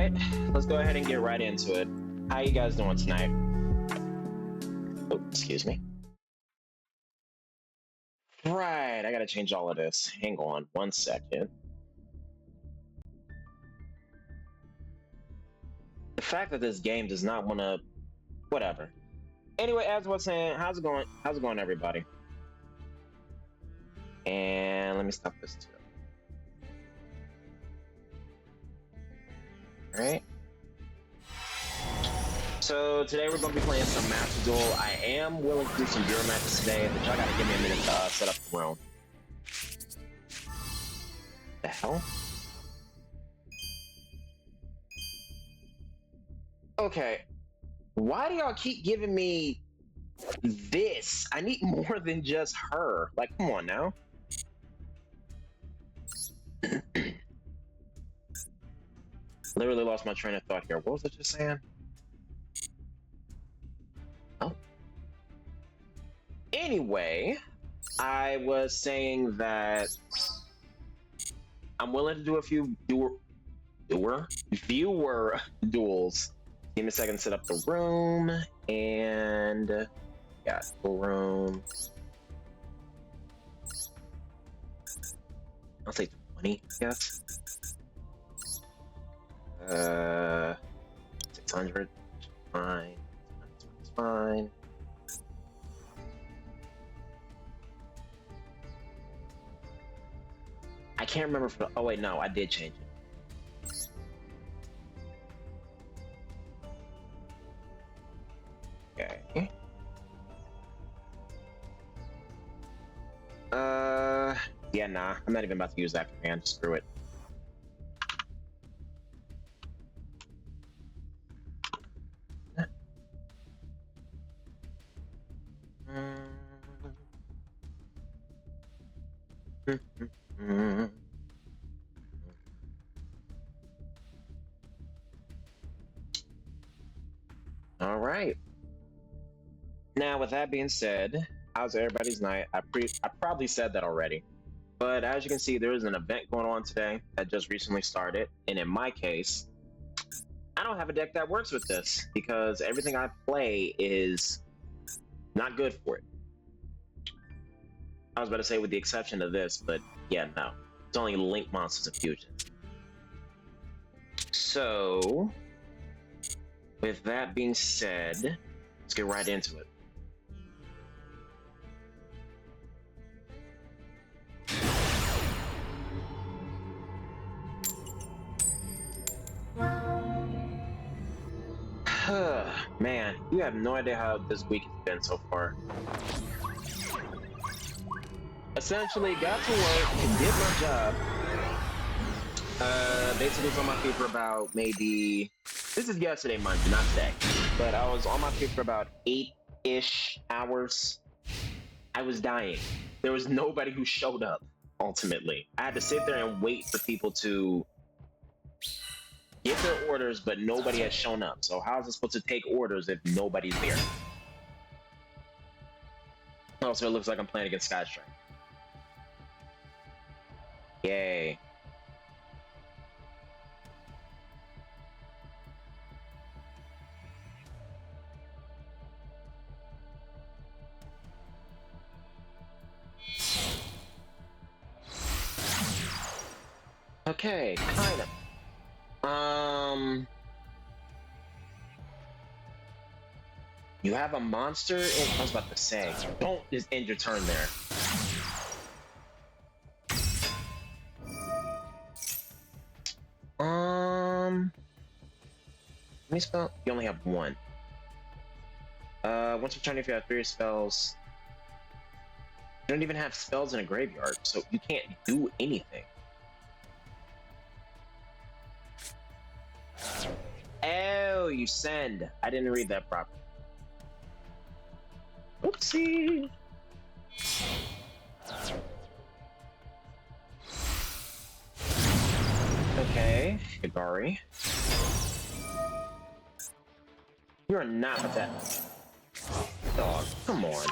right, let's go ahead and get right into it. How you guys doing tonight? Oh, excuse me. Right, I gotta change all of this. Hang on 1 second. The fact that this game does not want to, whatever. Anyway, as I was saying, how's it going? How's it going, everybody? And let me stop this too. All right. So today we're going to be playing some Master Duel. I am willing to do some Bureau matches today, but y'all gotta give me a minute to set up the room. The hell? Okay. Why do y'all keep giving me this? I need more than just her. Like, come on now. Literally lost my train of thought here. What was I just saying? Oh. Anyway, I was saying that I'm willing to do a few viewer duels. Give me a second to set up the room, and yeah, full room. I'll say 20, I guess. 600, fine. It's fine. I can't remember for. Oh wait, no, I did change it. Okay. Yeah, nah, I'm not even about to use that command. Screw it. All right. Now, with that being said, how's everybody's night? I probably said that already, but as you can see, there is an event going on today that just recently started, and in my case, I don't have a deck that works with this because everything I play is not good for it. I was about to say with the exception of this, but yeah, no. It's only Link Monsters and Fusions. So, with that being said, let's get right into it. Man, you have no idea how this week has been so far. Essentially, got to work and did my job. Basically was on my feet for about maybe, this is yesterday, Monday, not today, but I was on my feet for about 8-ish hours. I was dying. There was nobody who showed up, ultimately. I had to sit there and wait for people to get their orders, but nobody has shown up. So how is it supposed to take orders if nobody's there? Also, it looks like I'm playing against Skystrike. Yay. Okay, kind of. You have a monster in, I was about to say, don't just end your turn there. Let me spell, you only have one. Once per turn if you have 3 spells. You don't even have spells in a graveyard, so you can't do anything. Oh, you send. I didn't read that properly. Oopsie. Okay, Higari. You're not with that. Dog, come on.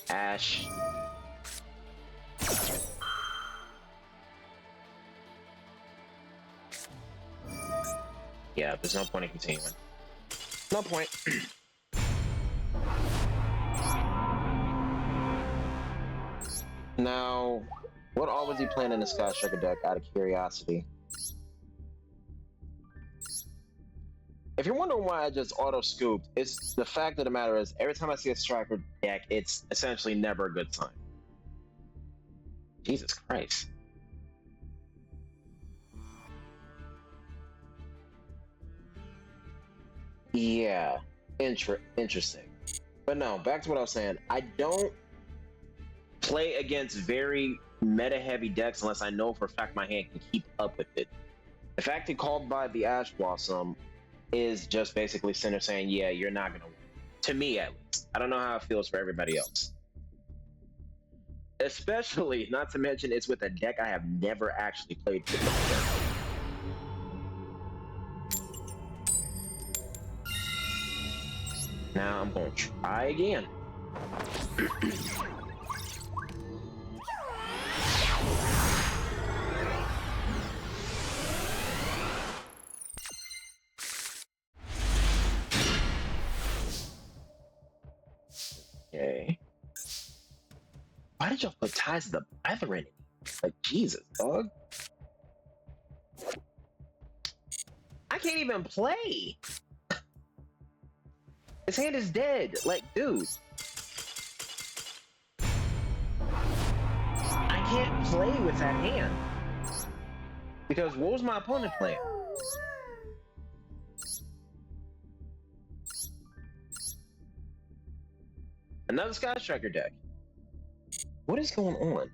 Ash. Yeah, there's no point in continuing. No point. Now, what all was he playing in the Sky Striker deck out of curiosity? If you're wondering why I just auto-scooped, it's the fact of the matter is, every time I see a Striker deck, it's essentially never a good sign. Jesus Christ. Yeah, interesting. But no, back to what I was saying. I don't play against very meta-heavy decks unless I know for a fact my hand can keep up with it. The fact he called by the Ash Blossom is just basically Center saying, yeah, you're not going to win. To me, at least. I don't know how it feels for everybody else. Especially, not to mention, it's with a deck I have never actually played before. Now I'm going to try again. Okay. Why did y'all put Ties of the Brethren in? Like, Jesus, dog. I can't even play. His hand is dead. Like, dude. I can't play with that hand. Because what was my opponent playing? Another Sky Striker deck. What is going on?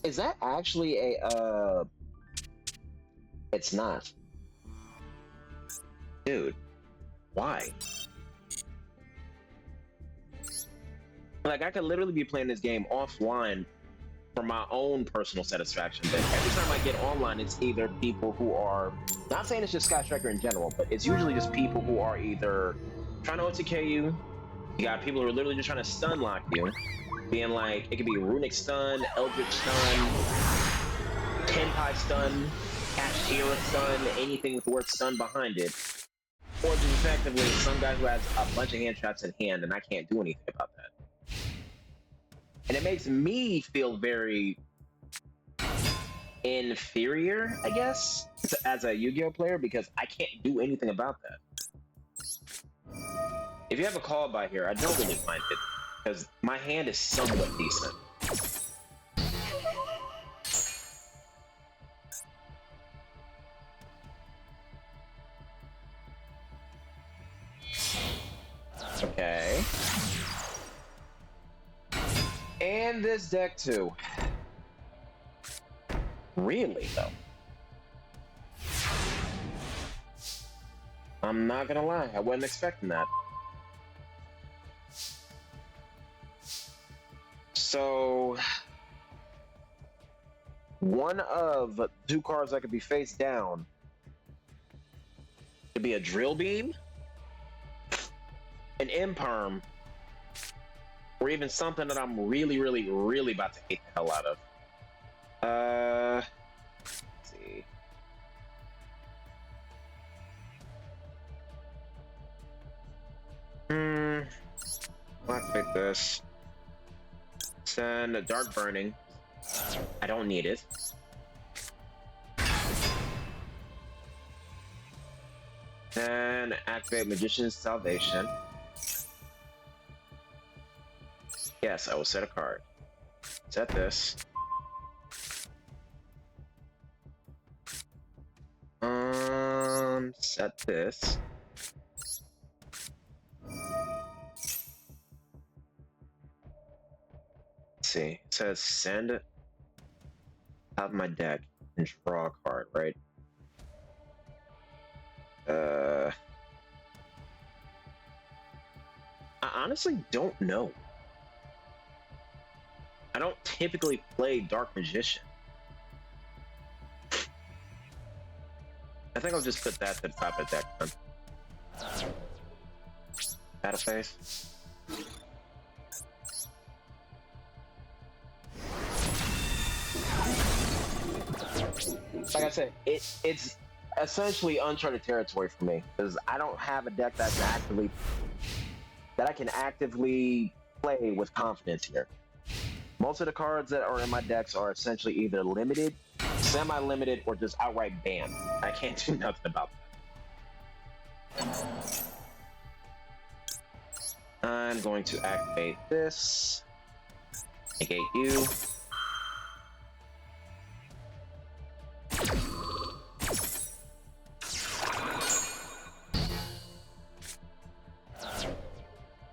Is that actually a, it's not. Dude, why? Like, I could literally be playing this game offline for my own personal satisfaction, but every time I get online, it's either people who are, not saying it's just Sky Striker in general, but it's usually just people who are either trying to OTK you, you got people who are literally just trying to stun lock you, being like, it could be Runic stun, Eldritch stun, Tenpai stun, Kashtira stun, anything with the word stun behind it, or just effectively some guy who has a bunch of hand traps in hand and I can't do anything about that. And it makes me feel very inferior, I guess, as a Yu-Gi-Oh player because I can't do anything about that. If you have a call by here, I don't really mind it because my hand is somewhat decent. Okay. And this deck too. Really, though? I'm not gonna lie, I wasn't expecting that. So, one of two cards that could be face down could be a Drill Beam, an Imperm, or even something that I'm really, really, really about to hate the hell out of. Let's see. I'll activate this. Send a Dark Burning. I don't need it. Then activate Magician's Salvation. Yes, I will set a card. Set this. Set this. Let's see. It says send out of my deck and draw a card, right? I honestly don't know. I don't typically play Dark Magician. I think I'll just put that to the top of the deck then. Battle phase. Like I said, it's essentially uncharted territory for me because I don't have a deck that I can actively play with confidence here. Most of the cards that are in my decks are essentially either limited, semi-limited, or just outright banned. I can't do nothing about that. I'm going to activate this. Negate you.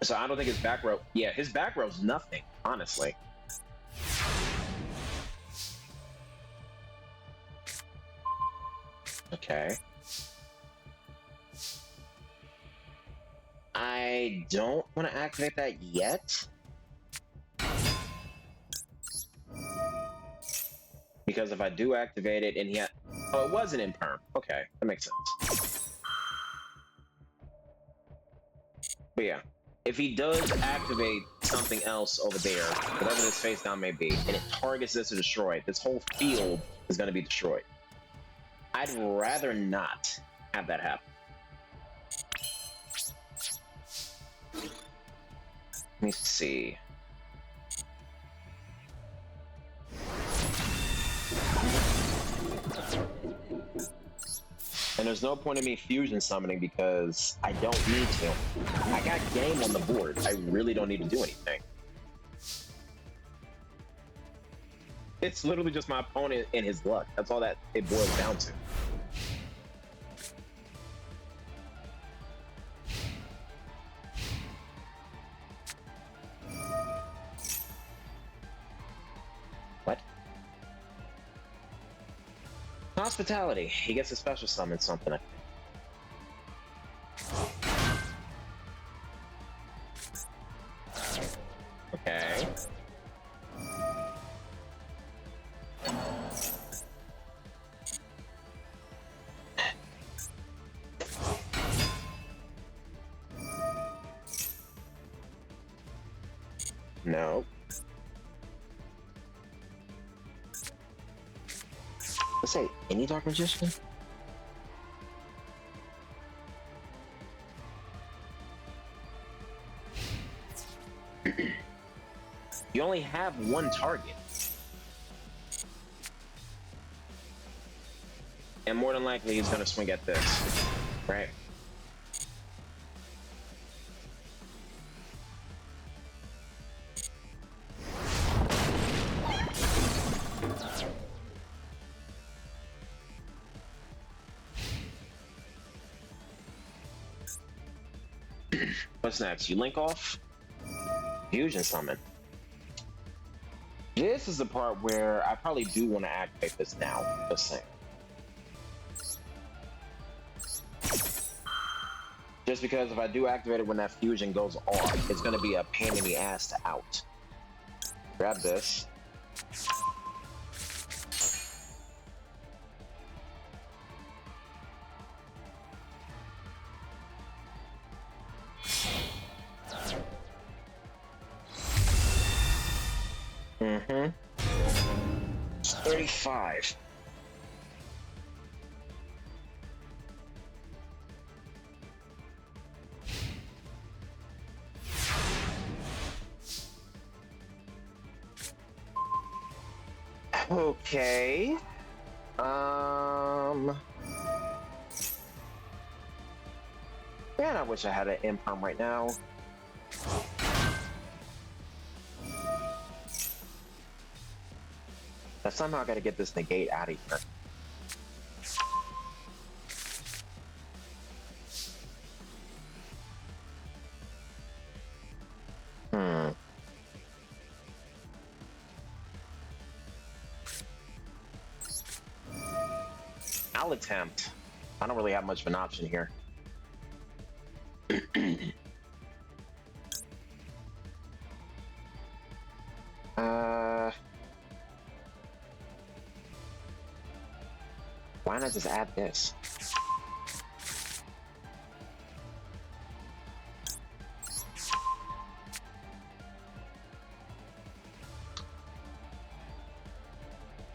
So I don't think his back row. Yeah, his back row's nothing, honestly. Okay. I don't want to activate that yet. Because if I do activate it and he had... Oh, it wasn't in perm. Okay, that makes sense. But yeah, if he does activate something else over there, whatever this face down may be, and it targets this to destroy it, this whole field is going to be destroyed. I'd rather not have that happen. Let me see. And there's no point in me fusion summoning because I don't need to. I got game on the board. I really don't need to do anything. It's literally just my opponent and his luck. That's all that it boils down to. What? Hospitality. He gets a special summon something, I think. Okay. No. Let's say any Dark Magician? You only have one target. And more than likely he's gonna swing at this, right? What's next? You link off? Fusion summon. This is the part where I probably do want to activate this now. Just saying. Just because if I do activate it when that fusion goes off, it's going to be a pain in the ass to out. Grab this. Mm-hmm. 35. Okay. Man, I wish I had an imperm right now. But somehow I gotta get this negate out of here. I'll attempt. I don't really have much of an option here. Why not just add this?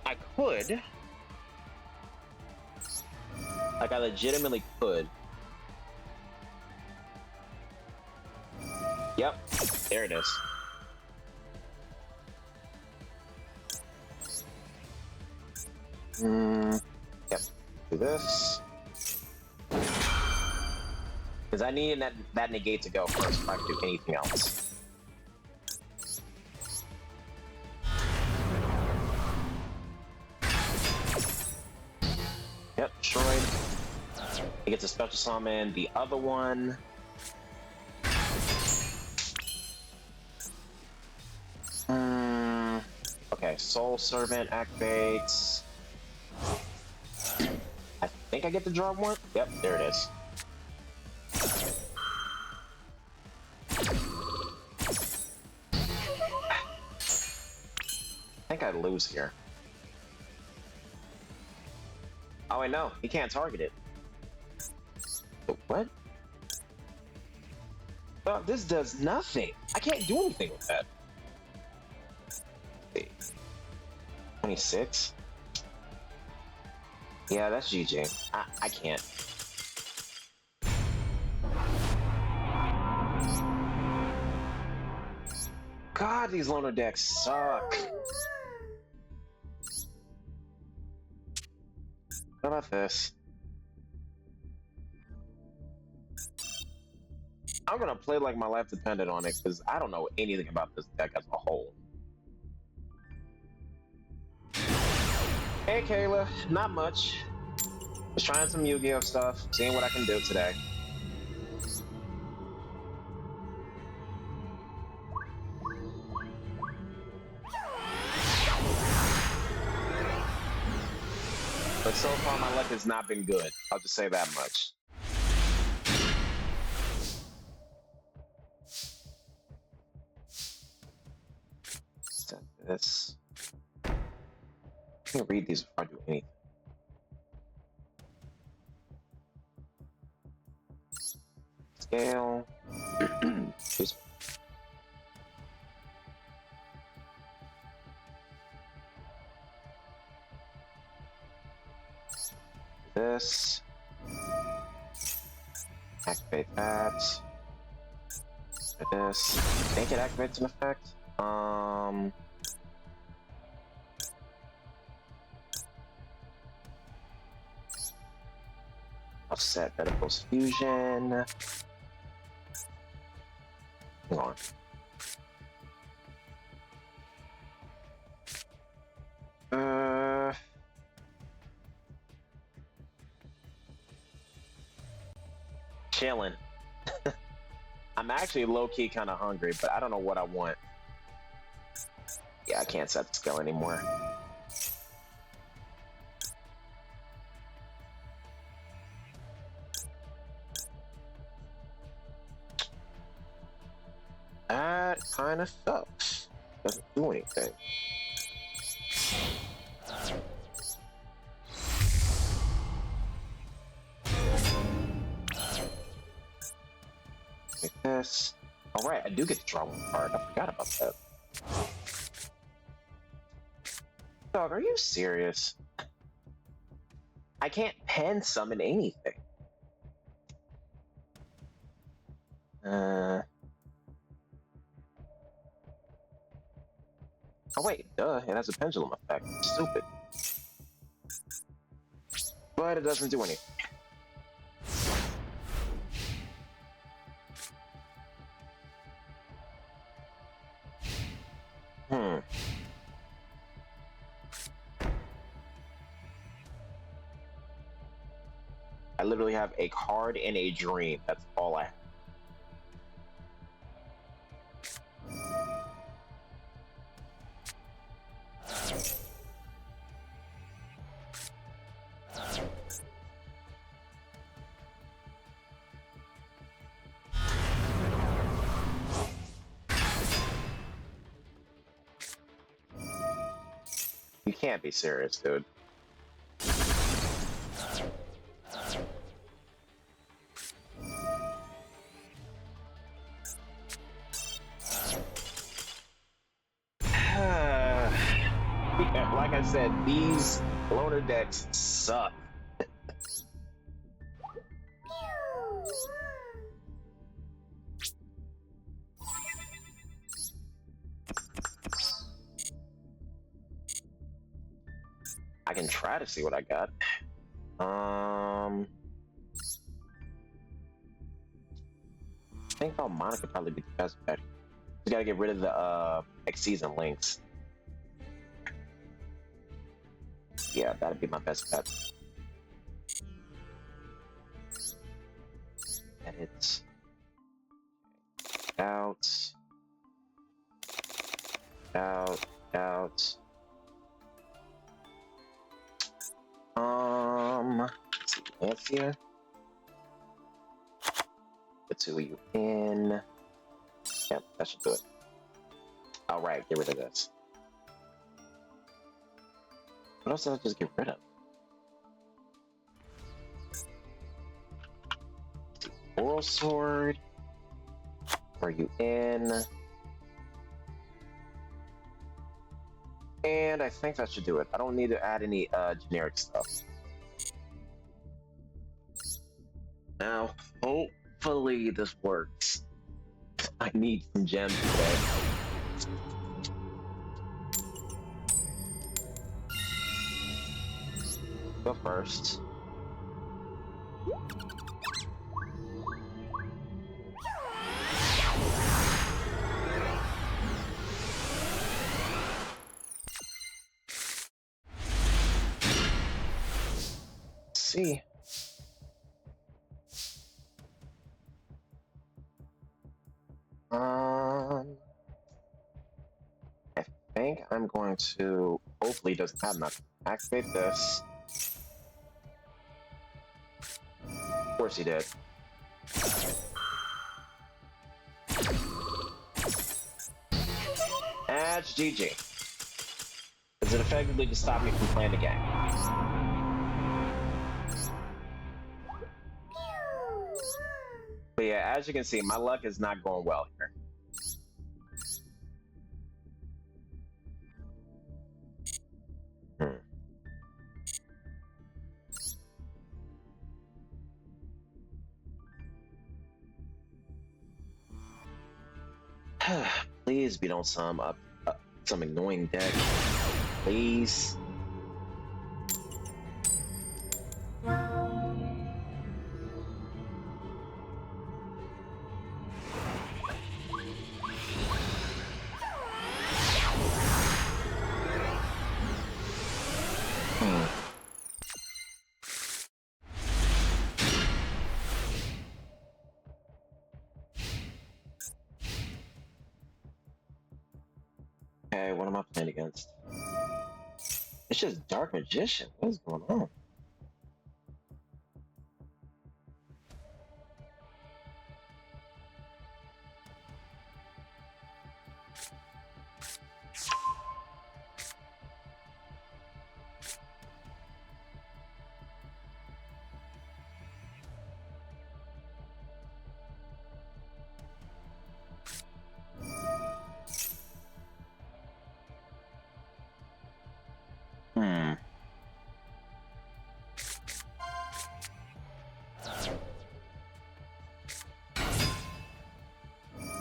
I could. Like, I legitimately could. Yep, there it is. Yep, do this. Because I needed that negate to go first if I could do anything else. Yep, destroyed. He gets a special summon. The other one. Okay, Soul Servant activates. I think I get the draw one. Yep, there it is. I think I'd lose here. Oh, wait, no. He can't target it. What? Oh, this does nothing. I can't do anything with that. 26? Yeah, that's GG. I can't. God, these loner decks suck. How about this? I'm gonna play like my life depended on it, because I don't know anything about this deck as a whole. Hey Kayla, not much. Just trying some Yu-Gi-Oh stuff, seeing what I can do today. But so far my luck has not been good. I'll just say that much. Set this. Let me read these before I do anything. Scale. This. Activate that. This. I think it activates an effect. Offset Medical's Fusion. Hang on. Chilling. I'm actually low-key kind of hungry, but I don't know what I want. Yeah, I can't set the skill anymore. That kind of sucks. Doesn't do anything. Like this. All right, I do get to draw one card. I forgot about that. Dog, are you serious? I can't pen summon anything. Oh wait, duh, it has a pendulum effect. Stupid. But it doesn't do anything. I literally have a card and a dream. That's all I have. You can't be serious, dude. Yeah, like I said, these loader decks suck. I can try to see what I got. I think Monica could probably be the best bet. You gotta get rid of the next season links. Yeah, that'd be my best bet. Edit. Out. Out. Out. Let's see, Lancia. The two of you in. Yep, that should do it. Alright, get rid of this. What else did I just get rid of? Oral sword. Are you in? And I think that should do it. I don't need to add any generic stuff. Now, hopefully this works. I need some gems today. Go first. Let's see. I think I'm going to, hopefully it doesn't have nothing. Activate this. Of course he did. That's GG. Because it effectively just stopped me from playing the game. But yeah, as you can see, my luck is not going well here. Please be on some annoying deck. Please. Okay, what am I playing against? It's just Dark Magician. What is going on?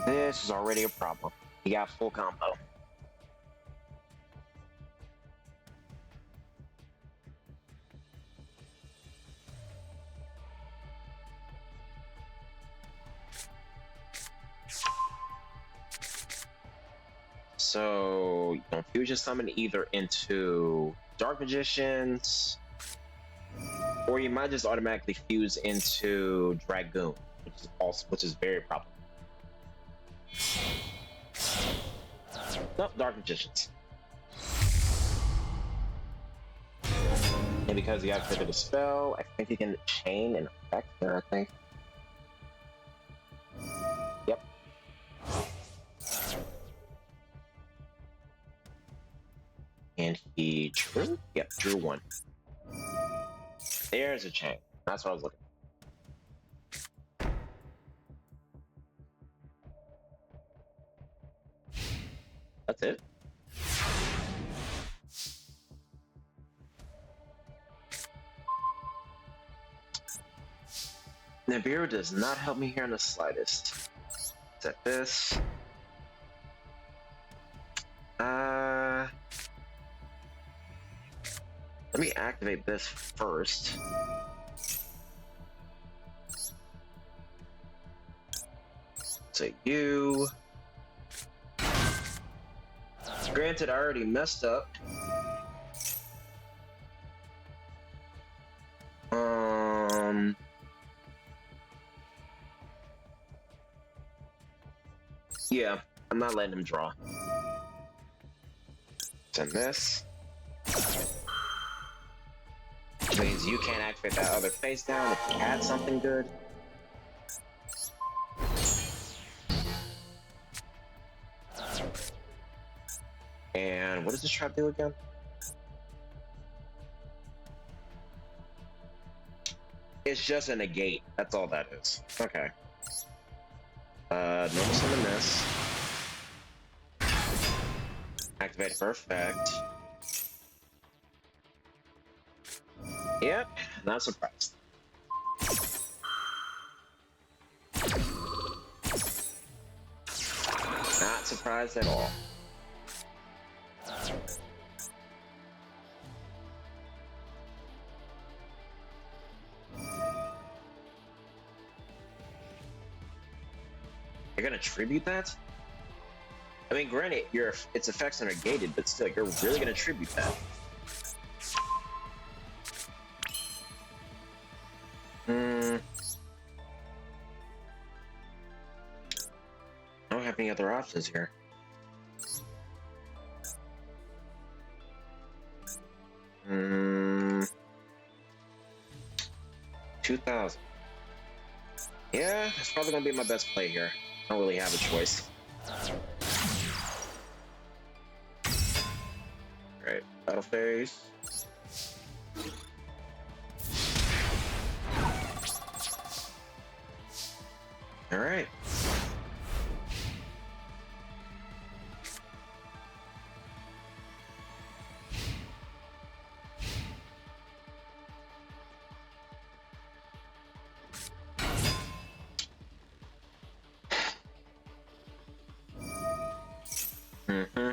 This is already a problem. He got full combo. So you can fusion summon either into Dark Magicians, or you might just automatically fuse into Dragoon, which is very problematic. Nope, Dark Magicians. And because he activated a spell, I think he can chain an effect there, I think. Yep. And he drew? Yep, drew one. There's a chain. That's what I was looking for. That's it? Nibiru does not help me here in the slightest. Set this. Let me activate this first. So you. Granted, I already messed up. Yeah, I'm not letting him draw. Send this. Which means you can't activate that other face down if you had something good. And what does this trap do again? It's just a negate. That's all that is. Okay. Normal summon this. Activate for effect. Yep, not surprised. Not surprised at all. You're gonna tribute that? I mean, granted, its effects are negated, but still, you're really gonna tribute that. I don't have any other options here. Hmm. 2,000. Yeah, that's probably gonna be my best play here. I don't really have a choice. Alright, battle phase. Alright. Mm-hmm.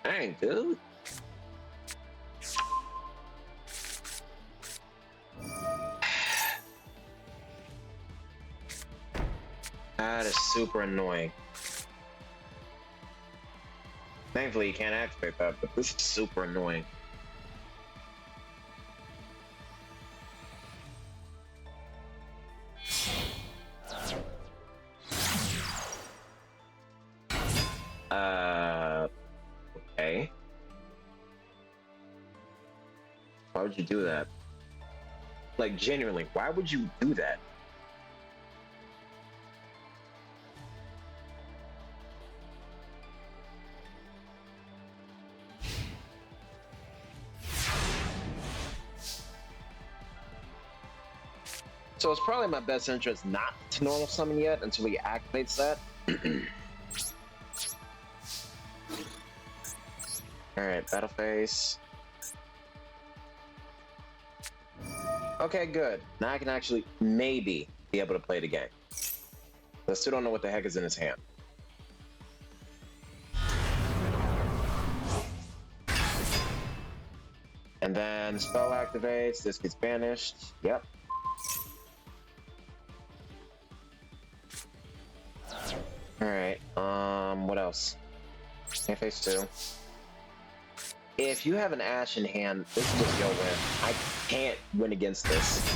Dang, dude. That is super annoying. Thankfully, you can't activate that, but this is super annoying. Okay. Why would you do that? Like, genuinely, why would you do that? So it's probably my best interest not to normal summon yet until he activates that. Alright, battle phase. Okay, good. Now I can actually, maybe, be able to play the game. I still don't know what the heck is in his hand. And then spell activates, this gets banished. Yep. Alright, what else? Can't face 2. If you have an Ash in hand, this is just your win. I can't win against this.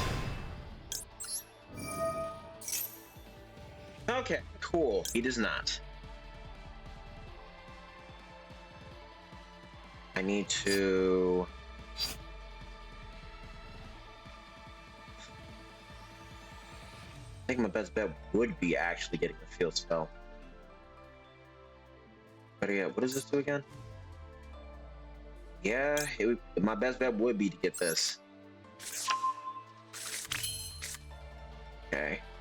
Okay, cool. He does not. I need to... I think my best bet would be actually getting a field spell. But yeah, what does this do again? Yeah, my best bet would be to get this.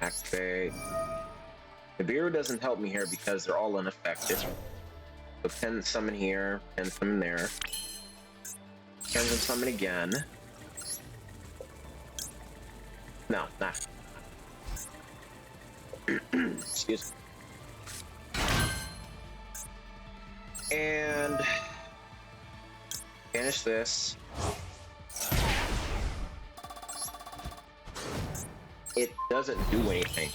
Activate. The Nibiru doesn't help me here because they're all unaffected. So pin summon here, pin summon there. Pin summon again. No, not. Excuse me. And finish this. It doesn't do anything.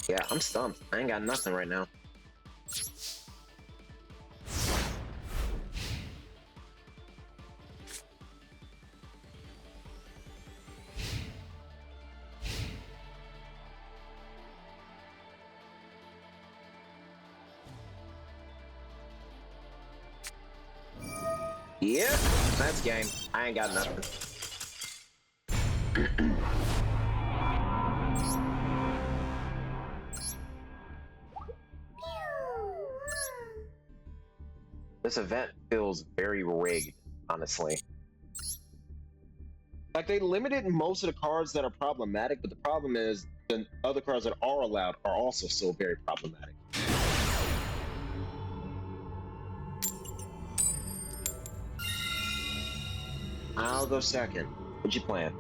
Yeah, I'm stumped. I ain't got nothing right now. Yep, that's game. I ain't got nothing. This event feels very rigged, honestly. Like, they limited most of the cards that are problematic, but the problem is the other cards that are allowed are also still very problematic. I'll go second. What'd you plan?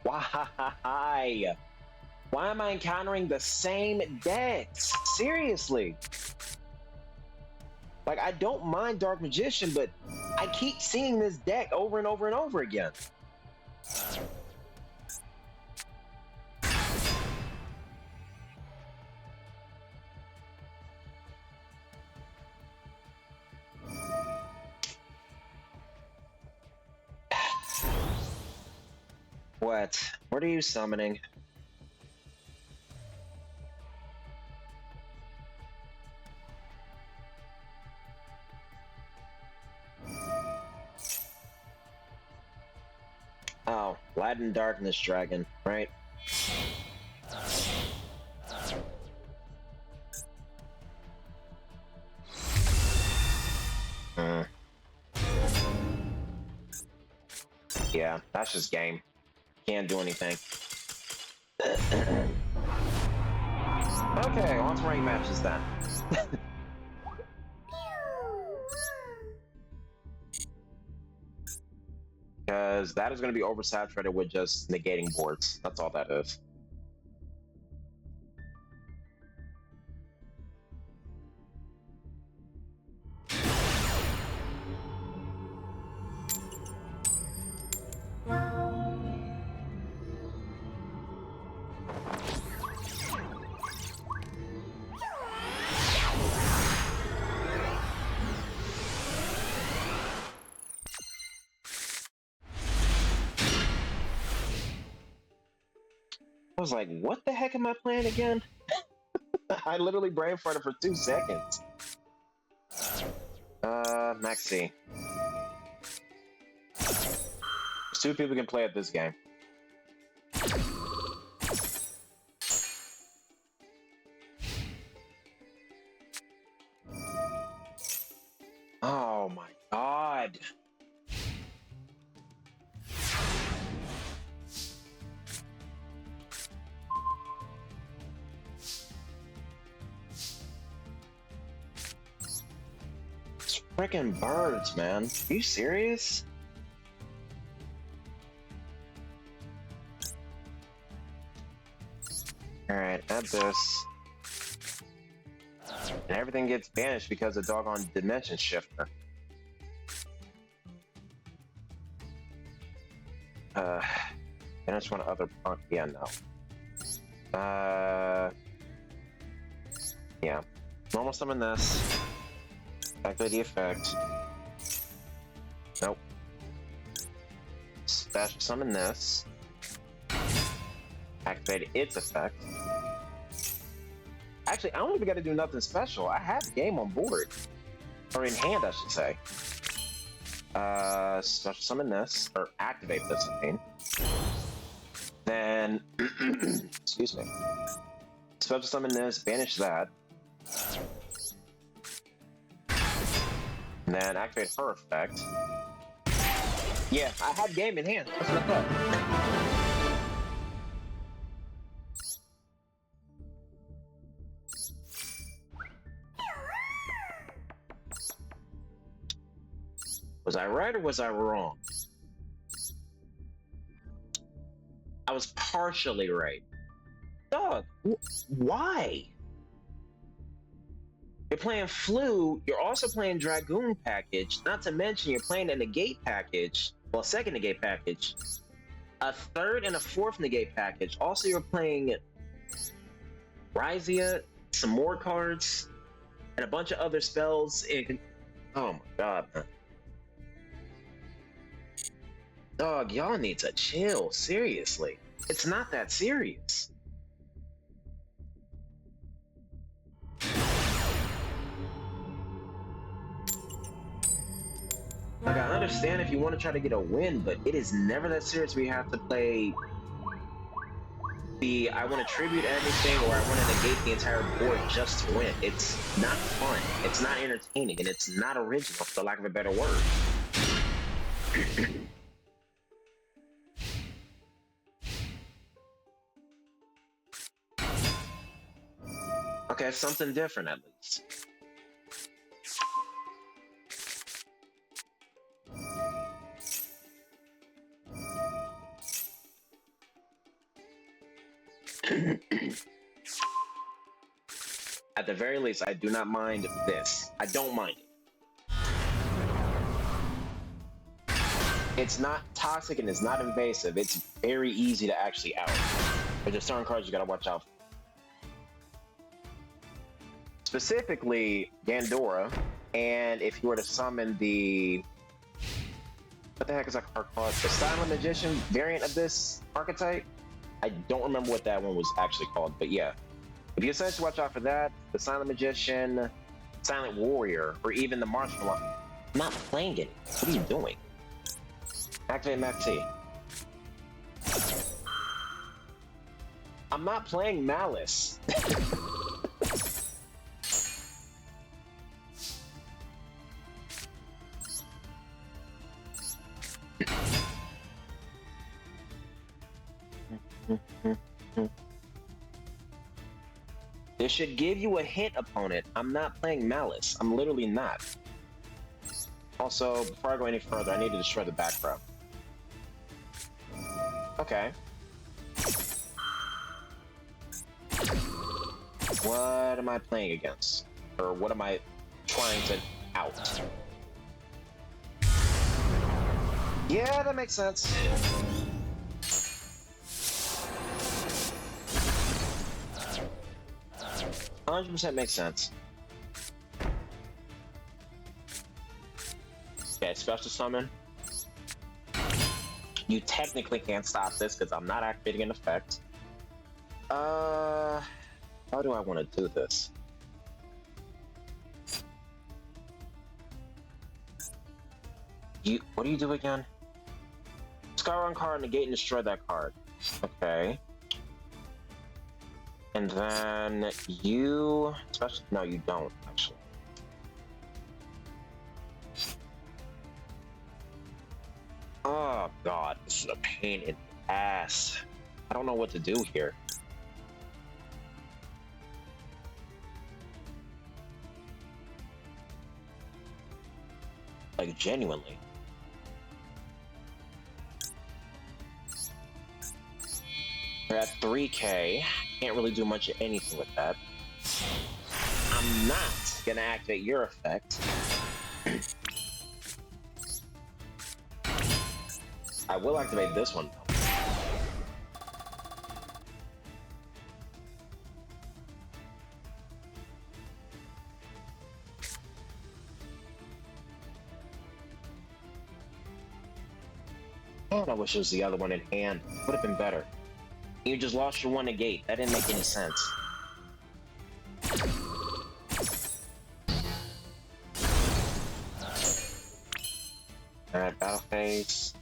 Why? Why am I encountering the same decks? Seriously. Like, I don't mind Dark Magician, but I keep seeing this deck over and over and over again. What? What are you summoning? Oh, Light and Darkness Dragon, right? Yeah, that's just game. Can't do anything. Okay, on to rank matches then. Because that is going to be oversaturated with just negating boards. That's all that is. I was like, what the heck am I playing again? I literally brain farted for 2 seconds. Maxi. There's 2 people can play at this game. Oh my god. Freaking birds, man. Are you serious? Alright, add this. And everything gets banished because of doggone dimension shifter. Banish one other punk. Yeah, no. Yeah. Normal summon this. Activate the effect. Nope. Special summon this. Activate its effect. Actually, I don't even got to do nothing special. I have the game on board. Or in hand, I should say. Special summon this. Or activate this, I mean. Then... excuse me. Special summon this, banish that. And then activate her effect. Yeah, I had game in hand. That's what I thought. Was I right or was I wrong? I was partially right. Dog, why? You're playing Flu, you're also playing Dragoon package, not to mention you're playing a negate package, well, second negate package, a third and a fourth negate package. Also, you're playing Ryzia, some more cards, and a bunch of other spells. Oh my god, man. Dog, y'all need to chill, seriously. It's not that serious. Like, I understand if you want to try to get a win, but it is never that serious where you have to play the I want to tribute everything or I want to negate the entire board just to win. It's not fun, it's not entertaining, and it's not original, for lack of a better word. Okay, something different at least. At the very least, I do not mind this. I don't mind it. It's not toxic and it's not invasive. It's very easy to actually out. There's just certain cards you gotta watch out for. Specifically, Gandora, and if you were to summon the... What the heck is that card called? The Silent Magician variant of this archetype? I don't remember what that one was actually called, but yeah. If you essentially watch out for that, the Silent Magician, Silent Warrior, or even the Martial Law. I'm not playing it. What are you doing? Activate Mac T. I'm not playing Malice. This should give you a hint, opponent. I'm not playing Malice. I'm literally not. Also, before I go any further, I need to destroy the back row. Okay. What am I playing against? Or what am I trying to out? Yeah, that makes sense. 100% makes sense. Okay, special summon. You technically can't stop this because I'm not activating an effect. How do I want to do this? What do you do again? Scar on card, negate and destroy that card. Okay. And then you... No, you don't, actually. Oh, God. This is a pain in the ass. I don't know what to do here. Like, genuinely. We're at 3K. Can't really do much of anything with that. I'm not gonna activate your effect. I will activate this one though. Man, I wish it was the other one in hand. Would have been better. You just lost your one negate. That didn't make any sense. Alright, battle phase.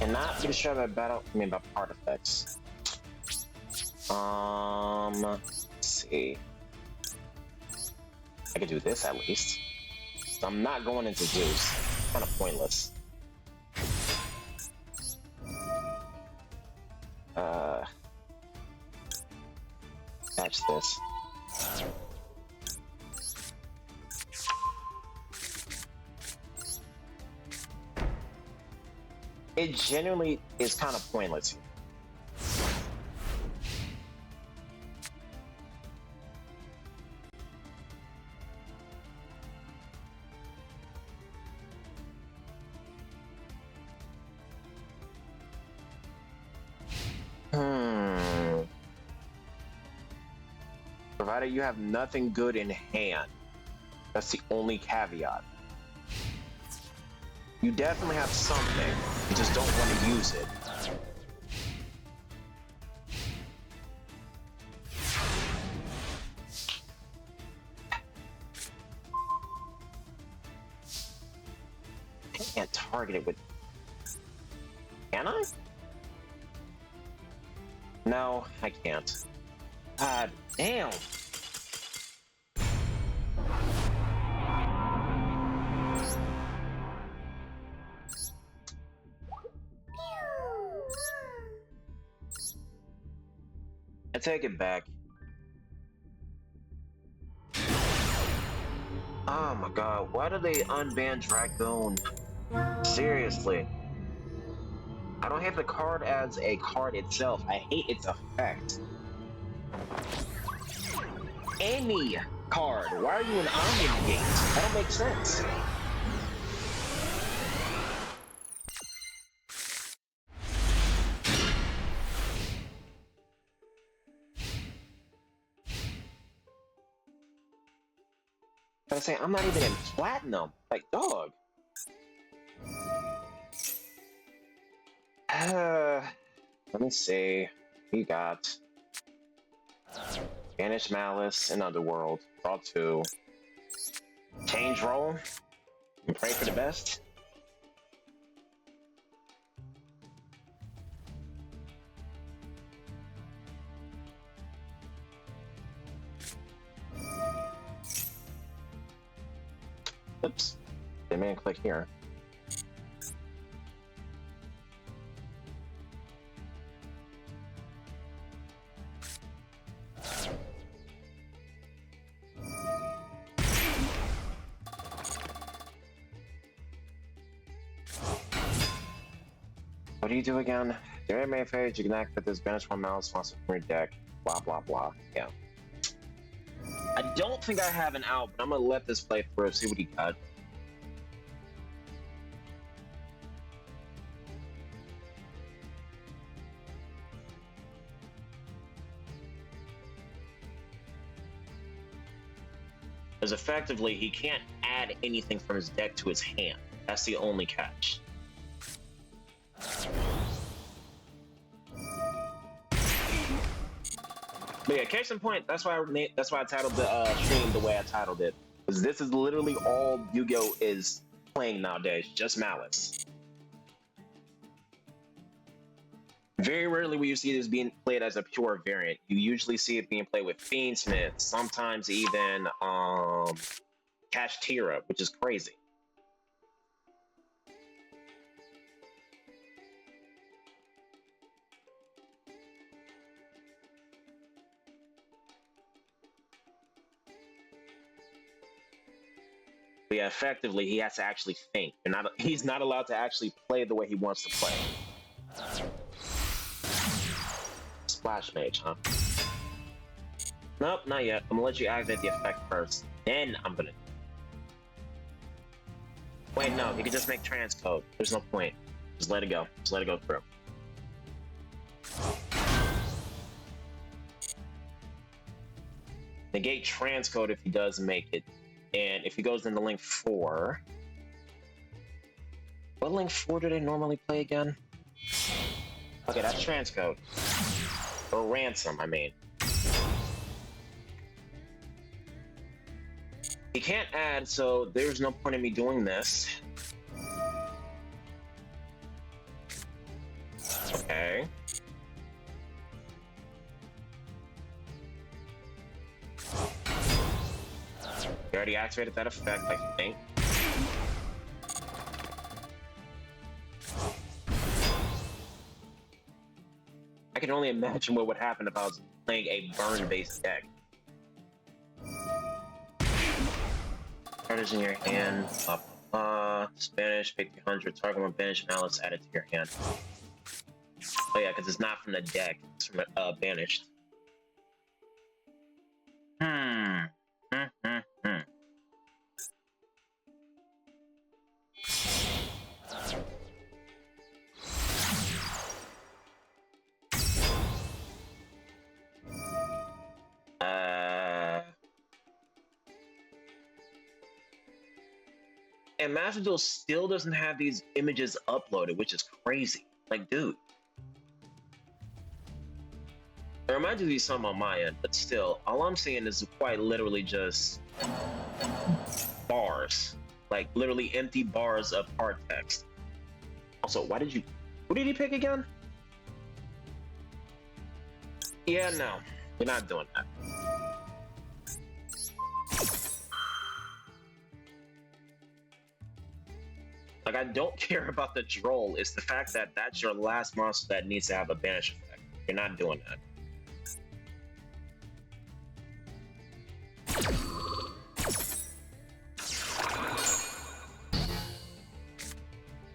And not pretty sure about about part effects. Let's see. I could do this at least. So I'm not going into Zeus. Kind of pointless. Catch this. It genuinely is kind of pointless. Provided you have nothing good in hand. That's the only caveat. You definitely have something, you just don't want to use it. I can't target it with... Can I? No, I can't. God damn! I take it back. Oh my god, why do they unban Dragoon? Seriously. I don't hate the card as a card itself, I hate its effect. Any card, why are you an Omni Gate? That don't make sense. I say I'm not even in platinum. Like, dog. Let me see. We got Banish Malice and Underworld. Draw 2. Change roll. And pray for the best. Oops. Didn't mean to click here. What do you do again? During main phase, you can activate this banish one mouse monster from your deck. Blah blah blah. Yeah. I don't think I have an out, but I'm gonna let this play through, see what he got. Because effectively, he can't add anything from his deck to his hand. That's the only catch. But yeah, case in point, that's why I titled the stream the way I titled it. Because this is literally all Yu-Gi-Oh! Is playing nowadays, just Malice. Very rarely will you see this being played as a pure variant. You usually see it being played with Fiendsmith, sometimes even Kashtira, which is crazy. But yeah, effectively, he has to actually think. He's not allowed to actually play the way he wants to play. Splash Mage, huh? Nope, not yet. I'm gonna let you activate the effect first. Then I'm gonna... Wait, no, you can just make transcode. There's no point. Just let it go. Just let it go through. Negate transcode if he does make it. And if he goes into link 4... What link 4 do they normally play again? Okay, that's transcode. Or ransom, I mean. You can't add, so there's no point in me doing this. Okay. You already activated that effect, I think. I can only imagine what would happen if I was playing a burn-based deck. Cards in your hand, blah, blah, blah. Spanish, pick 300, target one banish, malice added to your hand. Oh yeah, because it's not from the deck, it's from banished. And Master Duel still doesn't have these images uploaded, which is crazy. Like, dude. It reminds me of something on my end, but still, all I'm seeing is quite literally just bars. Like, literally empty bars of hard text. Also, who did he pick again? Yeah, no, we're not doing that. Like, I don't care about the droll. It's the fact that that's your last monster that needs to have a banish effect. You're not doing that.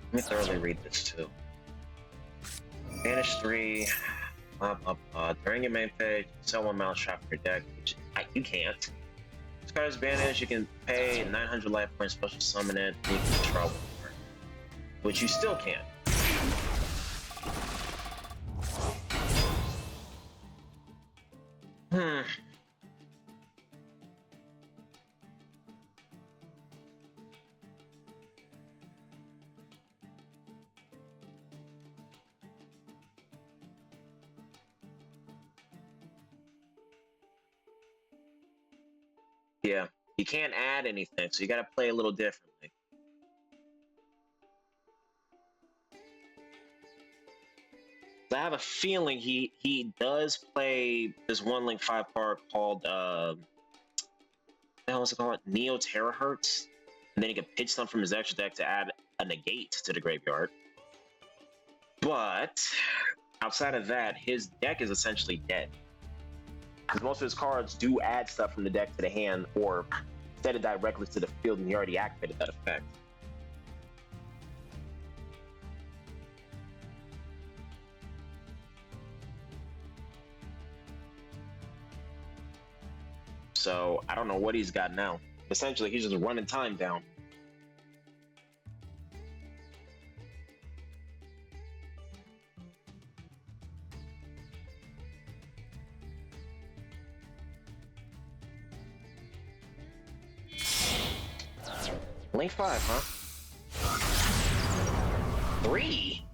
Let me thoroughly read this too. Banish 3. During your main phase, sell one mousetrap for your deck, which you can't. This card is banished. You can pay 900 life points, special summon it, and you can control it. Which you still can't. Yeah, you can't add anything, so you gotta play a little differently. I have a feeling he does play this one link 5 part called what the hell is it called? Neo Terahertz, and then he can pitch some from his extra deck to add a negate to the graveyard. But outside of that, his deck is essentially dead because most of his cards do add stuff from the deck to the hand or set it directly to the field, and he already activated that effect. So I don't know what he's got now. Essentially, he's just running time down. Link 5, huh? 3?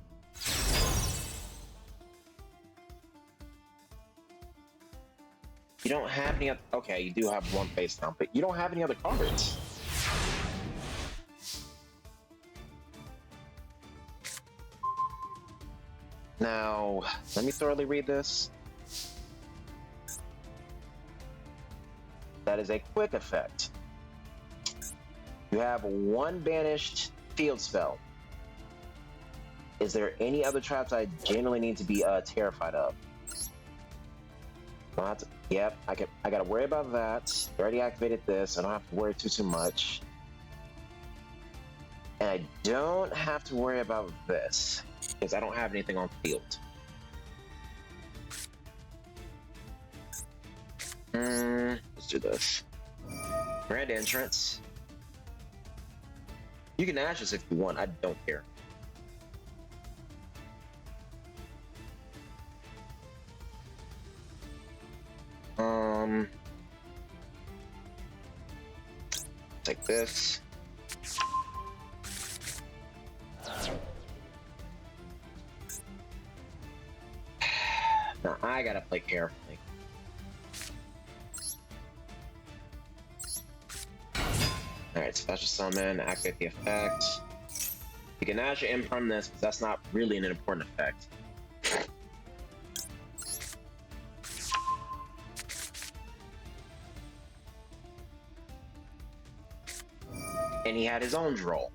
You don't have any other... Okay, you do have one face down, but you don't have any other cards. Now, let me thoroughly read this. That is a quick effect. You have one banished field spell. Is there any other traps I generally need to be terrified of? Yep, I gotta worry about that. I already activated this. I don't have to worry too much. And I don't have to worry about this because I don't have anything on field. Let's do this. Grand entrance. You can ash this if you want. I don't care. Take this. I gotta play carefully. Alright, special summon, activate the effect. You can actually imprint this, because that's not really an important effect. And he had his own droll.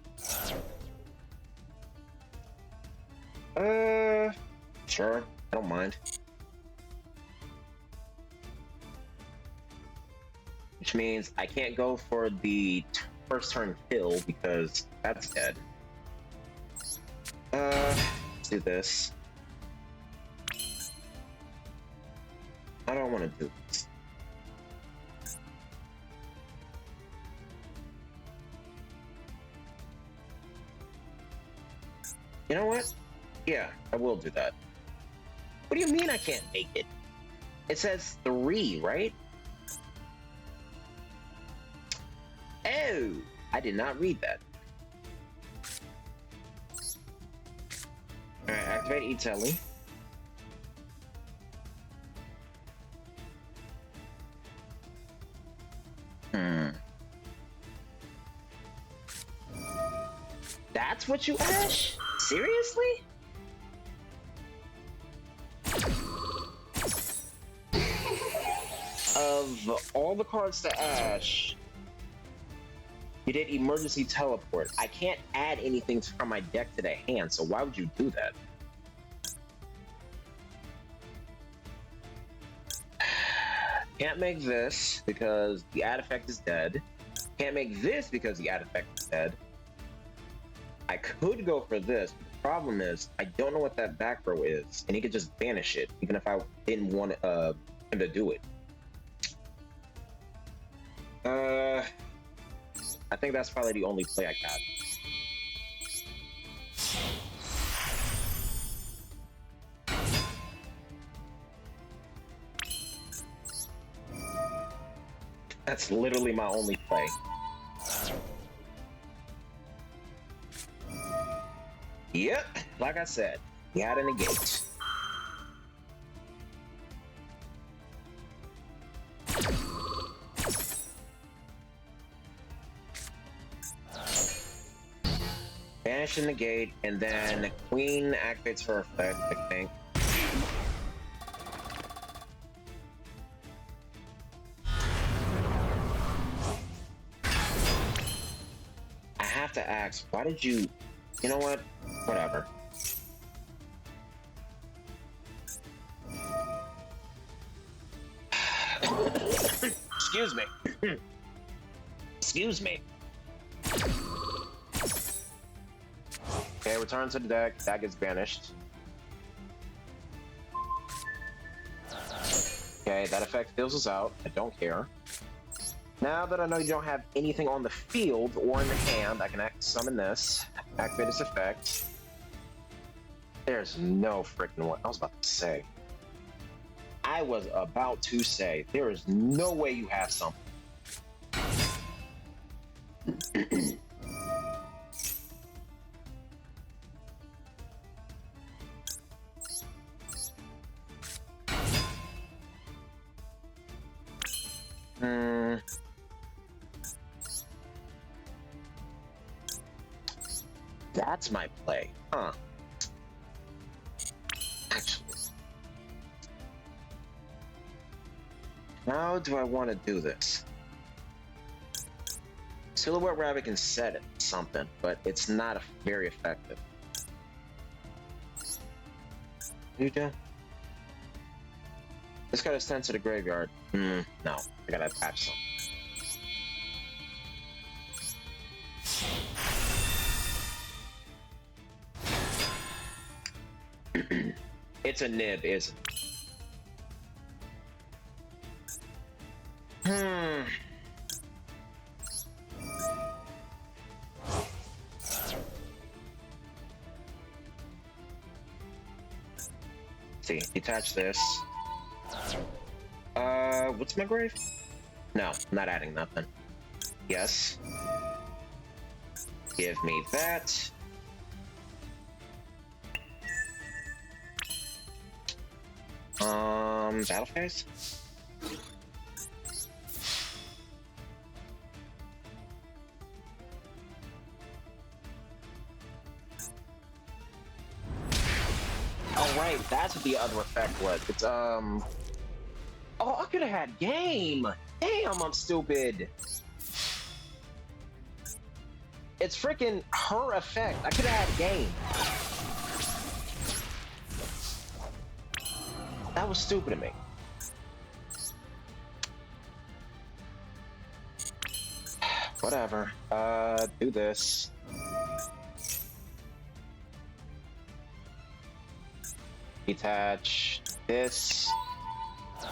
Sure, I don't mind. Which means I can't go for the first turn kill because that's dead. Let's do this. I don't want to do this. You know what? Yeah, I will do that. What do you mean I can't make it? It says 3, right? Oh, I did not read that. Alright, activate E-Telly. That's what you Ash? Seriously? Of all the cards to Ash, you did emergency teleport. I can't add anything from my deck to the hand, so why would you do that? Can't make this because the add effect is dead. Can't make this because the add effect is dead. I could go for this. But the problem is, I don't know what that back row is, and he could just banish it, even if I didn't want him to do it. I think that's probably the only play I got. That's literally my only play. Yep, like I said, he had a negate. Banish and negate, and then Queen activates her effect, I think. I have to ask, why did you... You know what? Whatever. Excuse me. Excuse me. Okay, return to the deck. That gets banished. Okay, that effect fills us out. I don't care. Now that I know you don't have anything on the field or in the hand, I can summon this, activate this effect. There's no freaking way. I was about to say. I was about to say, there is no way you have something. That's my play, huh? Actually, how do I want to do this? Silhouette Rabbit can set it something, but it's not very effective. What do you do? This got sent to the graveyard. No, I gotta attach something. It's a nib, isn't it? See, detach this. What's my grave? No, not adding nothing. Yes. Give me that. battle phase? Oh, right, that's what the other effect was. It's, Oh, I could have had game! Damn, I'm stupid! It's freaking her effect. I could have had game. That was stupid of me. Whatever. Do this. Detach this.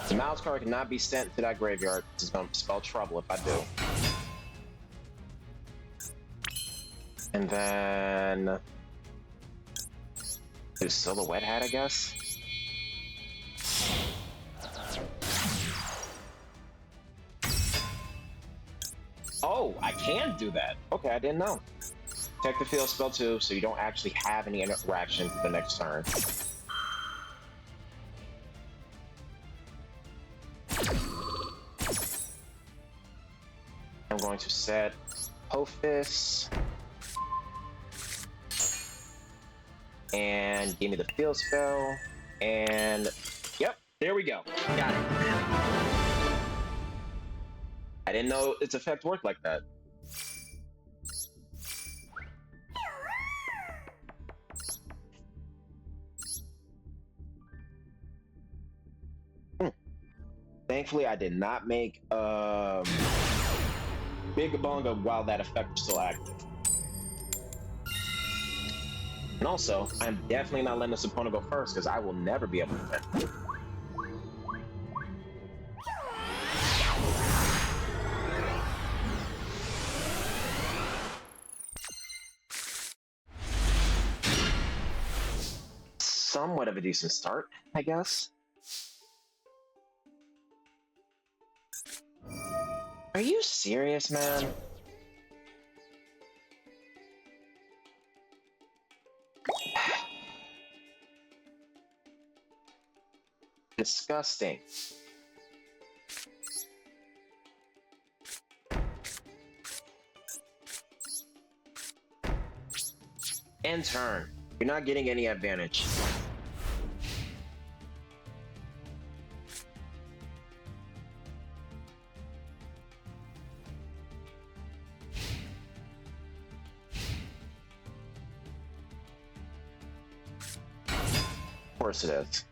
The mouse card cannot be sent to that graveyard. This is going to spell trouble if I do. And then do silhouette hat, I guess. Oh, I can do that. Okay, I didn't know. Protect the field spell 2, so you don't actually have any interaction for the next turn. I'm going to set Hofis. And give me the field spell. And yep, there we go. Got it. I didn't know its effect worked like that. Thankfully, I did not make Big Bonga while that effect was still active. And also, I'm definitely not letting this opponent go first because I will never be able to defend. Somewhat of a decent start, I guess. Are you serious, man? Disgusting. End turn. You're not getting any advantage. Of course it is.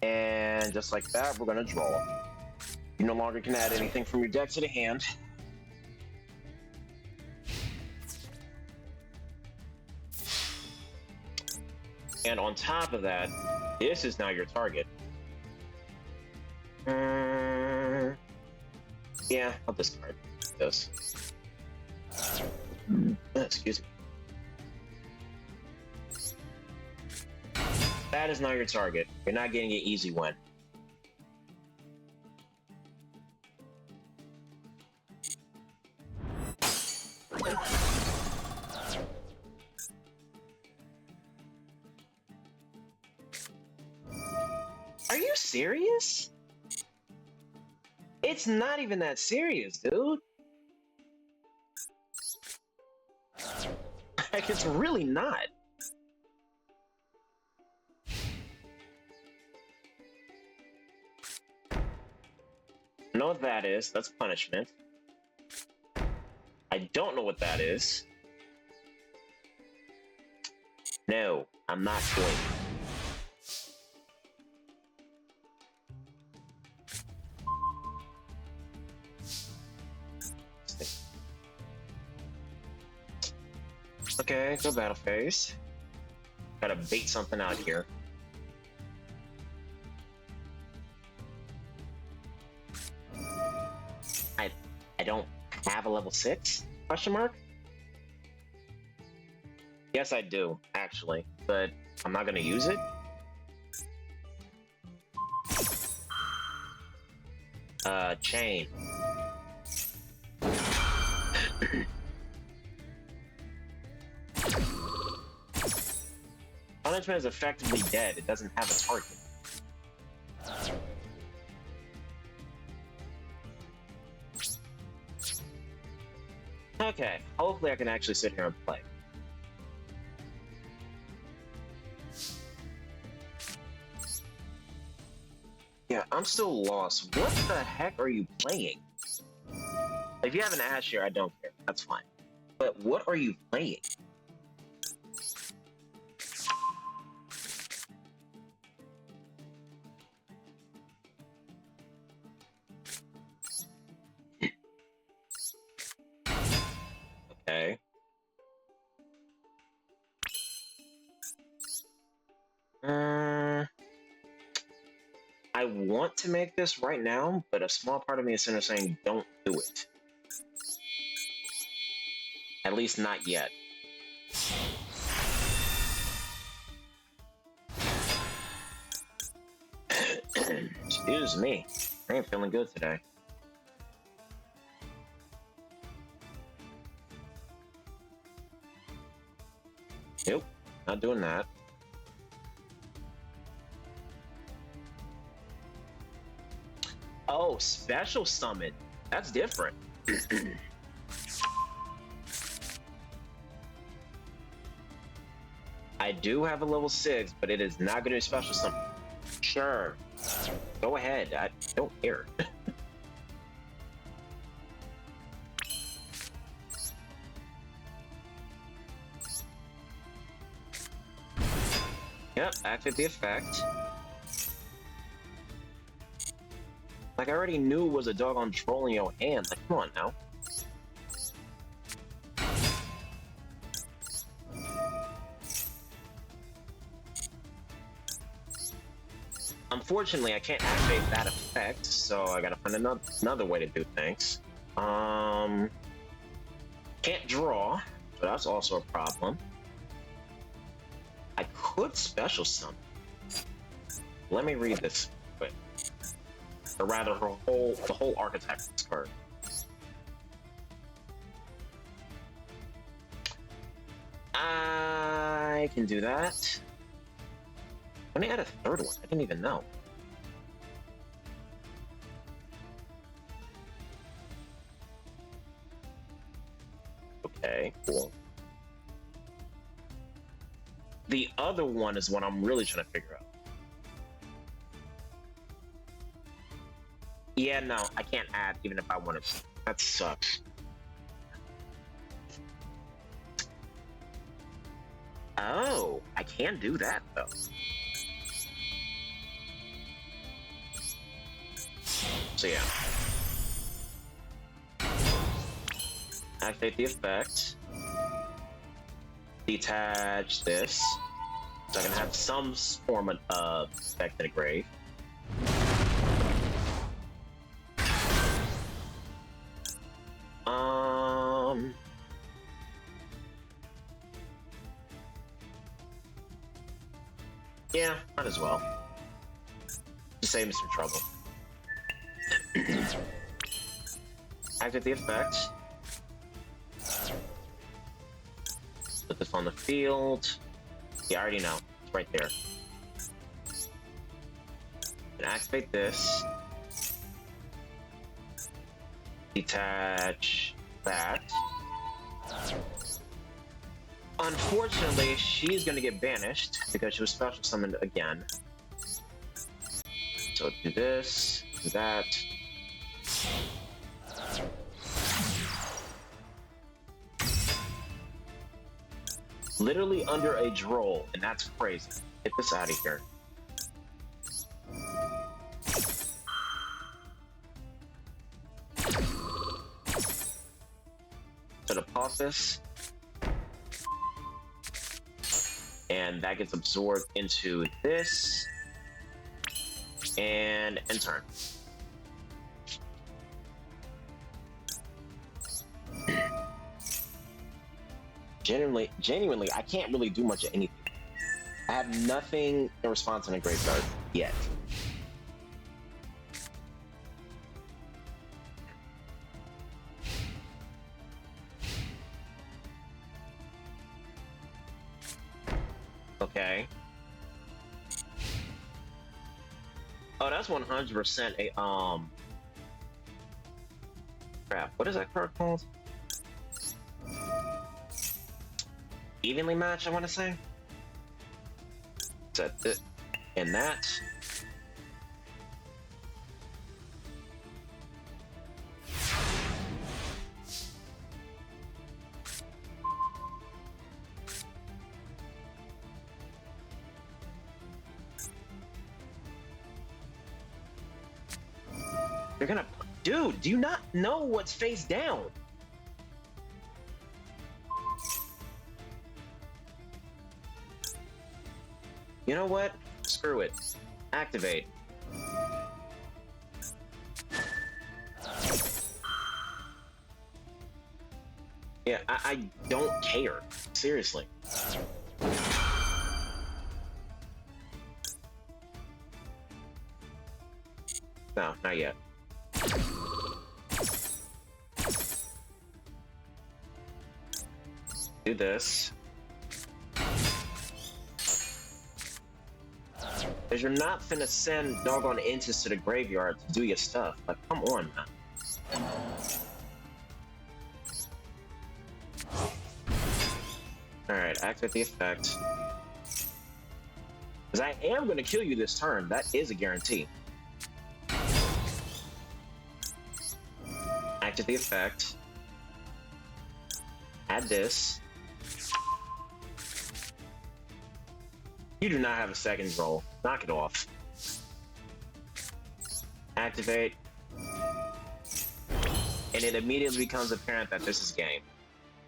And just like that, we're gonna draw. You no longer can add anything from your deck to the hand. And on top of that, this is now your target. Yeah, I'll discard this. Excuse me. That is not your target. You're not getting an easy win. Are you serious? It's not even that serious, dude. Like, it's really not. I know what that is. That's punishment. I don't know what that is. No, I'm not going. Okay, go battle phase. Gotta bait something out here. I don't have a level 6? Question mark? Yes, I do, actually, but I'm not gonna use it. Chain. Punishment is effectively dead. It doesn't have a target. Okay, hopefully I can actually sit here and play. Yeah, I'm still lost. What the heck are you playing? If you have an Ash here, I don't care. That's fine. But what are you playing? Okay. I want to make this right now, but a small part of me is saying, don't do it. At least not yet. Excuse me. I ain't feeling good today. Nope, not doing that. Oh, special summon. That's different. I do have a level 6, but it is not going to be special summon. Sure. Go ahead. I don't care. Yep, activate the effect. Like, I already knew it was a dog on trolling your hand. Like, come on now. Unfortunately, I can't activate that effect, so I gotta find another way to do things. Can't draw, so that's also a problem. I could special summon. Let me read this quick. Or rather, the whole archetype of this card. I can do that. Let me add a third one. I didn't even know. Okay, cool. The other one is what I'm really trying to figure out. Yeah, no, I can't add even if I wanted to. That sucks. Oh, I can do that though. So yeah. Activate the effect. Detach this. So I can have some form of effect in a grave. Yeah, might as well. To save me some trouble. Activate the effect. Put this on the field. Yeah, I already know. It's right there. And activate this. Detach that. Unfortunately, she's gonna get banished because she was special summoned again. So do this, do that. Literally under a droll, and that's crazy. Get this out of here. So to pause this, and that gets absorbed into this, and end turn. Genuinely, I can't really do much of anything. I have nothing in response to a graveyard yet. Okay. Oh, that's 100% a crap. What is that card called? Evenly matched, I want to say. Set it and that. They're gonna, dude. Do you not know what's face down? You know what? Screw it. Activate. Yeah, I don't care. Seriously. No, not yet. Do this. Because you're not finna send doggone Intis to the graveyard to do your stuff. Like, come on, man. Alright, activate the effect. Because I am gonna kill you this turn. That is a guarantee. Activate the effect. Add this. You do not have a second roll. Knock it off. Activate. And it immediately becomes apparent that this is game.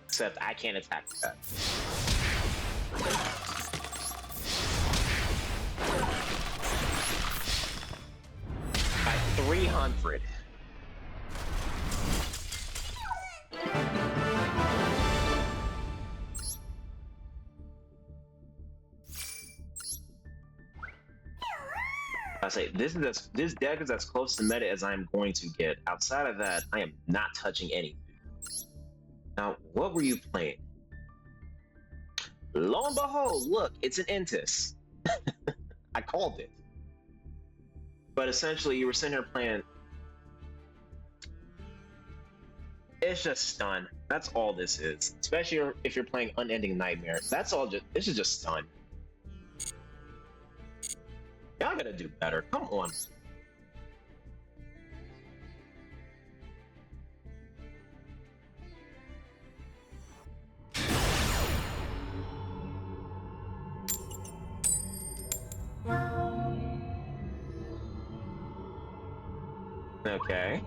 Except I can't attack that. By 300. I say this deck is as close to meta as I'm going to get. Outside of that, I am not touching anything. Now, what were you playing? Lo and behold, look, it's an Intis. I called it. But essentially, you were sitting here playing. It's just stun. That's all this is. Especially if you're playing Unending Nightmare. That's all. This is just stun. Y'all gotta do better. Come on. Okay.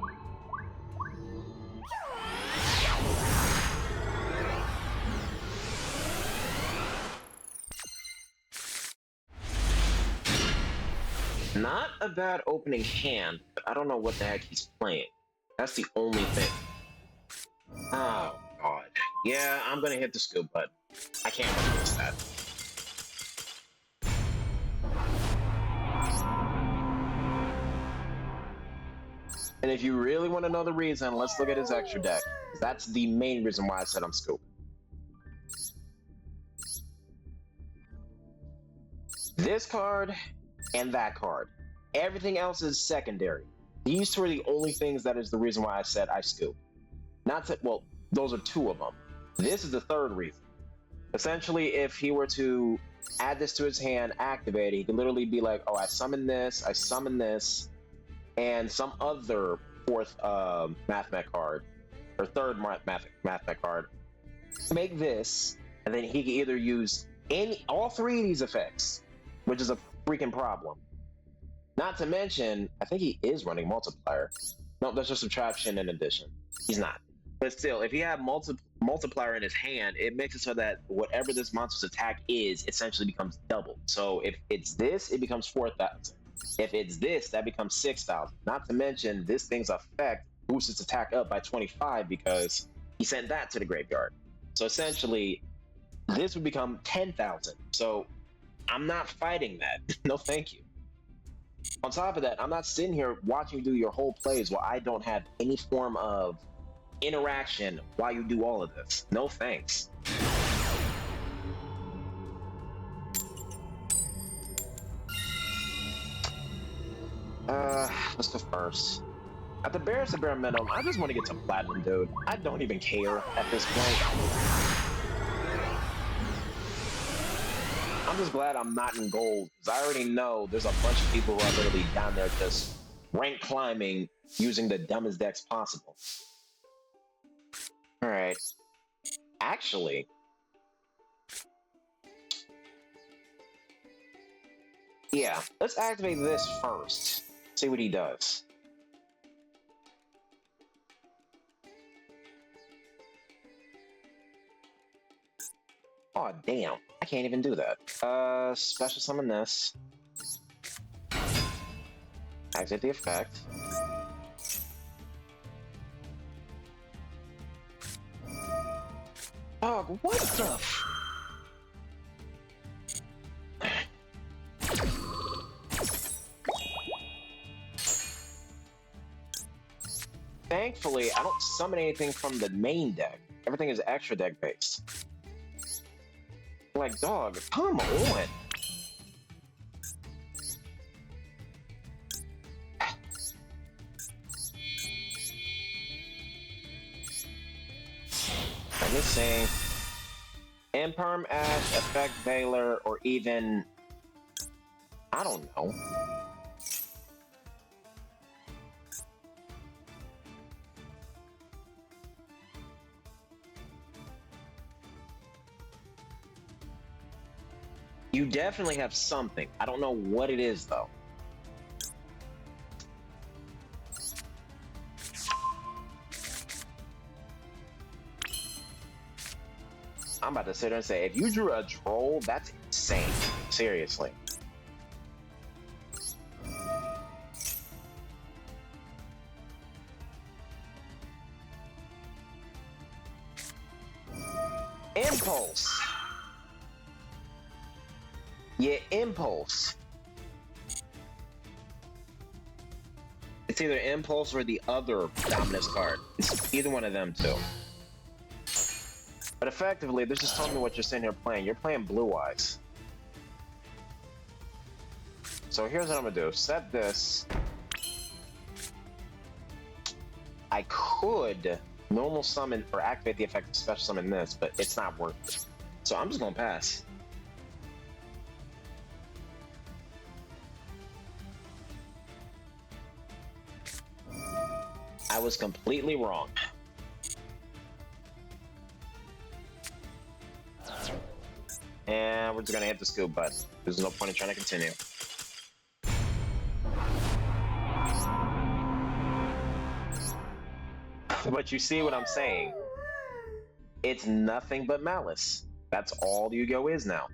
Not a bad opening hand, but I don't know what the heck he's playing. That's the only thing. Oh, God. Yeah, I'm gonna hit the scoop button. I can't resist that. And if you really want to know the reason, let's look at his extra deck. That's the main reason why I said I'm scooping. This card and that card. Everything else is secondary. These two are the only things that is the reason why I said I scoop. Not to, well, those are two of them. This is the third reason. Essentially, if he were to add this to his hand, activate it, he could literally be like, oh, I summon this, and some other fourth math mech card, or third math mech card. Make this, and then he can either use all three of these effects, which is a freaking problem. Not to mention, I think he is running multiplier. No, that's just subtraction and addition. He's not. But still, if he had multiplier in his hand, it makes it so that whatever this monster's attack is, essentially becomes double. So if it's this, it becomes 4,000. If it's this, that becomes 6,000. Not to mention, this thing's effect boosts its attack up by 25 because he sent that to the graveyard. So essentially, this would become 10,000. So I'm not fighting that. No, thank you. On top of that, I'm not sitting here watching you do your whole plays while I don't have any form of interaction while you do all of this. No thanks. Let's go first. At the bare minimum, I just want to get to platinum, dude. I don't even care at this point. I'm just glad I'm not in gold, because I already know there's a bunch of people who are literally down there just rank climbing using the dumbest decks possible. Alright. Actually, yeah, let's activate this first. See what he does. Oh, damn. I can't even do that. Special summon this. Activate the effect. Dog, what the Thankfully, I don't summon anything from the main deck. Everything is extra deck based. Like, dog, come on. Let me see. Imperm Ash, Effect Veiler, or even... I don't know. You definitely have something. I don't know what it is, though. I'm about to sit there and say, if you drew a troll, that's insane. Seriously. Impulse. Yeah, Impulse. It's either Impulse or the other Dominus card. It's either one of them, too. But effectively, this just tells me what you're sitting here playing. You're playing Blue Eyes. So here's what I'm gonna do. Set this. I could normal summon or activate the effect of special summon this, but it's not worth it. So I'm just gonna pass. I was completely wrong. And we're just gonna hit the scoop button. There's no point in trying to continue. But you see what I'm saying? It's nothing but Malice. That's all Yu-Gi-Oh! Is now.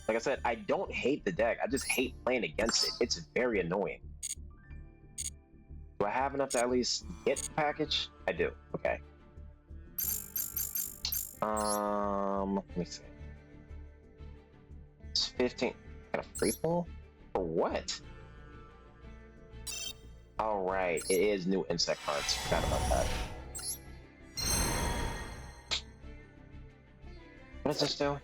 Like I said, I don't hate the deck. I just hate playing against it. It's very annoying. Do I have enough to at least get the package? I do. Okay. Let me see. It's 15. Got a free pull? For what? All right, it is new insect cards. Forgot about that. What does this do?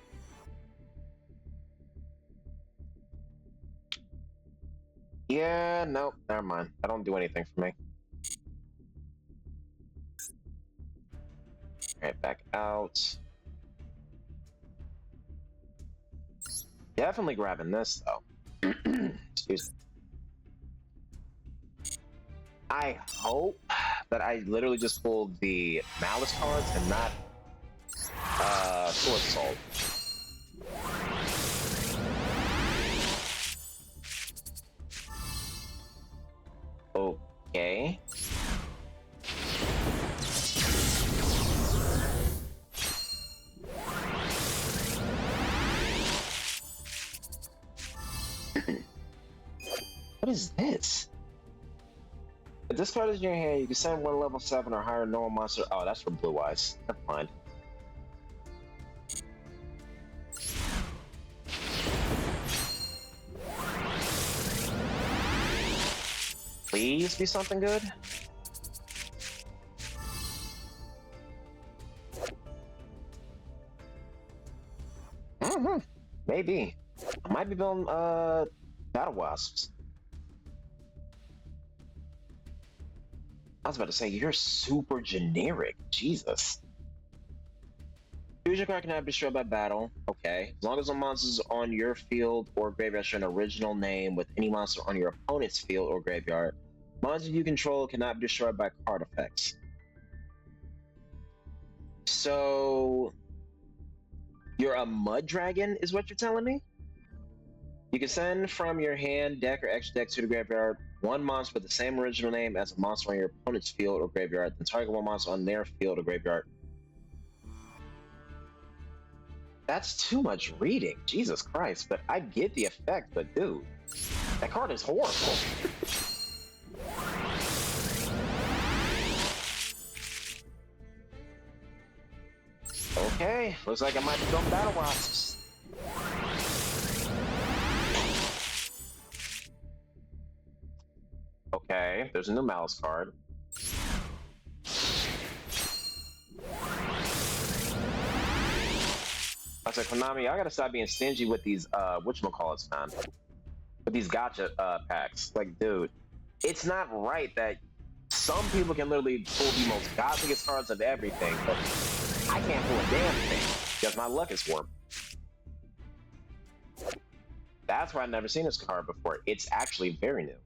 Yeah, nope, never mind. I don't do anything for me. Alright, back out. Definitely grabbing this, though. Excuse me. I hope that I literally just pulled the Malice cards and not Sword Assault. Okay. What is this? If this card is in your hand, you can send one level 7 or higher normal monster. Oh, that's for Blue Eyes. Never mind. Please be something good. Maybe. I might be building battle wasps. I was about to say you're super generic. Jesus. Fusion card cannot be destroyed by battle. Okay. As long as a monster is on your field or graveyard share an original name with any monster on your opponent's field or graveyard, monsters you control cannot be destroyed by card effects. So you're a mud dragon, is what you're telling me? You can send from your hand, deck, or extra deck to the graveyard one monster with the same original name as a monster on your opponent's field or graveyard, then target one monster on their field or graveyard. That's too much reading, Jesus Christ. But I get the effect, but dude, that card is horrible. Okay, looks like I might be going battle wasps. Okay, there's a new Malice card. I said, Konami, I gotta stop being stingy with these, whatchamacallits, man. With these gacha packs. Like, dude, it's not right that some people can literally pull the most godliest cards of everything, but I can't pull a damn thing because my luck is warped. That's why I've never seen this card before. It's actually very new.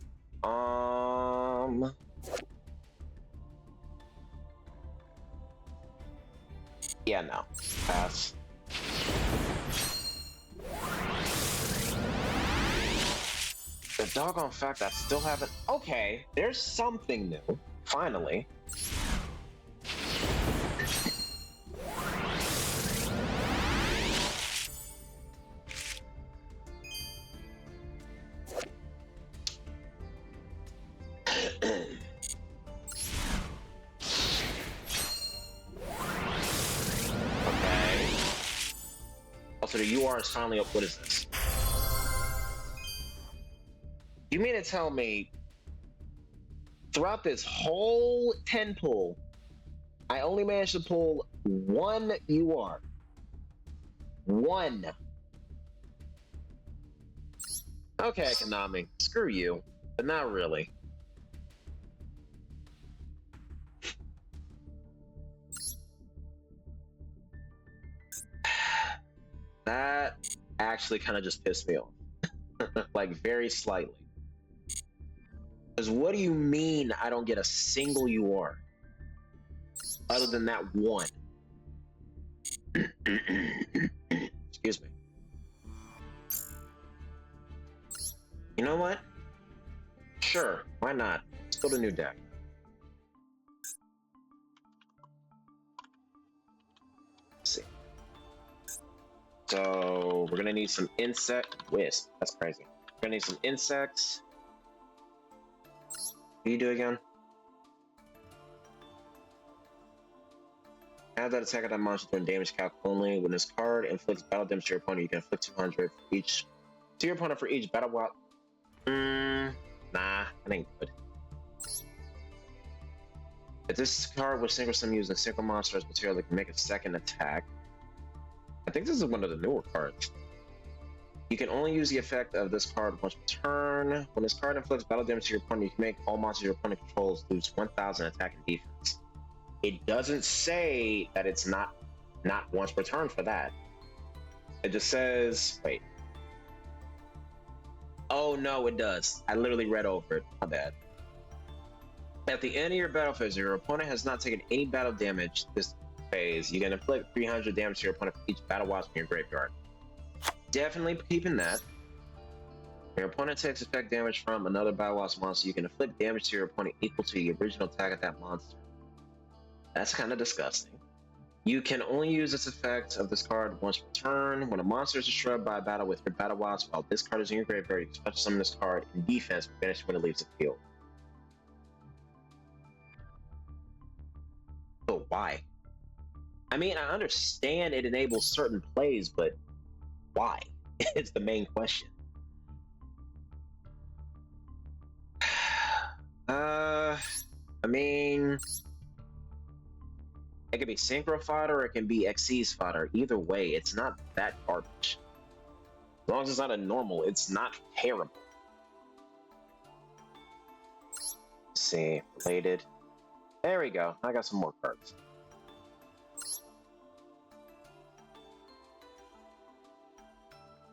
Yeah, no. Pass. The doggone fact I still haven't. Okay, there's something new. Finally. So the UR is finally up. What is this? You mean to tell me throughout this whole 10 pull, I only managed to pull one UR? One. Okay, Konami, screw you, but not really. That actually kind of just pissed me off. Like, very slightly. Because what do you mean I don't get a single UR? Other than that one. Excuse me. You know what? Sure, why not? Let's build a new deck. Let's see. So we're gonna need some insect wisp. That's crazy. We're gonna need some insects. What do you do again? Add that attack at that monster during damage calc only. When this card inflicts battle damage to your opponent, you can inflict 200 for each to your opponent for each battle walk. Nah, that ain't good. If this card was synchro summon using synchro monster as material, that can make a second attack. I think this is one of the newer cards. You can only use the effect of this card once per turn. When this card inflicts battle damage to your opponent, you can make all monsters your opponent controls lose 1,000 attack and defense. It doesn't say that it's not once per turn for that. It just says, wait. Oh no, it does. I literally read over it. My bad. At the end of your battle phase, your opponent has not taken any battle damage this phase. You can inflict 300 damage to your opponent for each battle wasp in your graveyard. Definitely keeping that. When your opponent takes effect damage from another battle wasp monster, you can inflict damage to your opponent equal to the original attack of that monster. That's kind of disgusting. You can only use this effect of this card once per turn. When a monster is destroyed by a battle with your battle wasp while this card is in your graveyard, you can special summon this card in defense, but banish when it leaves the field. But why? I mean, I understand it enables certain plays, but why? It's the main question. I mean, it can be synchro fodder or it can be Xyz fodder. Either way, it's not that garbage. As long as it's not a normal, it's not terrible. Let's see, related. There we go. I got some more cards.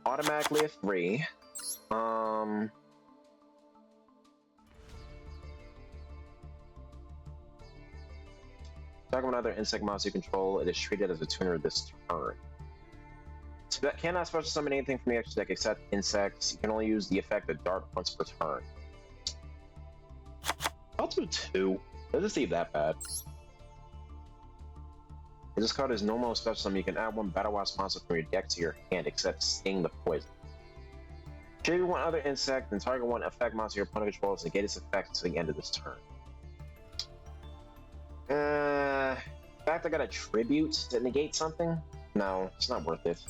Automatically a 3. Talking about another insect monster you control, it is treated as a tuner this turn. Cannot special summon anything from the extra deck except insects. You can only use the effect of Dart once per turn. I'll do 2. Doesn't seem that bad. If this card is normal special summon, you can add 1 Battle Wasp monster from your deck to your hand except Sting the Poison. Trigger 1 other insect, and target 1 effect monster your opponent controls and negate its effect to the end of this turn. In fact, I got a tribute to negate something? No, it's not worth it.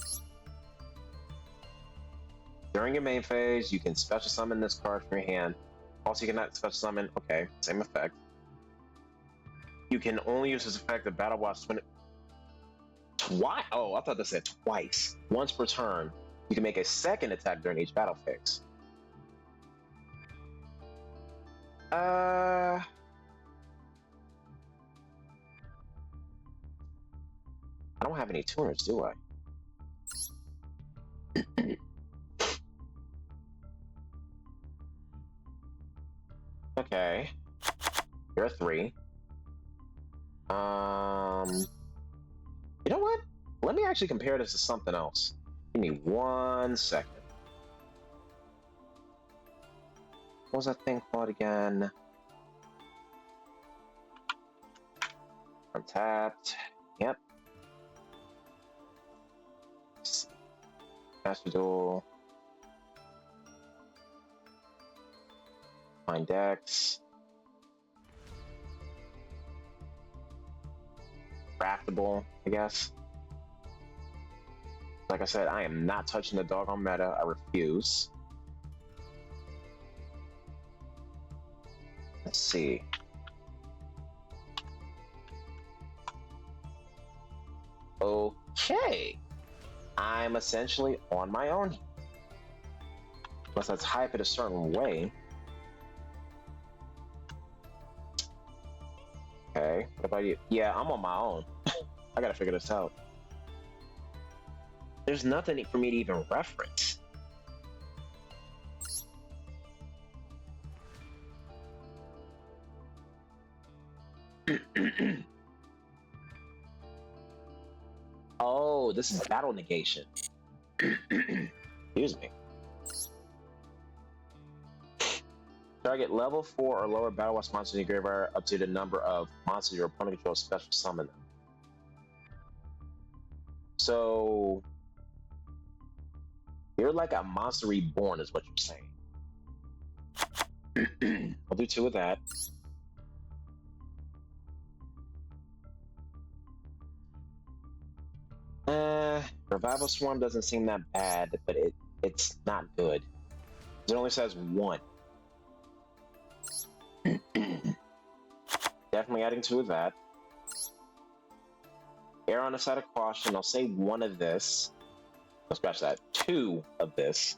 During your main phase, you can special summon this card from your hand. Also, you cannot special summon. Okay, same effect. You can only use this effect of Battle Wasp twice. Oh, I thought that said twice. Once per turn. You can make a second attack during each battle phase. I don't have any tuners, do I? Okay. You're a 3. You know what? Let me actually compare this to something else. Give me 1 second. What was that thing called again? Untapped. Yep. Master Duel. Find decks. Craftable, I guess. Like I said, I am not touching the doggone meta. I refuse. Let's see. Okay. I'm essentially on my own. Unless I type it a certain way. Okay. What about you? Yeah, I'm on my own. I gotta figure this out. There's nothing for me to even reference. Oh, this is battle negation. Excuse me. Target level 4 or lower battle wasp monsters in your graveyard up to the number of monsters your opponent controls special summon them. So you're like a monster reborn is what you're saying. I'll do 2 of that. Revival Swarm doesn't seem that bad, but it's not good. It only says 1. Definitely adding 2 of that. Err on the side of caution. I'll say 1 of this. I'll scratch that. 2 of this.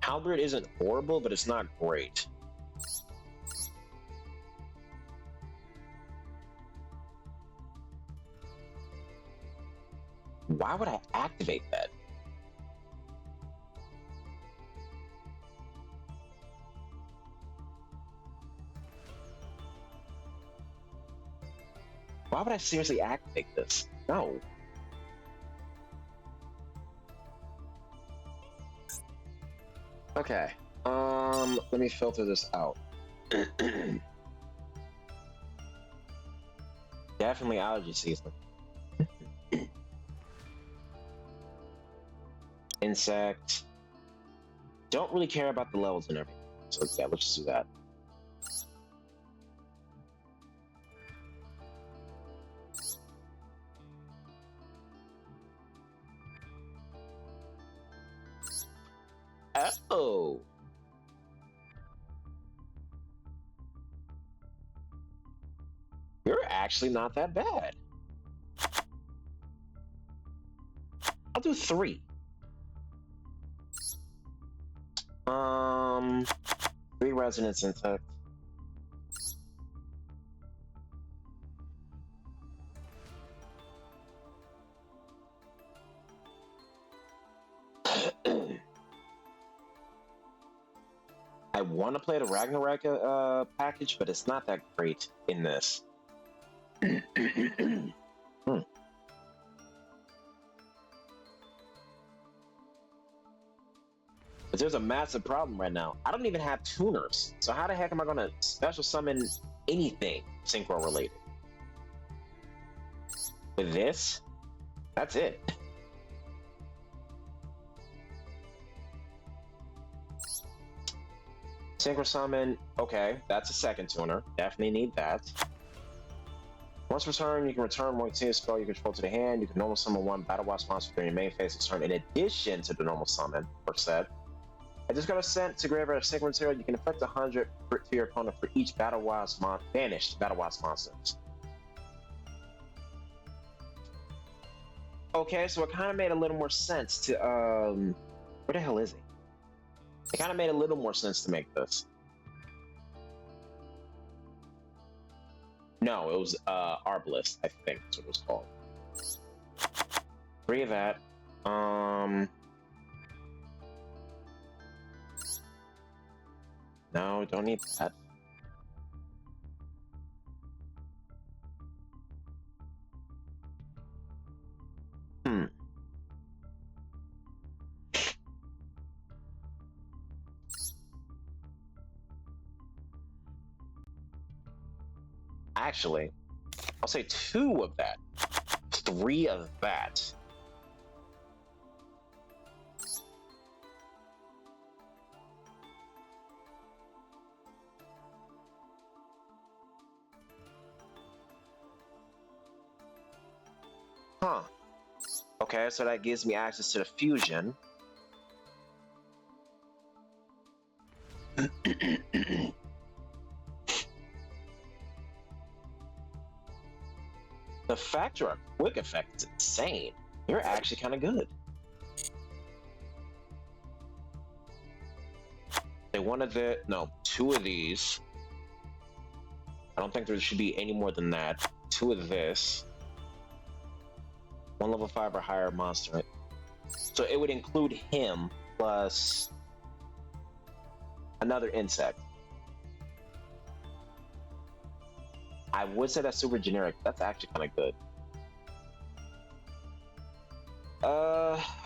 Halberd isn't horrible, but it's not great. Why would I activate that? Why would I seriously activate this? No. Okay. Let me filter this out. Definitely allergy season. Insect. Don't really care about the levels and everything. So yeah, let's just do that. Oh. You're actually not that bad. I'll do 3. Um, 3 resonance insect. I want to play the Ragnarok package, but it's not that great in this. But there's a massive problem right now. I don't even have tuners. So how the heck am I going to special summon anything synchro related? With this, that's it. Synchro summon, okay, that's a second tuner. Definitely need that. Once per turn, you can return one continuous spell you control to the hand. You can normal summon 1 Battle Watch monster during your main phase of turn in addition to the normal summon or set. I just got a sent to graveyard of synchro material. You can inflict 100 to your opponent for each Battle Watch banished Battle Watch monsters. Okay, so it kind of made a little more sense to where the hell is he? It kind of made a little more sense to make this. No, it was Arbalest, I think that's what it was called. 3 of that. No, don't need that. Actually, I'll say 2 of that. 3 of that. Huh. Okay, so that gives me access to the fusion. The fact you're a quick effect is insane. You're actually kind of good. They wanted the no 2 of these. I don't think there should be any more than that. 2 of this. 1 level 5 or higher monster. So it would include him plus another insect. I would say that's super generic. That's actually kind of good.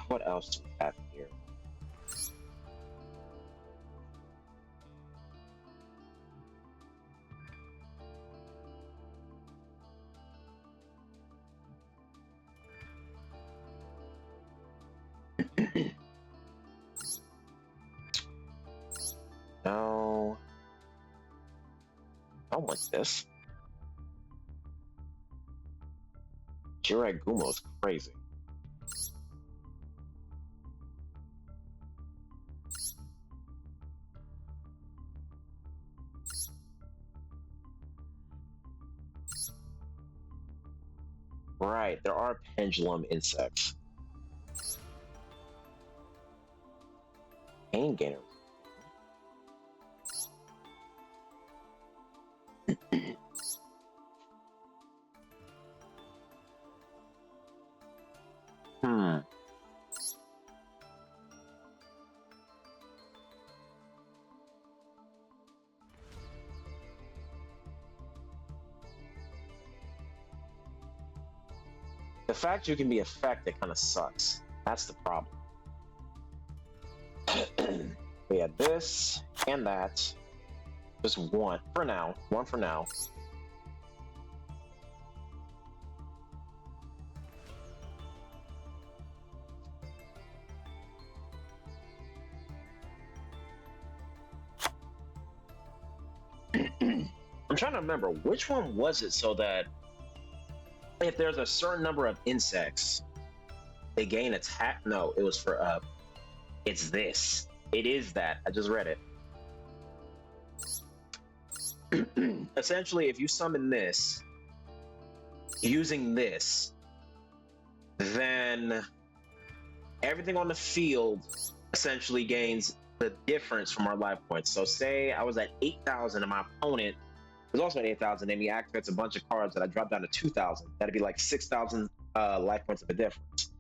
What else do we have here? No. I don't want this. Jiragumo's crazy. Right, there are pendulum insects. Pain gainer. Hmm. The fact you can be affected kind of sucks. That's the problem. We had this and that. Just 1 for now. 1 for now. I'm trying to remember which one was it so that if there's a certain number of insects, they gain attack. No, it was for it's this. It is that. I just read it. Essentially, if you summon this, using this, then everything on the field essentially gains the difference from our life points. So say I was at 8,000 and my opponent was also at 8,000, and he activates a bunch of cards that I drop down to 2,000. That'd be like 6,000 life points of a difference.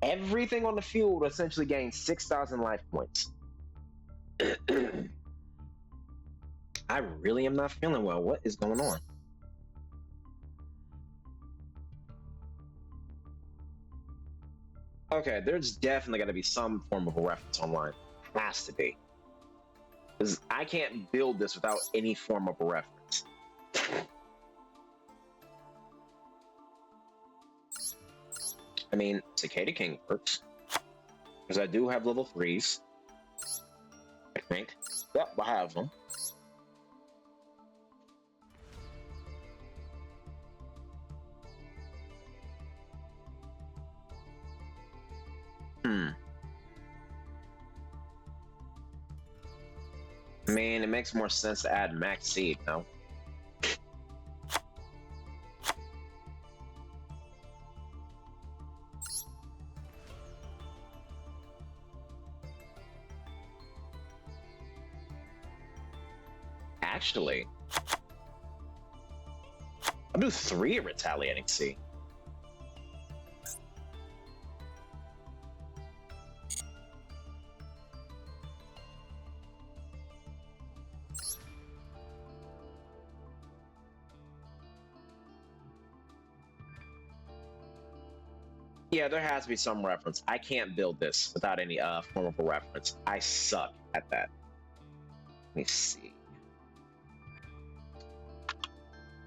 Everything on the field essentially gains 6,000 life points. I really am not feeling well. What is going on? Okay, there's definitely got to be some form of a reference online. Has to be. Because I can't build this without any form of a reference. I mean, Cicada King works. Because I do have level 3s. I think. Yep, I have them. I mean, it makes more sense to add max seed, no? Actually, I'll do 3 retaliating seed. Yeah, there has to be some reference. I can't build this without any form of a reference. I suck at that. Let me see.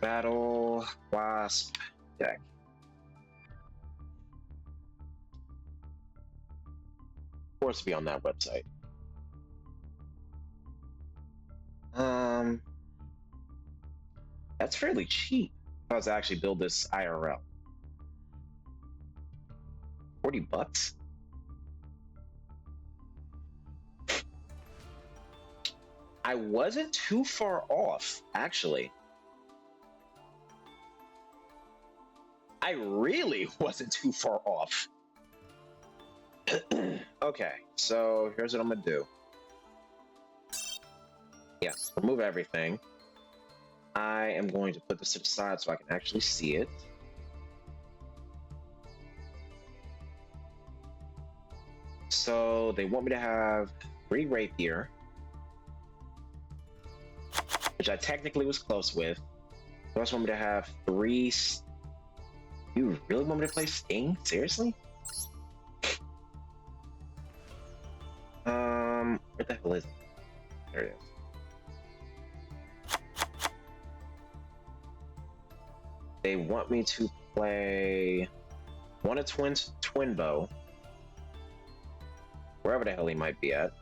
Battle Wasp deck. Of course, be on that website. That's fairly cheap. If I was to actually build this IRL. 40 bucks? I wasn't too far off, actually. I really wasn't too far off. Okay, so here's what I'm gonna do. Yeah, remove everything. I am going to put this to the side so I can actually see it. So they want me to have 3 Rapier, which I technically was close with. They also want me to have 3. You really want me to play Sting? Seriously? Where the hell is it? There it is. They want me to play one of Twin Bow, wherever the hell he might be at.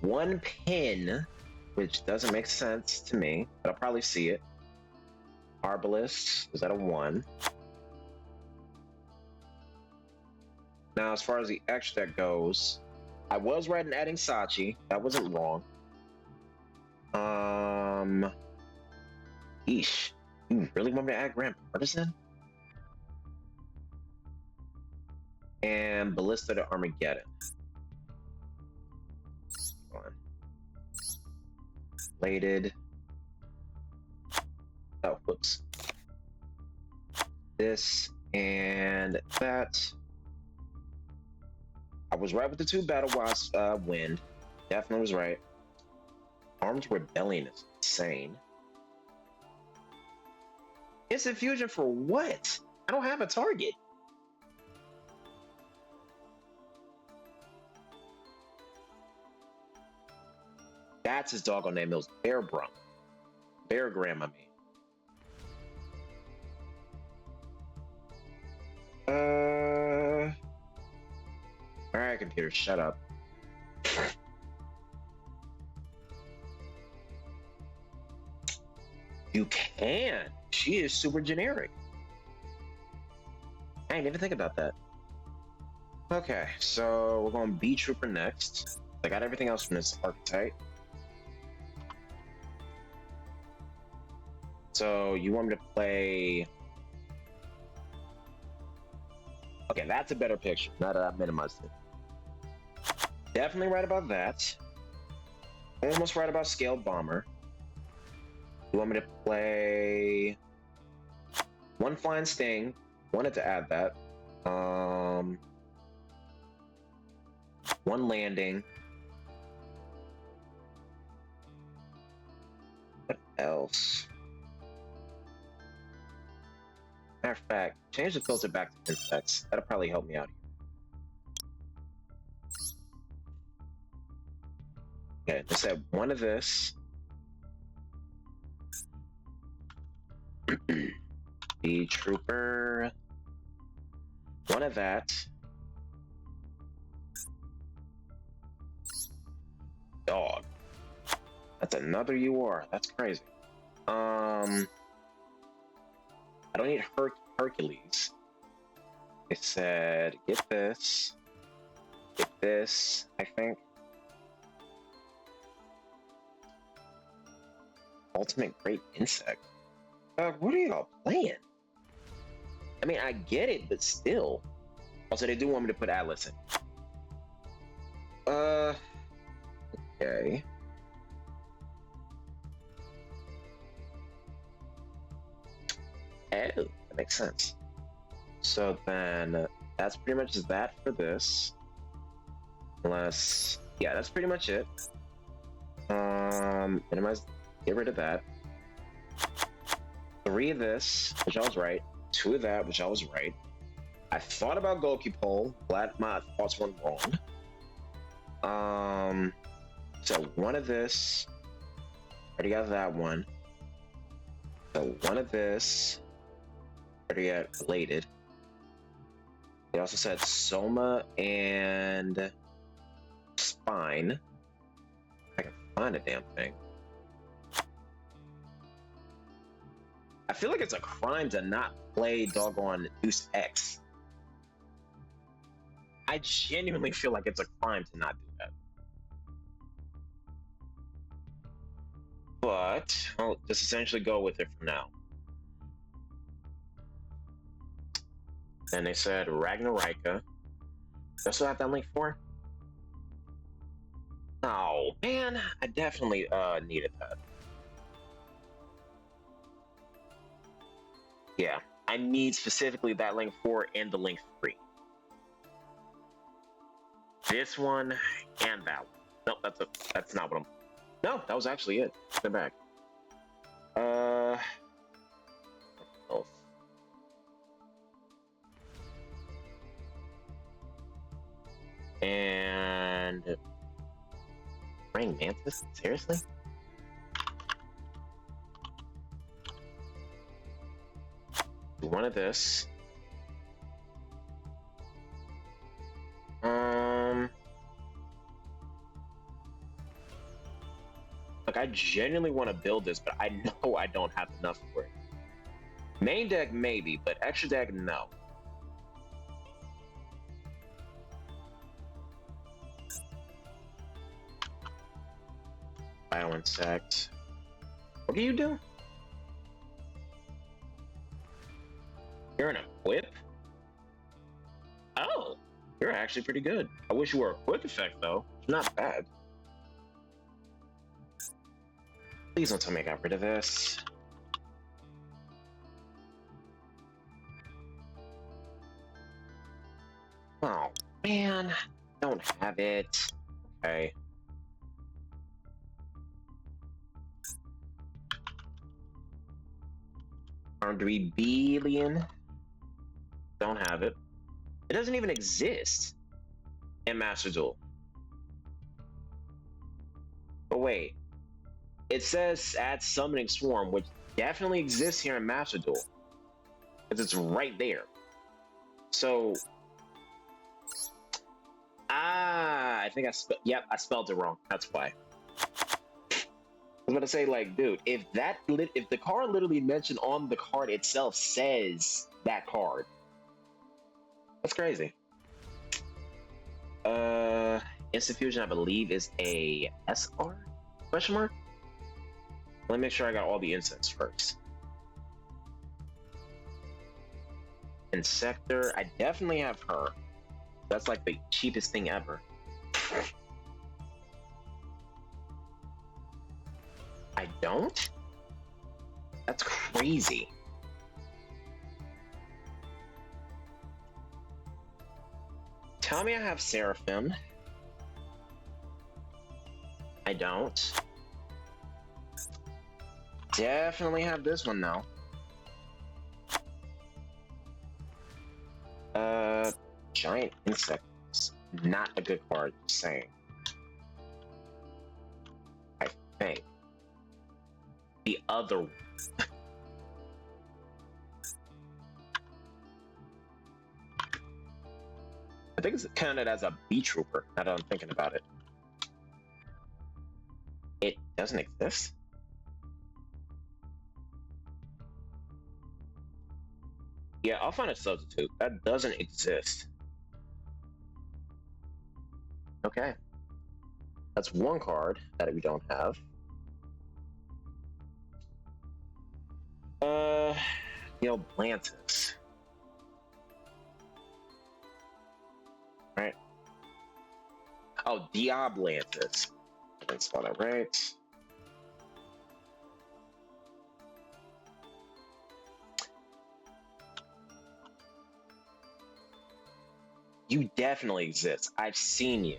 1 pin, which doesn't make sense to me, but I'll probably see it. Arbalist is at a 1. Now, as far as the extra deck goes, I was right in adding Sachi. That wasn't wrong. Eesh. You really want me to add Grand Partisan? And Ballista to Armageddon. Slated. Oh, whoops. This and that. I was right with the 2 Battle Wasp wind. Definitely was right. Armed Rebellion is insane. Instant fusion for what? I don't have a target. That's his doggone name. It was Bear Graham, I mean. Alright, computer, shut up. You can. She is super generic. I didn't even think about that. Okay, so we're going B Trooper next. I got everything else from this archetype. So you want me to play? Okay, that's a better picture. Now that I've minimized it. Definitely right about that. Almost right about Scaled Bomber. You want me to play one Flying Sting? Wanted to add that. One Landing. What else? Matter of fact, change the filter back to insects. That'll probably help me out here. Okay, let's add one of this. The Trooper. One of that. Dog. That's another UR. That's crazy. I don't need Hercules. It said get this, I think. Ultimate Great Insect. What are y'all playing? I mean, I get it, but still. Also, they do want me to put Atlas in. Okay. Oh, that makes sense. So then, that's pretty much that for this. Unless, yeah, that's pretty much it. Minimize, get rid of that. 3 of this, which I was right. 2 of that, which I was right. I thought about Goki Pole. Glad my thoughts weren't wrong. So 1 of this. Already got that one. So 1 of this. Already got related. They also said Soma and Spine. I can find a damn thing. I feel like it's a crime to not play doggone Deuce X. I genuinely feel like it's a crime to not do that. But I'll just essentially go with it for now. And they said Ragnarika. That's what I have that link for? Oh, man. I definitely needed that. Yeah, I need specifically that link 4 and the link 3. This one and that one. Nope, that's not what I'm. No, that was actually it. Get back. Oh. And Praying Mantis? Seriously? One of this. Like, I genuinely want to build this, but I know I don't have enough for it. Main deck, maybe, but extra deck, no. Bio Insect. What do you do? You're an equip? Oh, you're actually pretty good. I wish you were a quick effect, though. It's not bad. Please don't tell me I got rid of this. Oh, man. Don't have it. Okay. Armed Rebellion. Don't have it. It doesn't even exist in Master Duel. But wait. It says add Summoning Swarm, which definitely exists here in Master Duel. Because it's right there. So... I think I spelled it wrong. That's why. I was about to say, like, dude, if the card literally mentioned on the card itself says that card, that's crazy. Instant Fusion, I believe, is a SR? Question mark? Let me make sure I got all the insects first. Insector. I definitely have her. That's like the cheapest thing ever. I don't? That's crazy. Tell me I have Seraphim. I don't. Definitely have this one though. Giant insects. Not a good card, just saying. I think. The other one. I think it's counted as a bee trooper, now that I'm thinking about it. It doesn't exist? Yeah, I'll find a substitute. That doesn't exist. Okay. That's one card that we don't have. Blantis. Right? Oh, Diablantis. I didn't spell that right. You definitely exist. I've seen you.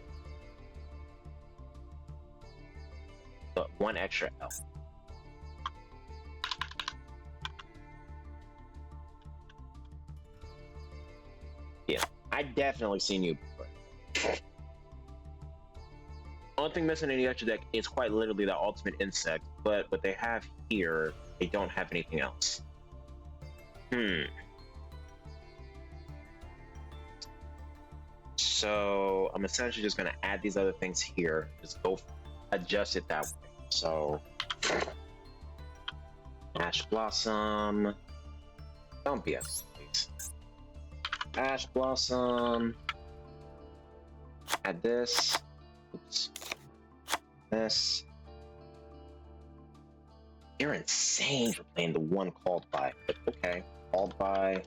But one extra L. Yeah, I definitely seen you before. Only thing missing in the extra deck is quite literally the ultimate insect, but what they have here, they don't have anything else. So I'm essentially just gonna add these other things here. Just go adjust it that way. So Ash Blossom. Don't BS, please. Ash Blossom. Add this. Oops. This. You're insane for playing the one called by. But okay. Called by.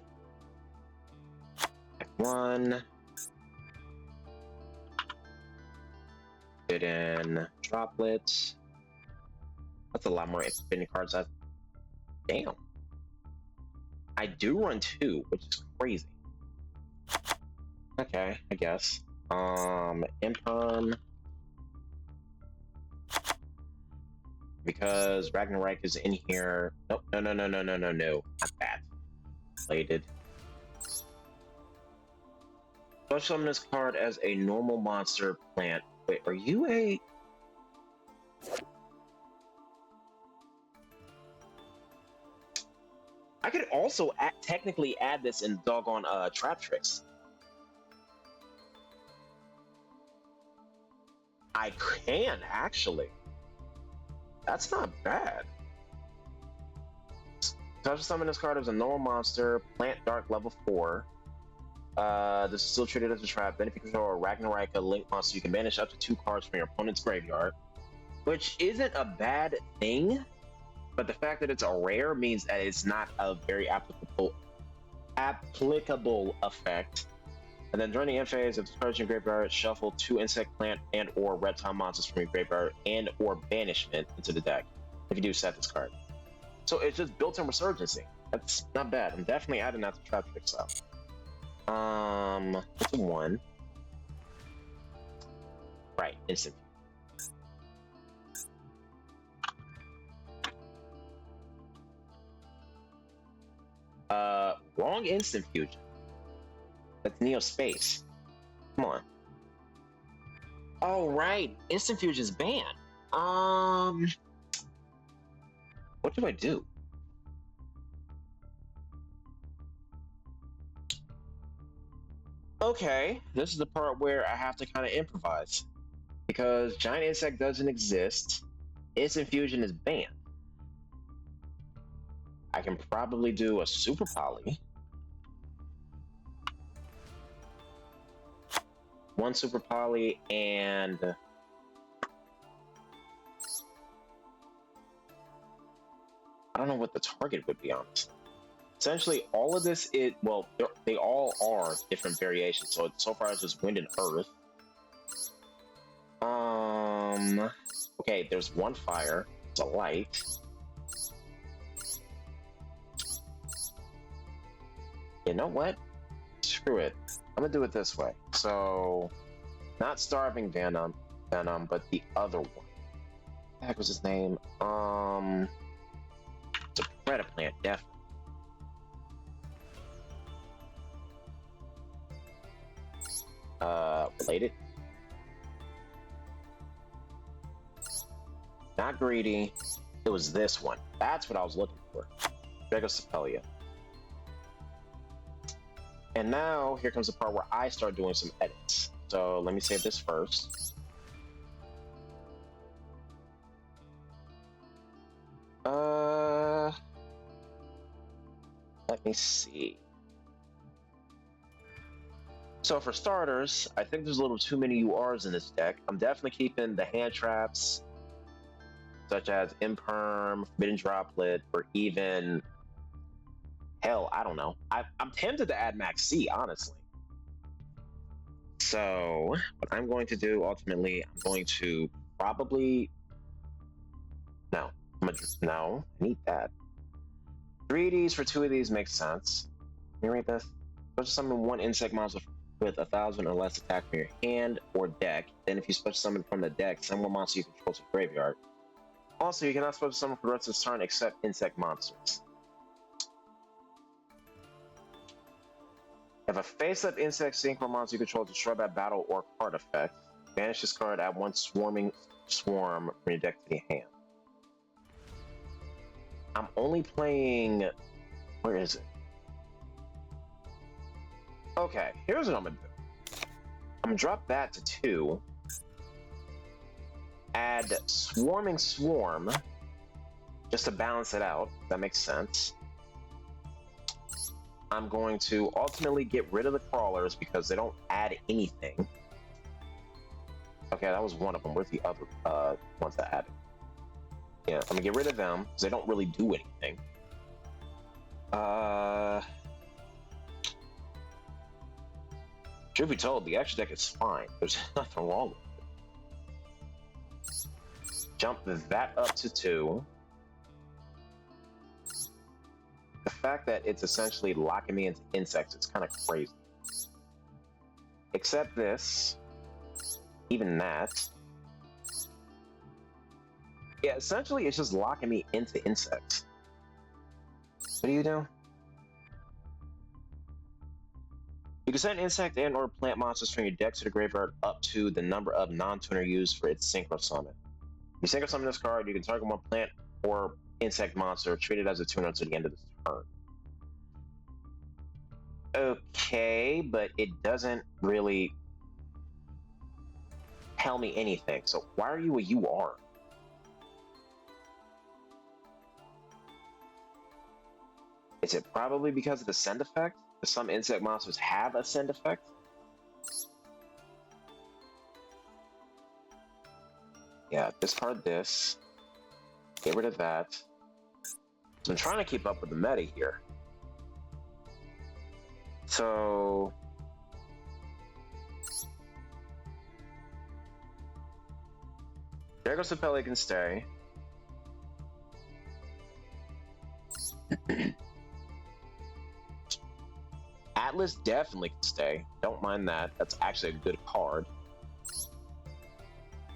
One. Put in droplets. That's a lot more spinning cards. Damn. I do run two, which is crazy. Okay, I guess. Imperm. Because Ragnarok is in here. Nope, no. Not that. Plated. Special summon this card as a normal monster plant. Wait, are you a... I could also technically add this in doggone Trap Tricks. I can, actually. That's not bad. Special summon this card as a normal monster, plant dark level 4. This is still treated as a trap. Then if you control a Ragnarok link monster, you can banish up to 2 cards from your opponent's graveyard. Which isn't a bad thing, but the fact that it's a rare means that it's not a very applicable effect. And then during the end phase, if the card's in your graveyard, shuffle 2 insect, plant, and or reptile monsters from your graveyard and or banishment into the deck. If you do set this card. So it's just built-in resurgency. That's not bad. I'm definitely adding that to Trap Trick style. What's a 1? Right, instant. Wrong instant fusion. That's Neo Space. Come on. Oh, right. Instant fusion's banned. What do I do? Okay, this is the part where I have to kind of improvise. Because Giant Insect doesn't exist. Instant fusion is banned. I can probably do a Super Poly. 1 Super Poly and... I don't know what the target would be, honestly. essentially all of this is, well, they all are different variations. So far it's just wind and earth. Okay, there's one fire. It's a light. You know what? Screw it. I'm gonna do it this way. So, not starving venom, but the other one. What the heck was his name? It's a predator plant, definitely. Related. Not greedy. It was this one. That's what I was looking for. Dragocepelia. And now, here comes the part where I start doing some edits. So, let me save this first. Let me see. So for starters, I think there's a little too many URs in this deck. I'm definitely keeping the hand traps, such as Imperm, Forbidden Droplet, or even, hell, I don't know. I'm tempted to add Max C, honestly. So what I'm going to do, ultimately, I'm going to probably... No, I need that. 3Ds for 2 of these makes sense. Can you read this? Special summon 1 insect monster with 1,000 or less attack from your hand or deck. Then if you special summon from the deck, summon one monster you control to the graveyard. Also, you cannot special summon for the rest of this turn except insect monsters. If a face-up insect synchro monster you control destroy by battle or card effect, banish this card, add 1 swarming swarm from your deck to the hand. I'm only playing... Where is it? Okay, here's what I'm gonna do. I'm gonna drop that to 2. Add Swarming Swarm, just to balance it out. That makes sense. I'm going to ultimately get rid of the crawlers because they don't add anything. Okay, that was one of them. Where's the other ones that added? Yeah, I'm gonna get rid of them because they don't really do anything. Truth be told, the extra deck is fine. There's nothing wrong with it. Jump that up to 2. The fact that it's essentially locking me into insects is kind of crazy. Except this. Even that. Yeah, essentially it's just locking me into insects. What do you do? You can send insect and or plant monsters from your deck to the graveyard up to the number of non-tuner used for its synchro summon. If you synchro summon this card, you can target one plant or insect monster, treat it as a tuner until the end of this turn. Okay, but it doesn't really tell me anything. So why are you a UR? Is it probably because of the send effect? Because some insect monsters have a send effect? Yeah, discard this. Get rid of that. So I'm trying to keep up with the meta here. So... Dragocepelia can stay. Atlas definitely can stay. Don't mind that. That's actually a good card.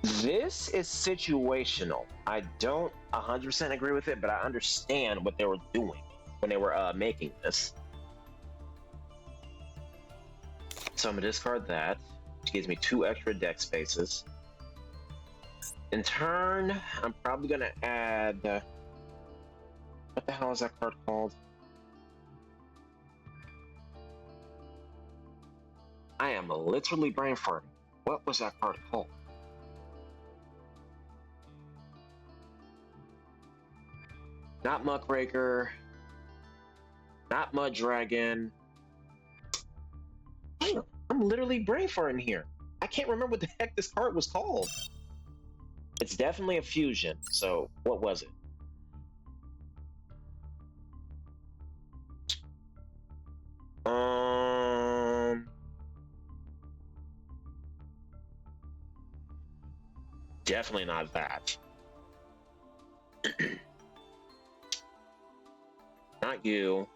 This is situational. I don't 100% agree with it, but I understand what they were doing when they were making this. So I'm going to discard that, which gives me 2 extra deck spaces. In turn, I'm probably going to add... what the hell is that card called? I am literally brain farting. What was that card called? Not Muckraker. Not Mud Dragon. Damn, I'm literally brain farting here. I can't remember what the heck this card was called. It's definitely a fusion, so what was it? Definitely not that. Not you.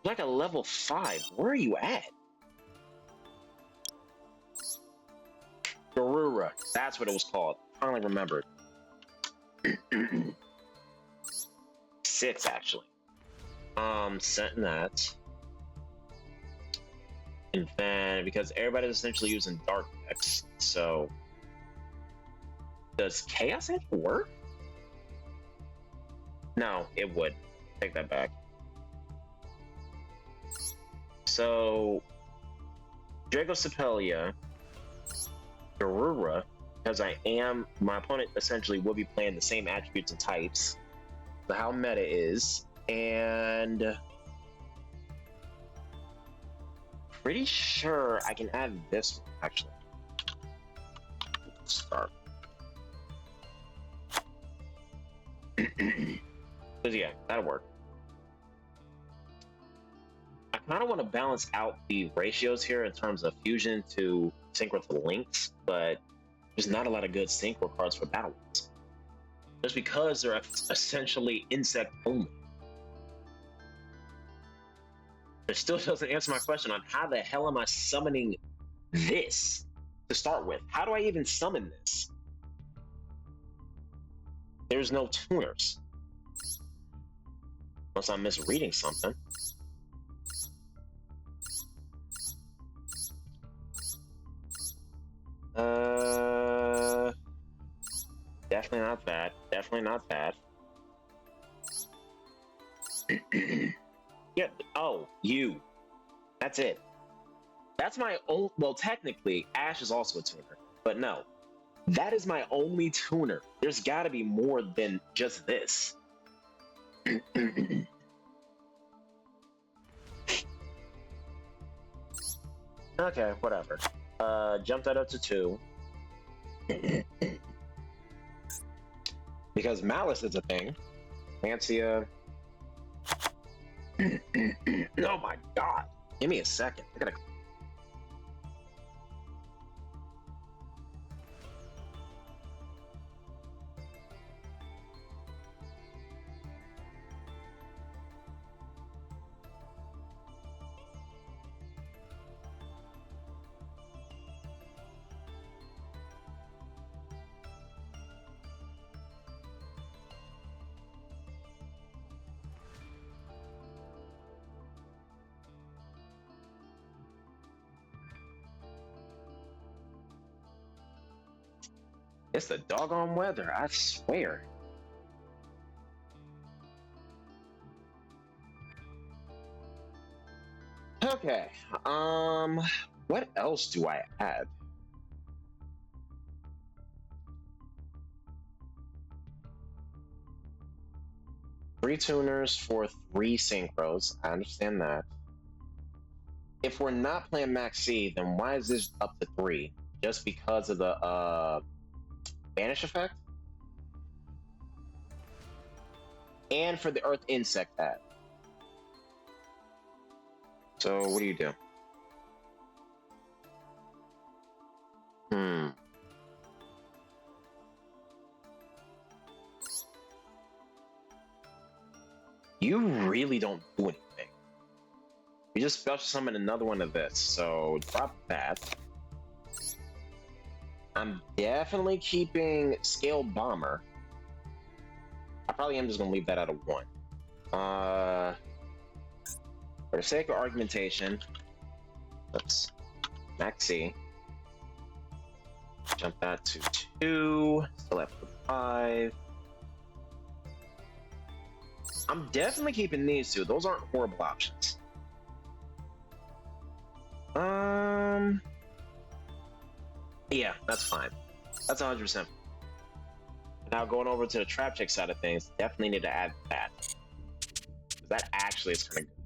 Like a level 5. Where are you at? Garura. That's what it was called. Finally remembered. 6 actually. Setting that. And then because everybody's essentially using dark decks, so does Chaos Edge work? No, it would. Take that back. So Drago Sepelia, Garura, because my opponent essentially will be playing the same attributes and types. So how meta is, and pretty sure I can add this one actually. Start. Because yeah, that'll work. I kind of want to balance out the ratios here in terms of fusion to synchro to links, but there's not a lot of good synchro cards for battle ones. Just because they're essentially insect only. It still doesn't answer my question on how the hell am I summoning this to start with? How do I even summon this? There's no tuners. Unless I'm misreading something. Definitely not that. Definitely not that. Yeah, oh, you. That's it. That's my own. Well, technically, Ash is also a tuner, but no. That is my only tuner. There's gotta be more than just this. Okay, whatever. Jump that up to 2. Because Malice is a thing. Lancia. Oh my god. Give me a second. I gotta. It's the doggone weather, I swear. Okay, what else do I add? Three tuners for 3 synchros. I understand that. If we're not playing Max C, then why is this up to 3? Just because of the Banish effect? And for the Earth Insect add. So what do you do? You really don't do anything. You just special summon another one of this, so drop that. I'm definitely keeping Scale Bomber. I probably am just gonna leave that at a 1. For the sake of argumentation, let's maxi. Jump that to 2, still at 5. I'm definitely keeping these 2. Those aren't horrible options. Yeah, that's fine. That's 100%. Now going over to the trap check side of things, definitely need to add that. That actually is kind of good.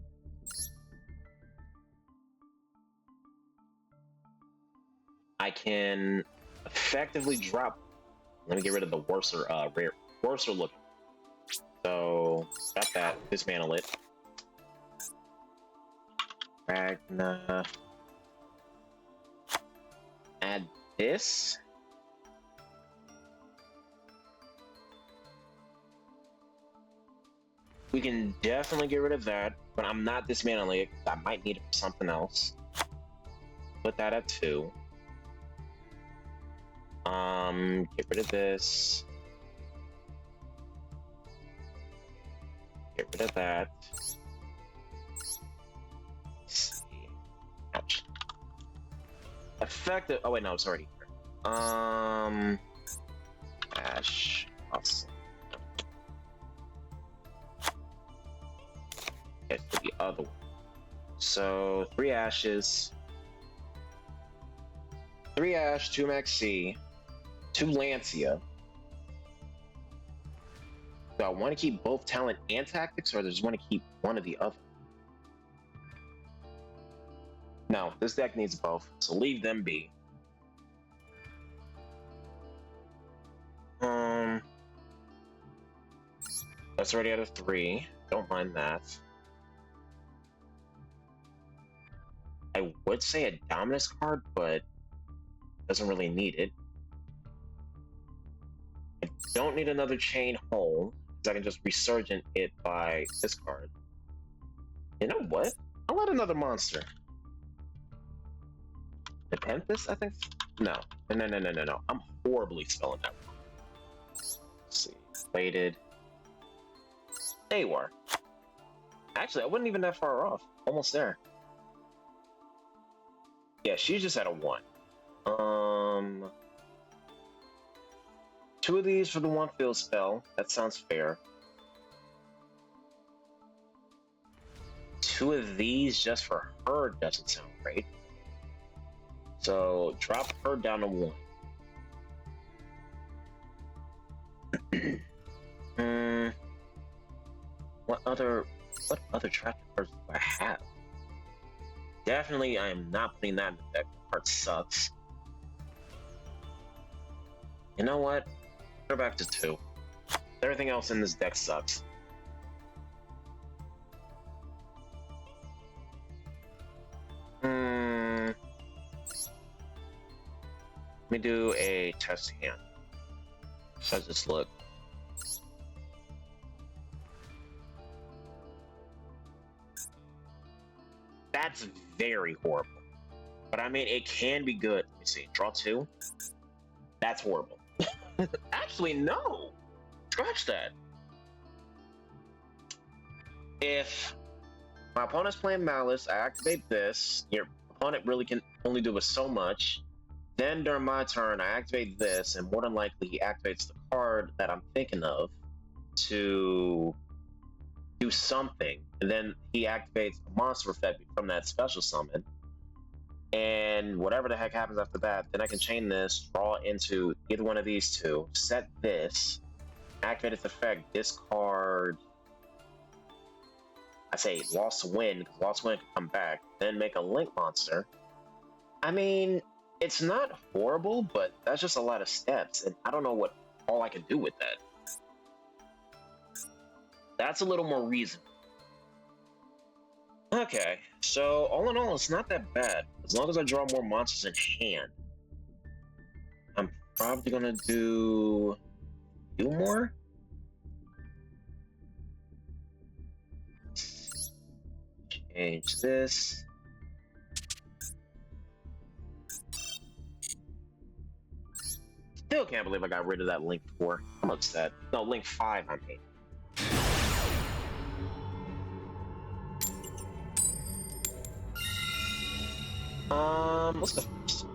I can effectively drop. Let me get rid of the worser, worser looking. So got that. Dismantle it. Magna. Add this. We can definitely get rid of that, but I'm not dismantling it. I might need it for something else. Put that at 2. Get rid of this. Get rid of that. Let's see. Ouch. Effective. Oh wait, no, it's already here. Ash. Awesome. Okay, for the other one. So 3 ashes. 3 ash, 2 max C, 2 Lancia. Do I want to keep both talent and tactics, or do I just want to keep one or the other? No, this deck needs both, so leave them be. That's already out of 3. Don't mind that. I would say a Dominus card, but doesn't really need it. I don't need another Chain Hole, because I can just Resurgent it by this card. You know what? I'll let another monster. The Tempest, I think? No. No. I'm horribly spelling that wrong. Let's see. Weighted. There you are. Actually, I wasn't even that far off. Almost there. Yeah, she's just at a 1. 2 of these for the 1 field spell. That sounds fair. 2 of these just for her doesn't sound great. So drop her down to 1. What other trap cards do I have? Definitely, I am not putting that in the deck. The card sucks. You know what? Go back to 2. Everything else in this deck sucks. Let me do a test hand. How does this look? That's very horrible. But I mean, it can be good. Let me see. Draw 2. That's horrible. Actually, no. Scratch that. If my opponent's playing Malice, I activate this. Your opponent really can only do it so much. Then during my turn, I activate this, and more than likely he activates the card that I'm thinking of to do something. And then he activates a monster effect from that special summon. And whatever the heck happens after that, then I can chain this, draw into either one of these 2, set this, activate its effect, discard. I say lost to win, because lost to win can come back, then make a link monster. I mean, it's not horrible, but that's just a lot of steps, and I don't know what all I can do with that. That's a little more reasonable. Okay, so all in all, it's not that bad. As long as I draw more monsters in hand. I'm probably gonna do more? Change this. Still can't believe I got rid of that Link 4. I'm upset. No, Link 5, I mean. Let's go first.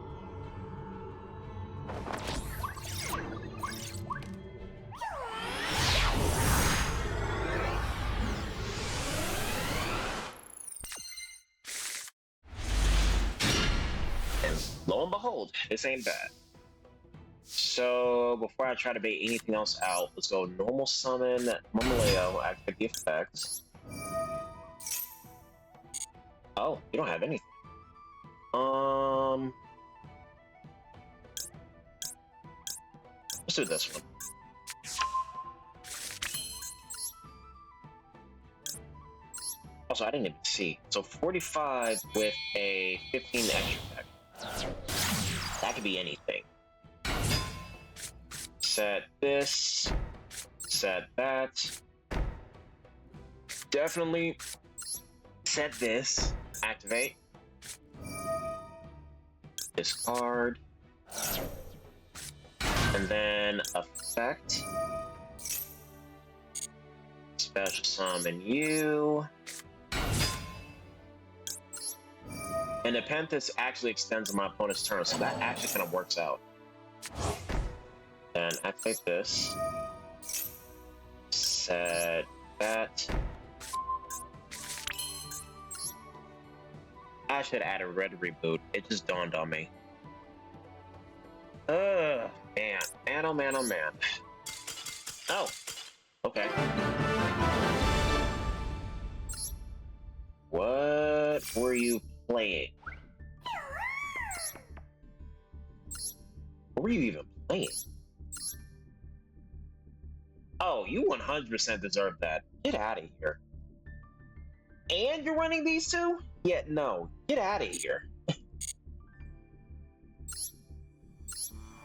And lo and behold, this ain't bad. So before I try to bait anything else out, let's go normal summon Mummaleo, activate the effects. Oh, you don't have anything. Let's do this one. Also, I didn't even see. So 45 with a 15 extra deck. That could be anything. Set this. Set that. definitely set this. Activate. Discard. And then effect. Special summon you. And the Penthus actually extends my opponent's turn, so that actually kind of works out. Then activate this. Set that. I should add a red reboot. It just dawned on me. Man. Man, oh man, oh man. Oh. Okay. What were you playing? What were you even playing? Oh, you 100% deserve that. Get out of here. And you're running these two? Yeah, no. Get out of here.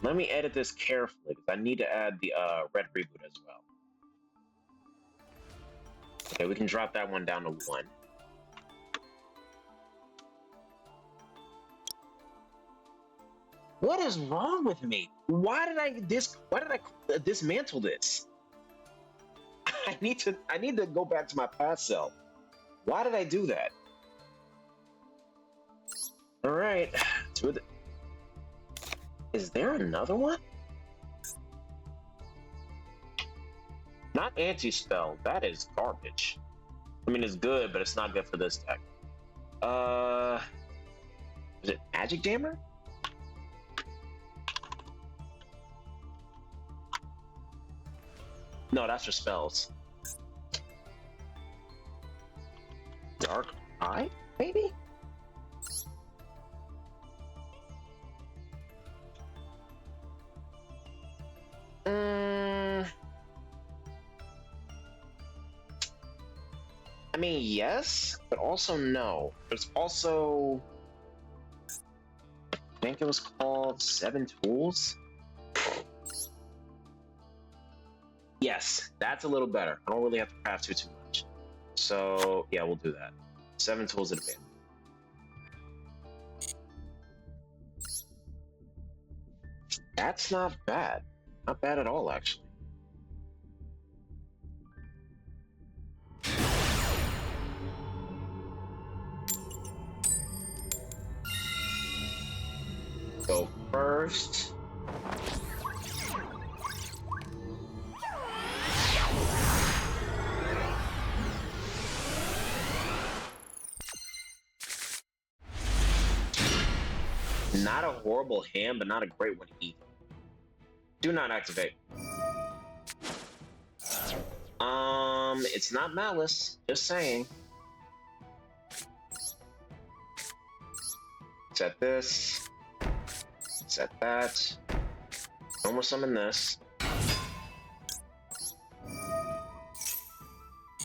Let me edit this carefully, because I need to add the red reboot as well. Okay, we can drop that one down to 1. What is wrong with me? Why did I dismantle this? I need to go back to my past self. Why did I do that? All right. Is there another one? Not anti-spell. That is garbage. I mean, it's good, but it's not good for this deck. Is it Magic Jammer? No, that's for spells. Dark Eye, maybe? I mean, yes, but also no. There's also, I think it was called 7 Tools. Yes, that's a little better. I don't really have to craft too much. So yeah, we'll do that. 7 Tools at a bit. That's not bad. Not bad at all, actually. Go first. Not a horrible hand, but not a great one either. Do not activate. It's not Malice, just saying. Set this. Set that. Almost summon this.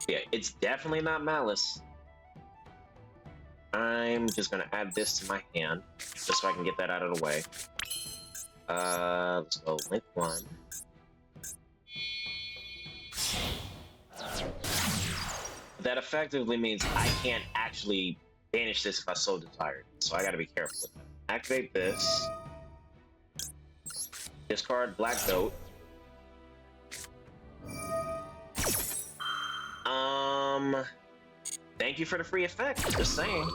Yeah, it's definitely not Malice. I'm just gonna add this to my hand, just so I can get that out of the way. Let's go link 1. That effectively means I can't actually banish this if I so desired, so I gotta be careful with that. Activate this. Discard Black Goat. Thank you for the free effect, just saying.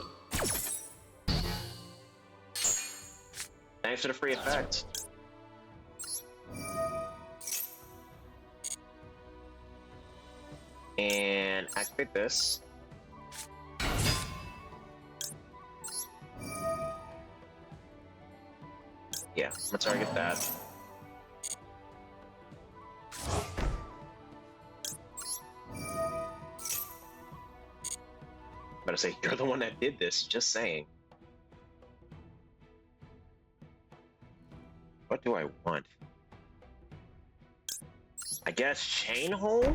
Thanks for the free effect. And activate this. Yeah, I'm gonna target that. I'm gonna say, you're the one that did this, just saying. What do I want? I guess Chain Hole?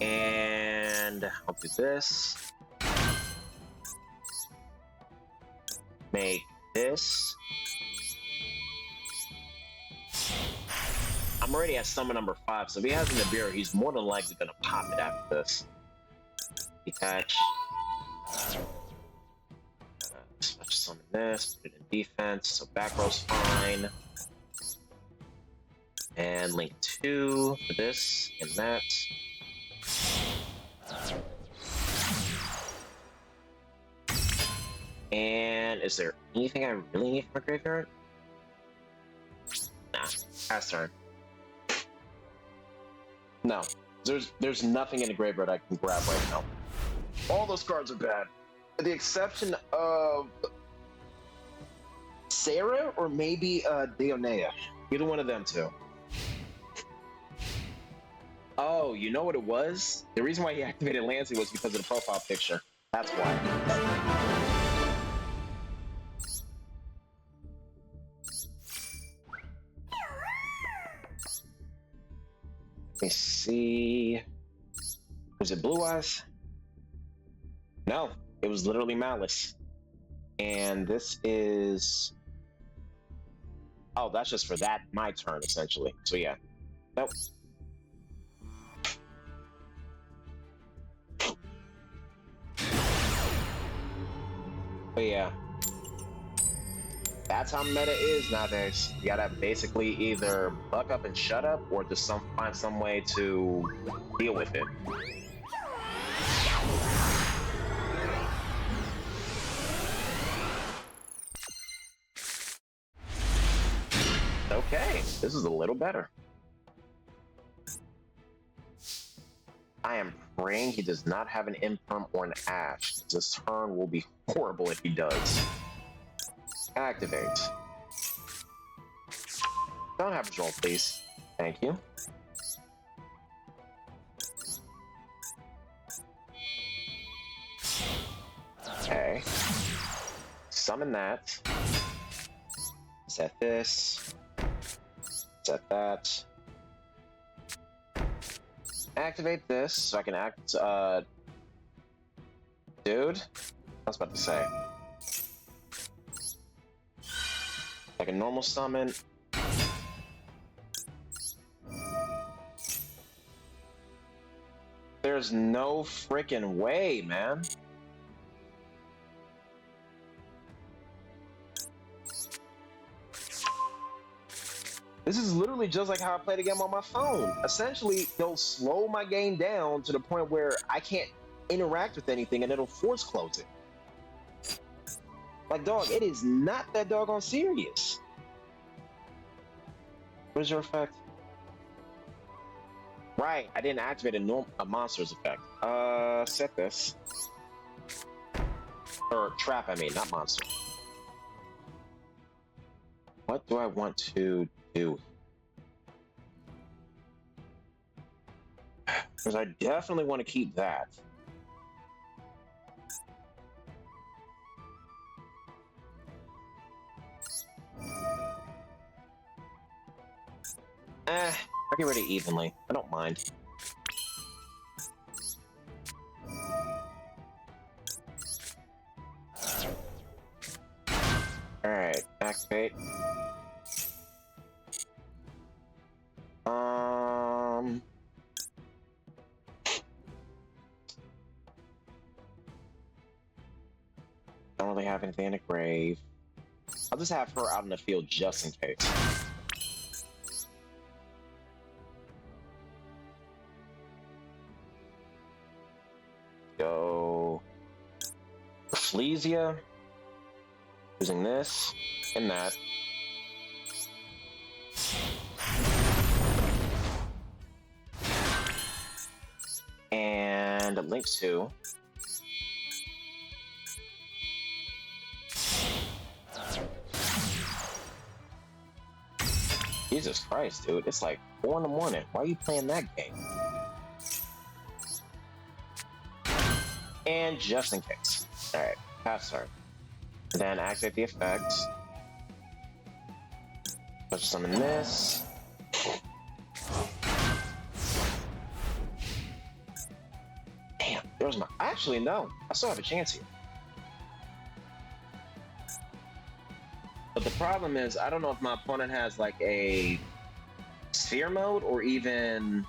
And I'll do this. Make this. I'm already at summon number 5, so if he has an Nibiru, he's more than likely gonna pop it after this. Detach. Let's summon this, put it in defense, so back row's fine. And link 2 for this and that. And is there anything I really need from a graveyard? Nah, pass turn. No, there's nothing in the graveyard I can grab right now. All those cards are bad. With the exception of Sarah or maybe Deonea. Either one of them two. Oh, you know what it was? The reason why he activated Lancey was because of the profile picture. That's why. Let me see. Was it Blue Eyes? No, it was literally Malice. And this is... Oh, that's just for that, my turn, essentially. So yeah. Nope. But yeah. That's how meta is nowadays. You gotta basically either buck up and shut up, or just find some way to deal with it. Okay, this is a little better. I am praying he does not have an Imperm or an Ash. This turn will be horrible if he does. Activate. Don't have a roll, please. Thank you. Okay. Summon that. Set this. Set that. Activate this so I can act, dude? I was about to say. Like a normal summon. There's no freaking way, man. This is literally just like how I play the game on my phone. Essentially, they'll slow my game down to the point where I can't interact with anything and it'll force close it. Like, dog, it is not that doggone serious. What is your effect? Right, I didn't activate a monster's effect. Set this. Or trap, I mean, not monster. What do I want to do? Because I definitely want to keep that. I'll get rid of evenly. I don't mind. Alright, activate. Don't really have anything in the grave. I'll just have her out in the field just in case. Go Flesia, using this and that. And link to Jesus Christ, dude. It's like 4 in the morning. Why are you playing that game? And just in case. Alright, pass turn. Then activate the effect. Let's summon this. Damn, there's my... Actually, no. I still have a chance here. But the problem is, I don't know if my opponent has like a Sphere mode or even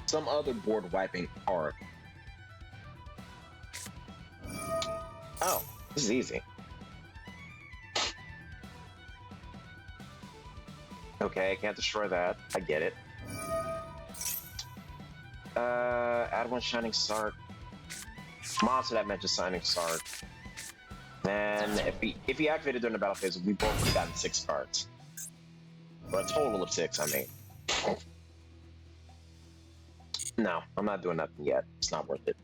some other board wiping card. Oh, this is easy. Okay, I can't destroy that. I get it. Add one Shining Sark. Monster that matches Shining Sark. And if he activated during the battle phase, we both would have gotten 6 cards. Or a total of 6, I mean. No, I'm not doing nothing yet. It's not worth it.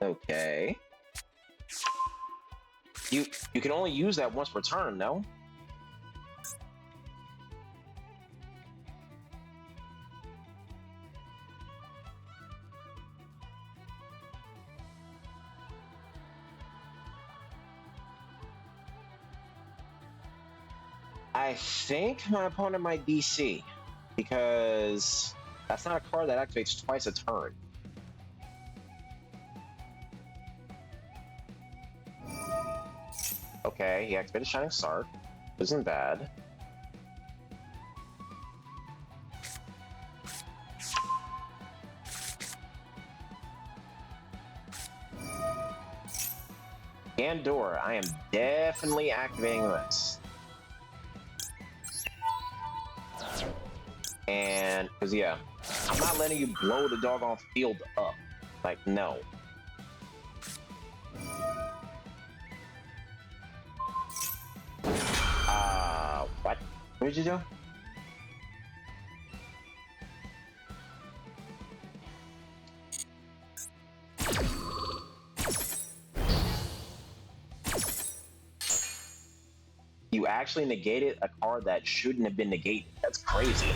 Okay. You can only use that once per turn, no? I think my opponent might DC, because that's not a card that activates twice a turn. Okay, he activated Shining Sark. Isn't bad. Gandor, I am definitely activating this. And, because yeah, I'm not letting you blow the doggone field up. Like, no. What? What did you do? You actually negated a card that shouldn't have been negated. That's crazy.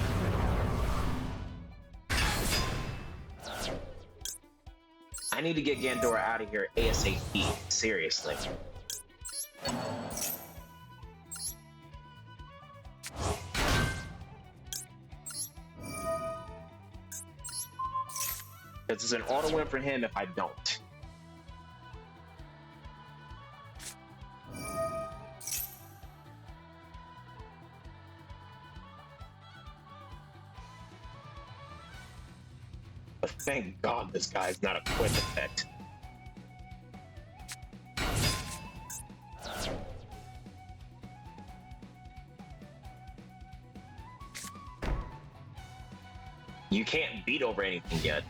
I need to get Gandora out of here ASAP. Seriously. This is an auto win for him if I don't. But thank God this guy's not a quick effect. You can't beat over anything yet.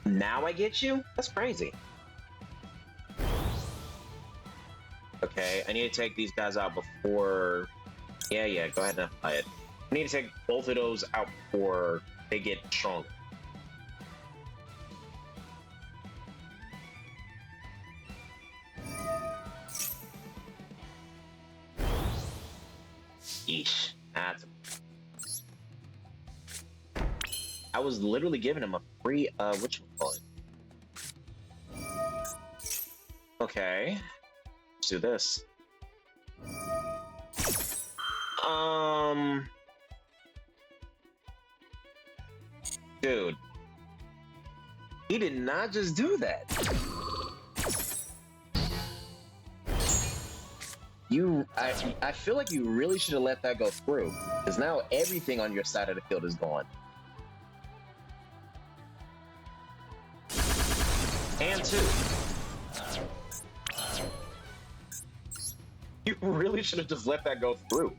Now I get you? That's crazy. Okay, I need to take these guys out before... Yeah, go ahead and apply it. I need to take both of those out before they get stronger. Yeesh. That's... I was literally giving him a free, whatchamacallit. Okay. Let's do this. Dude. He did not just do that. I feel like you really should have let that go through, because now everything on your side of the field is gone. And 2. You really should have just let that go through.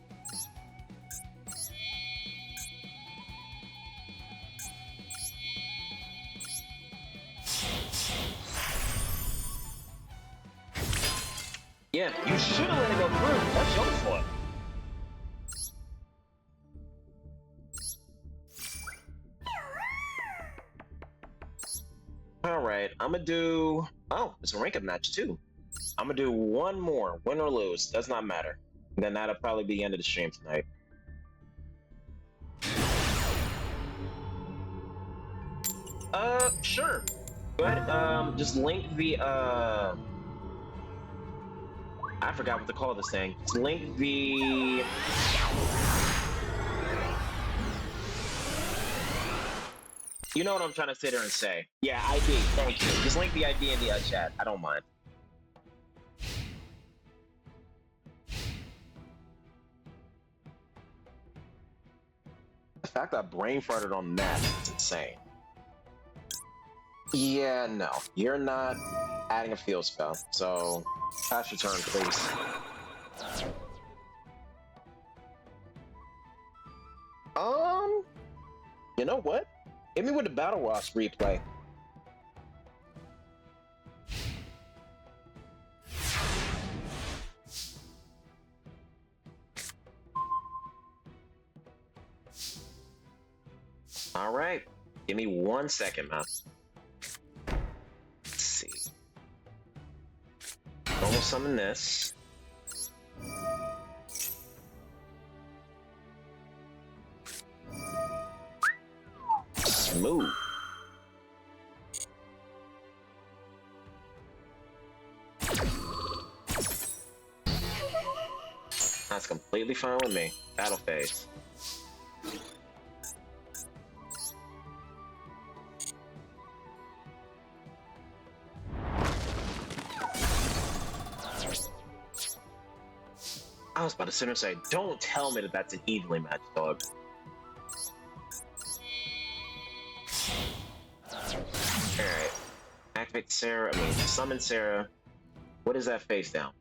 Yeah, you should have let it go through. That's your fault. Alright, I'm gonna do... Oh, it's a rank-up match too. I'm gonna do one more, win or lose, does not matter. And then that'll probably be the end of the stream tonight. Sure. Go ahead, just link the, I forgot what to call this thing. Just link the... You know what I'm trying to sit there and say. Yeah, ID. Thank you. Just link the ID in the chat. I don't mind. The fact that I brain farted on that is insane. Yeah, no. You're not adding a field spell. So, pass your turn, please. You know what? Hit me with the Battle Wasp replay. All right. Give me 1 second, man. Let's see. Normal summon this. Smooth. That's completely fine with me. Battle phase. I was about to sit there and say, don't tell me that that's an evenly matched dog. Alright. Activate Sarah, summon Sarah. What is that face down?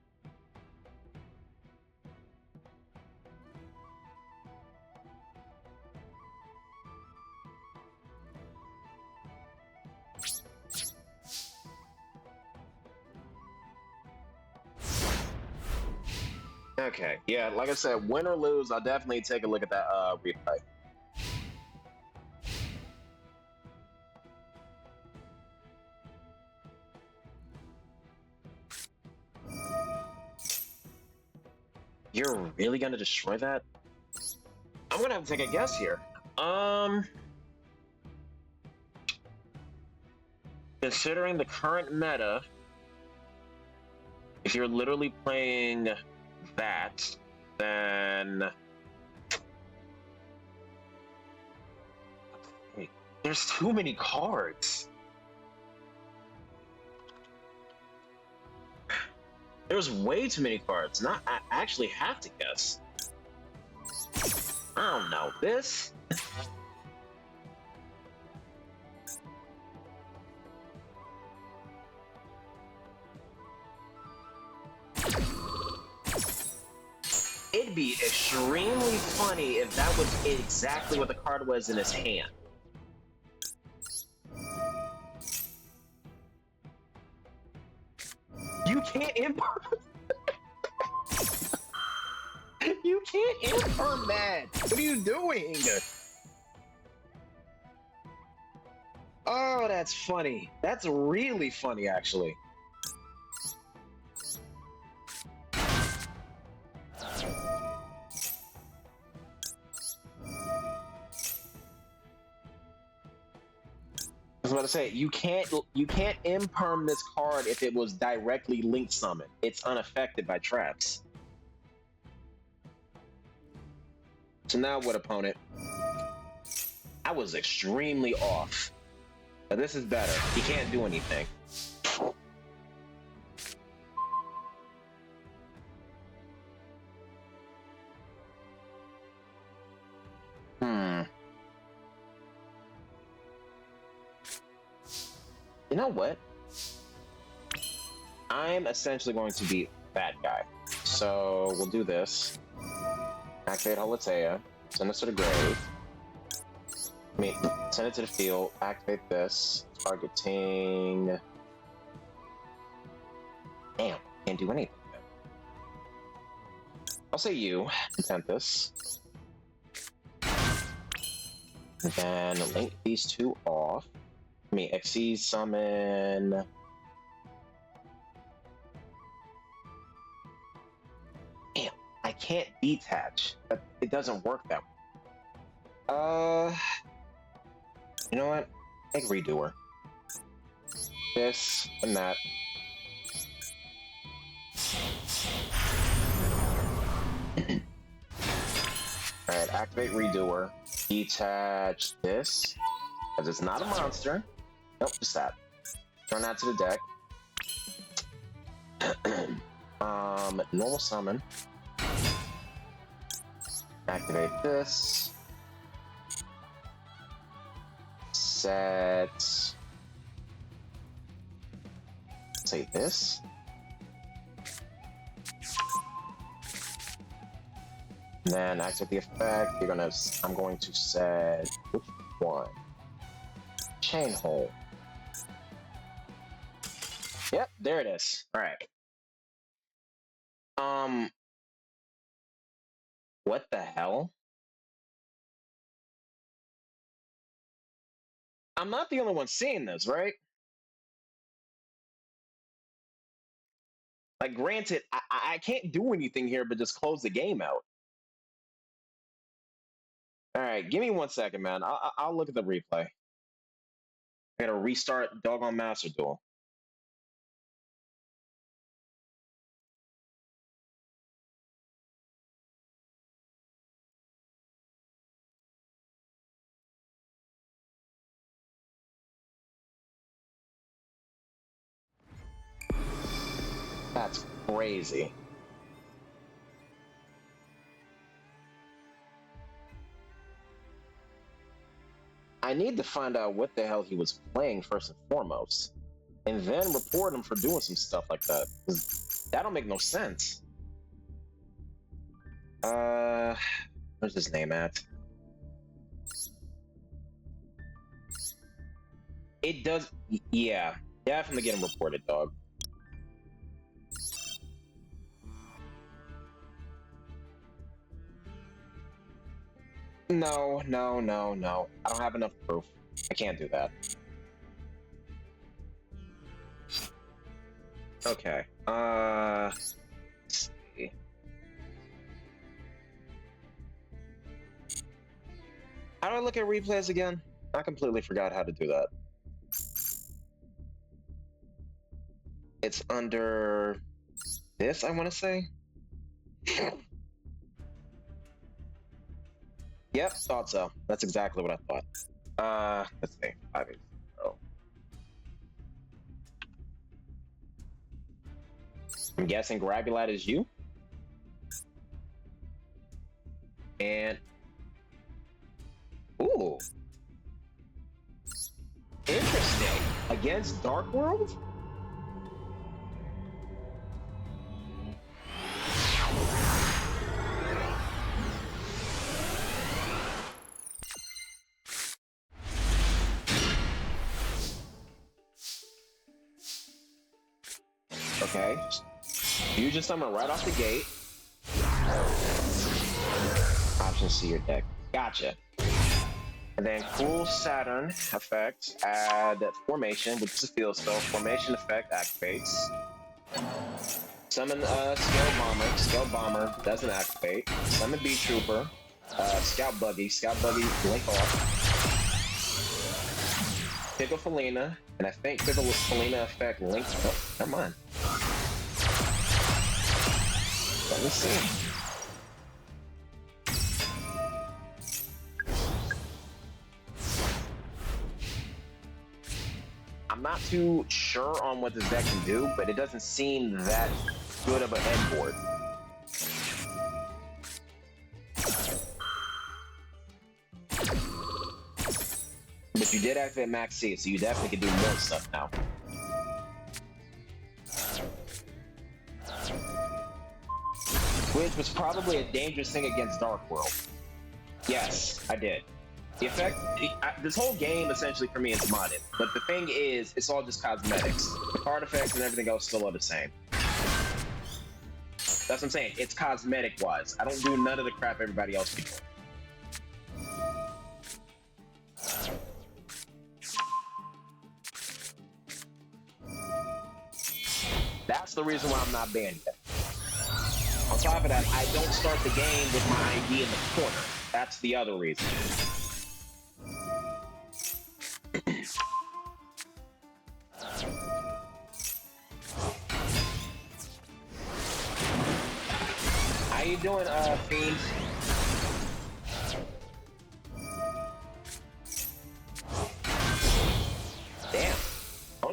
Okay, yeah, like I said, win or lose, I'll definitely take a look at that replay. You're really gonna destroy that? I'm gonna have to take a guess here. Considering the current meta, if you're literally playing that, then okay, there's too many cards. There's way too many cards. I actually have to guess. I don't know. This? It'd be extremely funny if that was exactly what the card was in his hand. You can't imperm. You can't imperm that. What are you doing? Oh, that's funny. That's really funny, actually. I was about to say, you can't imperm this card if it was directly link summoned. It's unaffected by traps. So now what, opponent? I was extremely off. But this is better. He can't do anything. You know what? I'm essentially going to be that guy. So we'll do this. Activate Holitea. Send this to the grave. Send it to the field. Activate this. Targeting. Damn, can't do anything. I'll say you. Intent this. And then link these two off. Xyz summon. Damn, I can't detach. It doesn't work that way. You know what? Make redoer. This and that. Alright, activate redoer. Detach this. Because it's not a monster. Nope, just that. Turn that to the deck. Normal summon. Activate this. Set. Say this. Then activate the effect. I'm going to set which one? Chain hole. Yep, there it is. All right. What the hell? I'm not the only one seeing this, right? Like, granted, I can't do anything here but just close the game out. All right, give me 1 second, man. I'll look at the replay. I gotta restart doggone Master Duel. That's crazy. I need to find out what the hell he was playing first and foremost, and then report him for doing some stuff like that. 'Cause that don't make no sense. Where's his name at? It does, yeah. Definitely get him reported, dog. No. I don't have enough proof. I can't do that. Okay. Let's see. How do I look at replays again? I completely forgot how to do that. It's under this, I want to say. Yep, thought so. That's exactly what I thought. Let's see. 5 years ago. I'm guessing Grabulat is you. And ooh, interesting. Against Dark World? Okay. Fusion summon right off the gate. Option C your deck. Gotcha. And then cool Saturn effect, add formation, which is a field spell. Formation effect activates. Summon Scale Bomber. Scale Bomber doesn't activate. Summon Bee Trooper. Scout Buggy. Scout Buggy blink off. Pickle Felina. And I think Pickle Felina effect links. Oh, never mind. Let me see. I'm not too sure on what this deck can do, but it doesn't seem that good of a headboard. But you did activate Max C, so you definitely can do more stuff now. Which was probably a dangerous thing against Dark World. Yes, I did. The effect, this whole game essentially for me is modded, but the thing is, it's all just cosmetics. The card effects and everything else still are the same. That's what I'm saying, it's cosmetic-wise. I don't do none of the crap everybody else can do. That's the reason why I'm not banned yet. On top of that, I don't start the game with my ID in the corner. That's the other reason. How you doing, Fiend?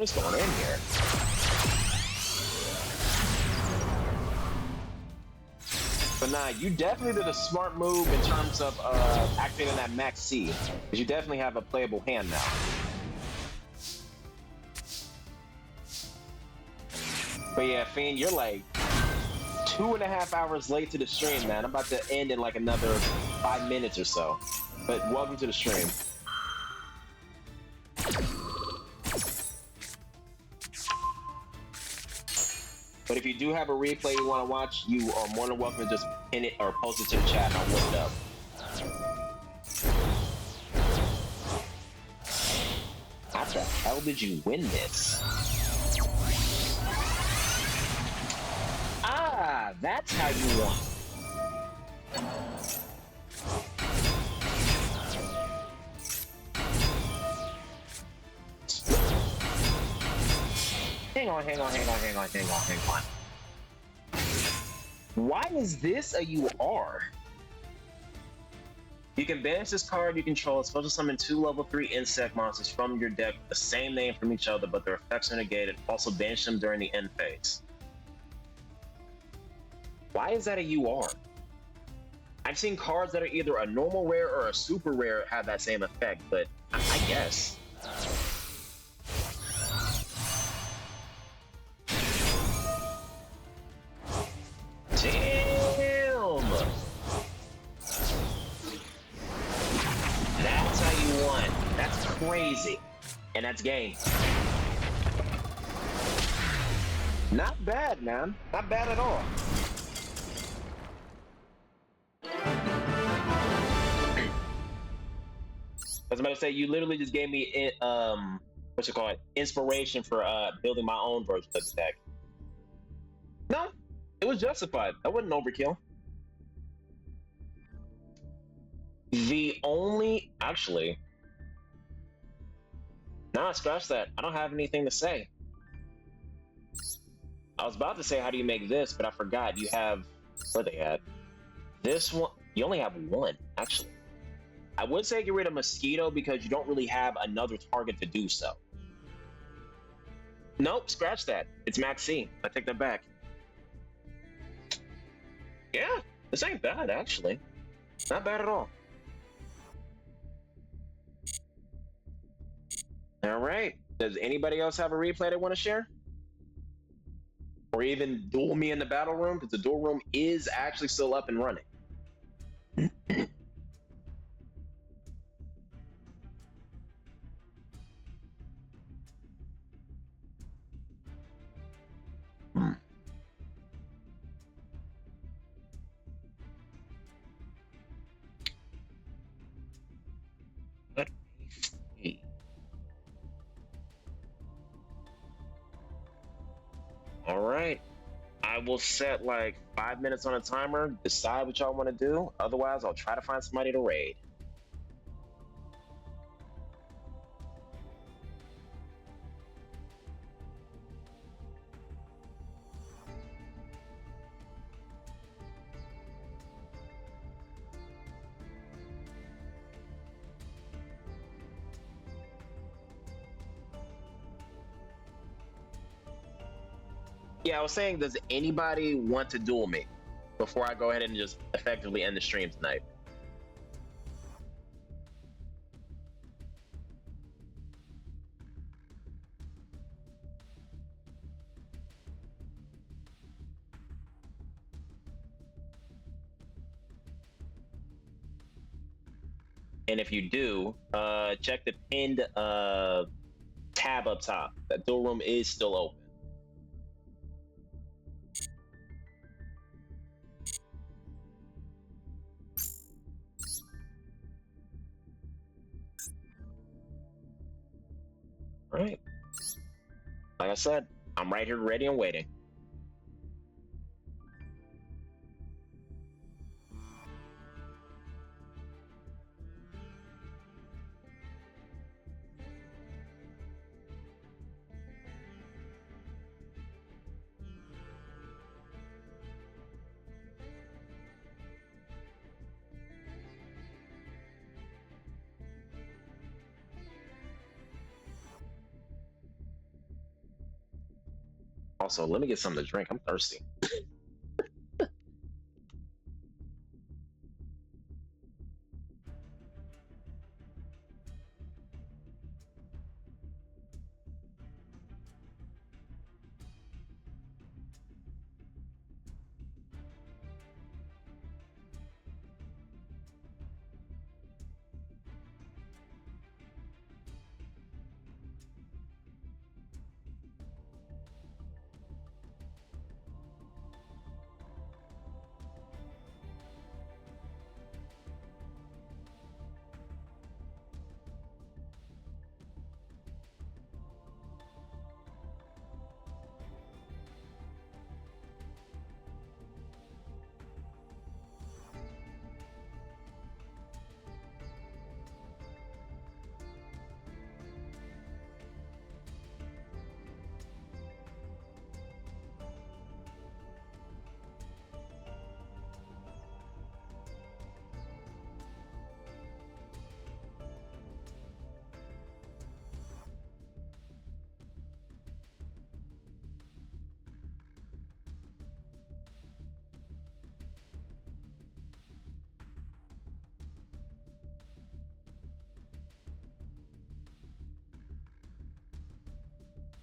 opponent's going in here. But nah, you definitely did a smart move in terms of activating that max C, because you definitely have a playable hand now. But yeah, Fiend, you're like 2.5 hours late to the stream, man. I'm about to end in like another 5 minutes or so. But welcome to the stream. But if you do have a replay you want to watch, you are more than welcome to just pin it or post it to the chat and I'll look it up. How the hell did you win this? Ah, that's how you won. Hang on. Why is this a UR? You can banish this card you control, special summon 2 level 3 insect monsters from your deck with the same name from each other, but their effects are negated. Also banish them during the end phase. Why is that a UR? I've seen cards that are either a normal rare or a super rare have that same effect, but I guess. Damn! That's how you won. That's crazy. And that's game. Not bad, man. Not bad at all. I was about to say, you literally just gave me what's it called? Inspiration for building my own version of the deck. No, it was justified. That wasn't overkill. The only nah, scratch that. I don't have anything to say. I was about to say, how do you make this, but I forgot. You have what they had. This one, you only have one, actually. I would say get rid of Mosquito because you don't really have another target to do so. Nope, scratch that. It's Max C. I take that back. Yeah, this ain't bad, actually. Not bad at all. All right. Does anybody else have a replay they want to share? Or even duel me in the battle room? Because the duel room is actually still up and running. Let me see. All right. I will set like 5 minutes on a timer, decide what y'all want to do. Otherwise, I'll try to find somebody to raid. Yeah, I was saying, does anybody want to duel me before I go ahead and just effectively end the stream tonight? And if you do, check the pinned tab up top. That duel room is still open. All right. Like I said, I'm right here ready and waiting. Also, let me get something to drink. I'm thirsty.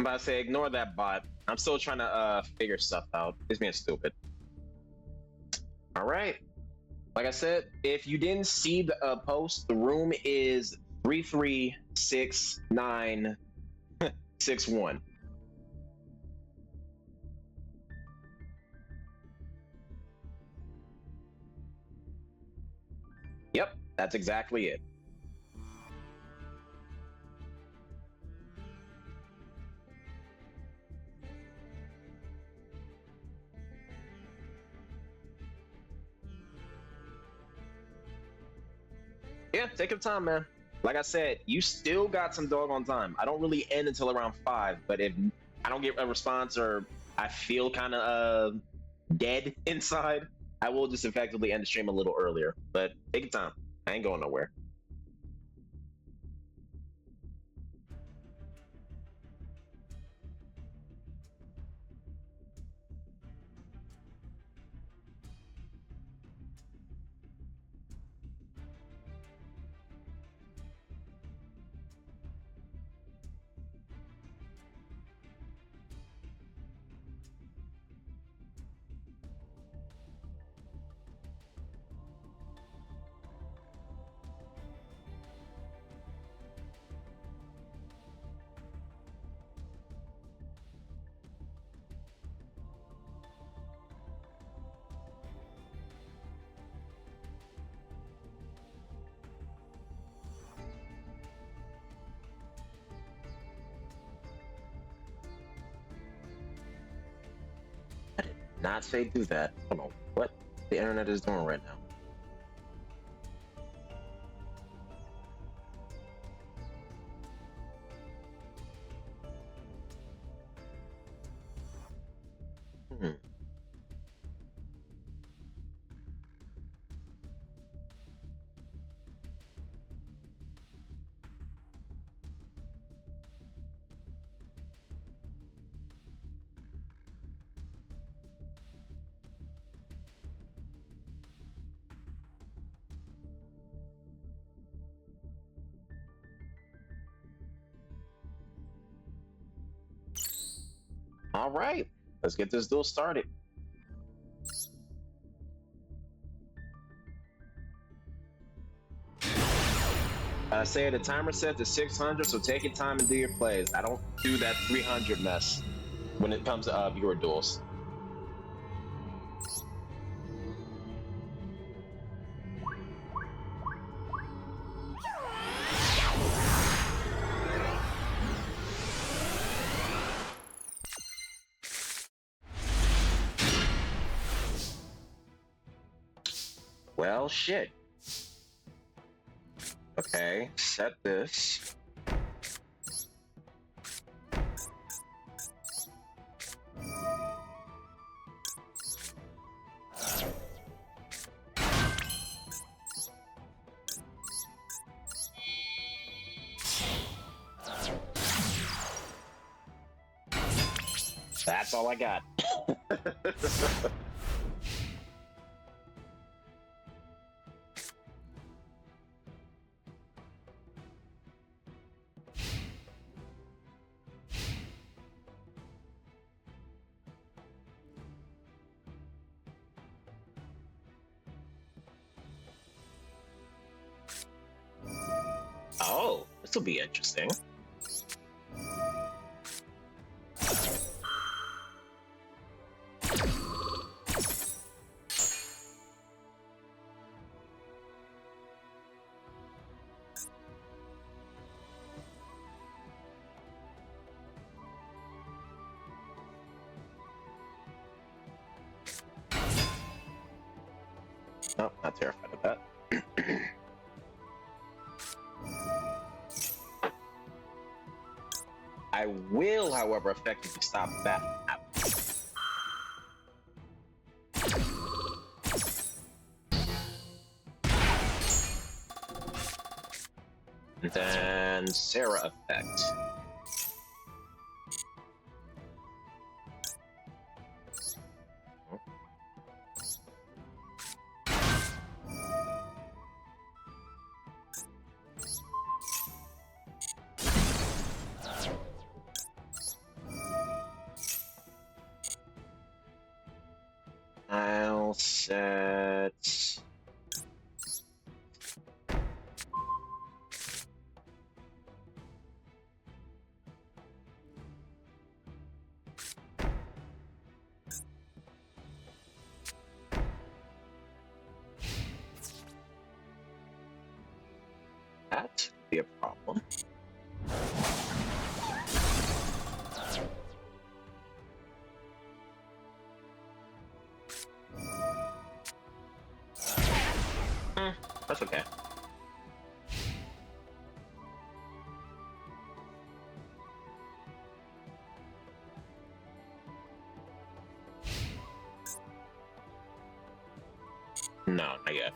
I'm about to say, ignore that bot. I'm still trying to figure stuff out. It's being stupid. All right. Like I said, if you didn't see the post, the room is 336961. Yep, that's exactly it. Yeah, take your time, man. Like I said, you still got some doggone time. I don't really end until around 5, but if I don't get a response or I feel kind of dead inside, I will just effectively end the stream a little earlier. But take your time. I ain't going nowhere. I did not say do that. I don't know what the internet is doing right now. Hmm. All right, let's get this duel started. I say the timer set to 600, so take your time and do your plays. I don't do that 300 mess when it comes to viewer duels. Well, shit. Okay, set this. That's all I got. Oh, this will be interesting. No, not terrified of that. I will, however, effectively stop that from happening. And then Sarah effect. I'll set... that could be a problem. That's okay. No, not yet.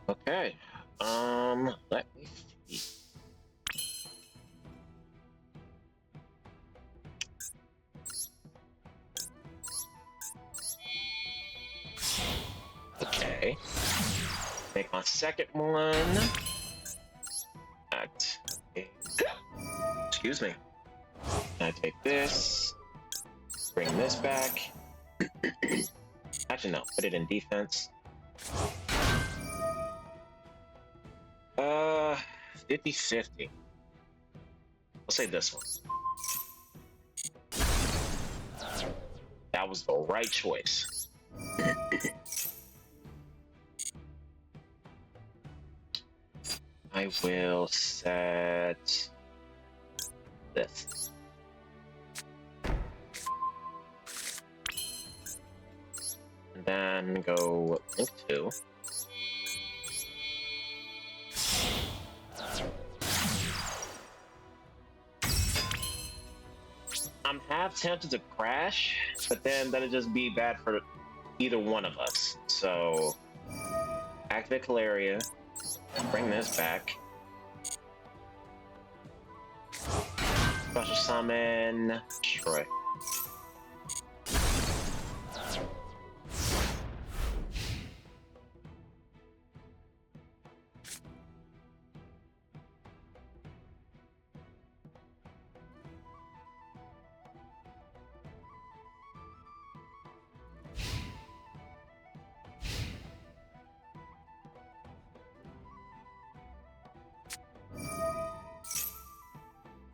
Okay. Let me see. Okay. Make my second one. Act. Excuse me. I take this. Bring this back. Actually, no. Put it in defense. 50-50. I'll say this one. That was the right choice. I will set this. And then go link 2. I'm half tempted to crash, but then that'd just be bad for either one of us. So, activate Calaria, bring this back. Special summon Troy.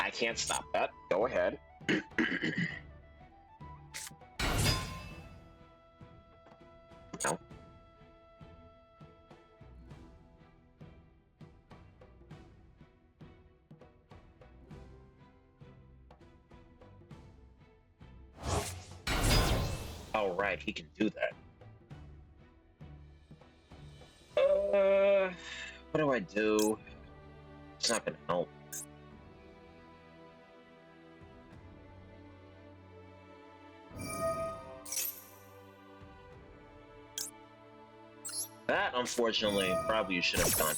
I can't stop that. Go ahead. No. Oh, right, he can do that. What do I do? It's not gonna help. That, unfortunately, probably you should have done.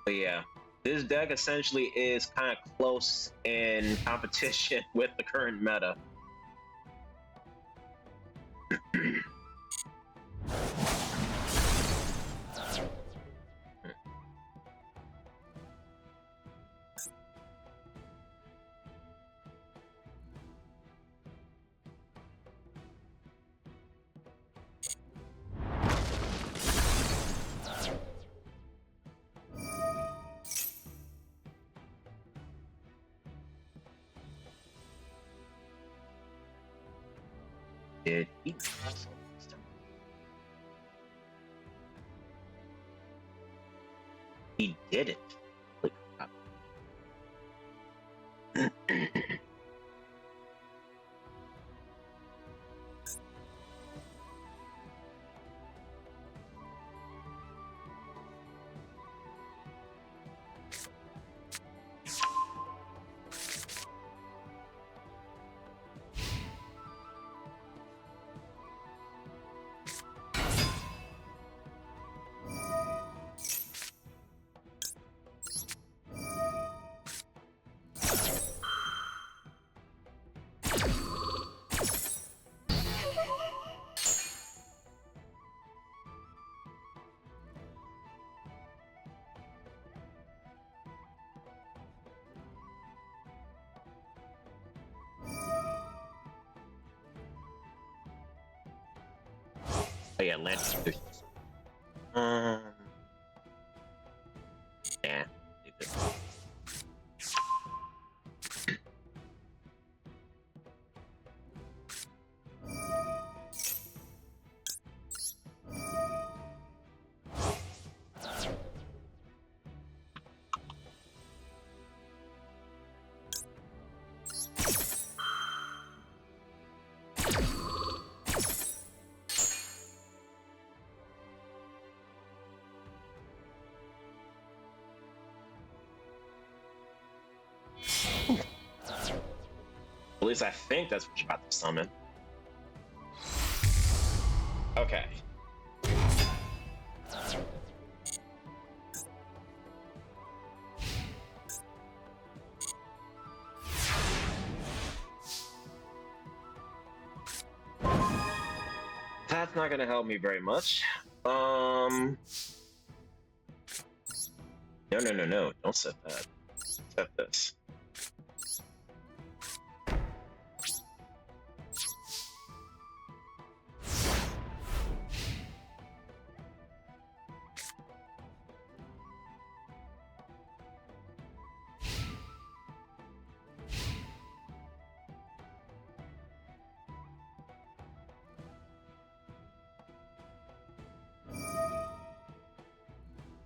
But yeah, this deck essentially is kind of close in competition with the current meta. Did he? He did it. Holy crap. Oh yeah, Lance. Um. Yeah. Do this. At least I think that's what you're about to summon. Okay. That's not gonna help me very much. No. Don't set that. Set this.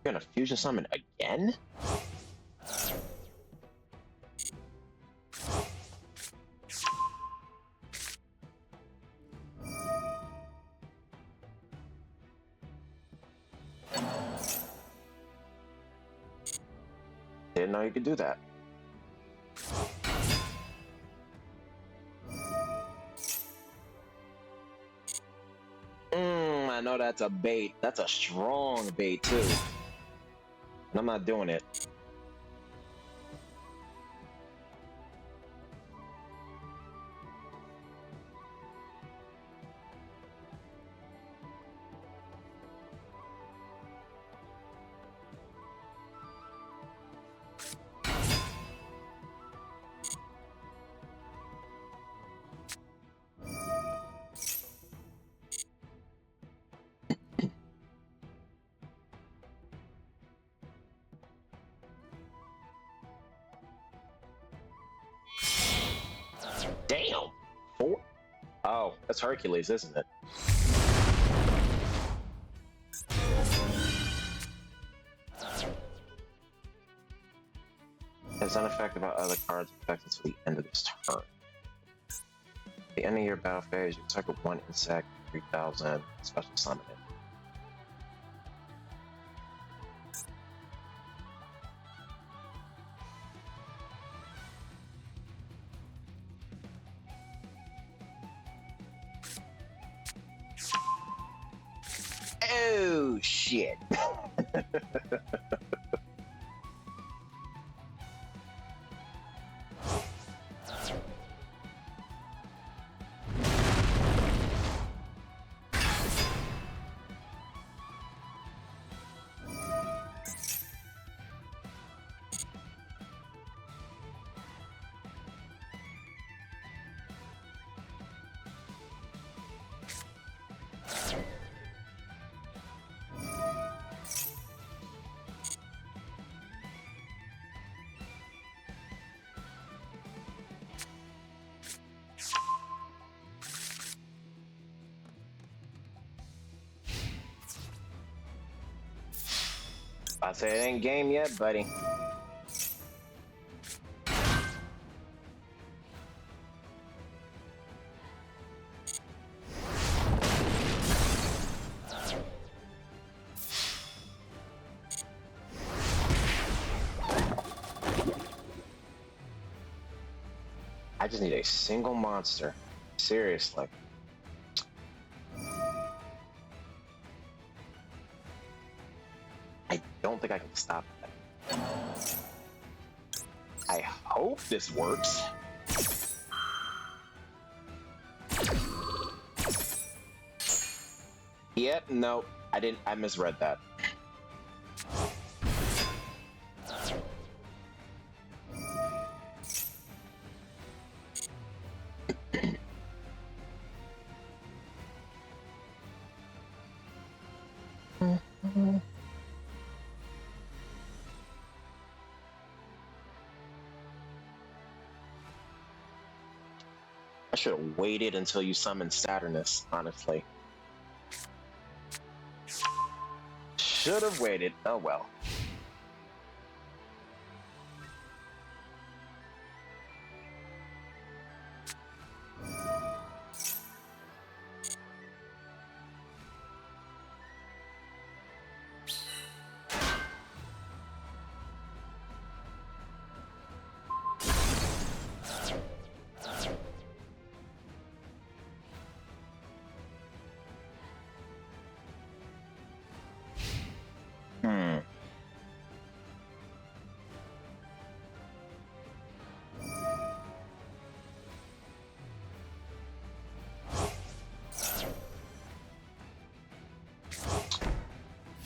You're gonna fusion summon again? Didn't know you could do that. I know that's a bait. That's a strong bait too. And I'm not doing it. Damn! Four? Oh, that's Hercules, isn't it? It's unaffected by other cards affected until the end of this turn. At the end of your battle phase, you attack with one insect, 3,000, special summon it. Oh shit! I say it ain't game yet, buddy. I just need a single monster. Seriously. I don't think I can stop that. I hope this works. Yep, no, I didn't. I misread that. I should have waited until you summoned Saturnus, honestly. Should have waited. Oh well.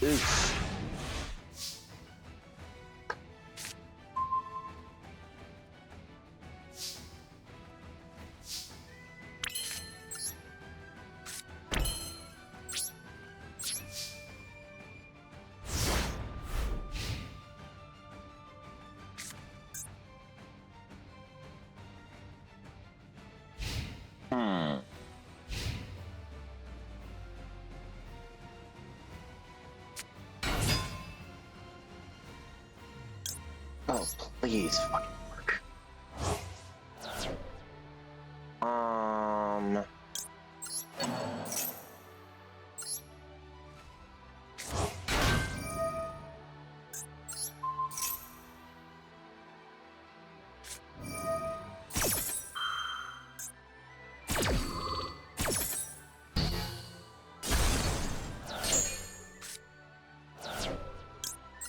Oof. Oh, please fucking work.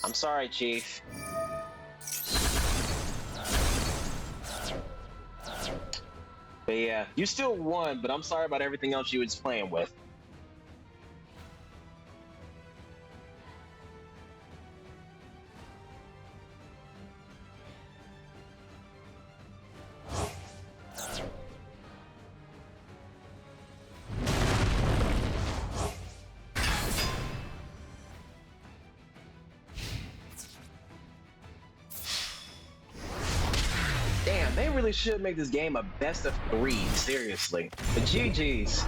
I'm sorry, Chief. But yeah, you still won, but I'm sorry about everything else you was playing with. Damn, they really should make this game a best of 3, seriously. But GG's.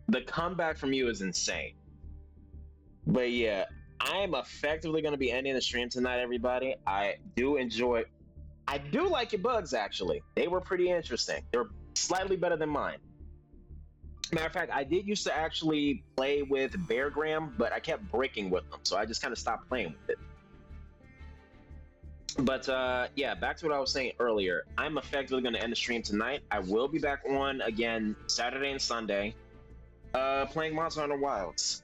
The comeback from you is insane. But yeah, I'm effectively going to be ending the stream tonight, everybody. I do like your bugs, actually. They were pretty interesting. They're slightly better than mine. Matter of fact, I did used to actually play with Bear Graham, but I kept breaking with them, so I just kind of stopped playing with it. But yeah, back to what I was saying earlier. I'm effectively going to end the stream tonight. I will be back on again Saturday and Sunday, playing Monster Hunter Wilds.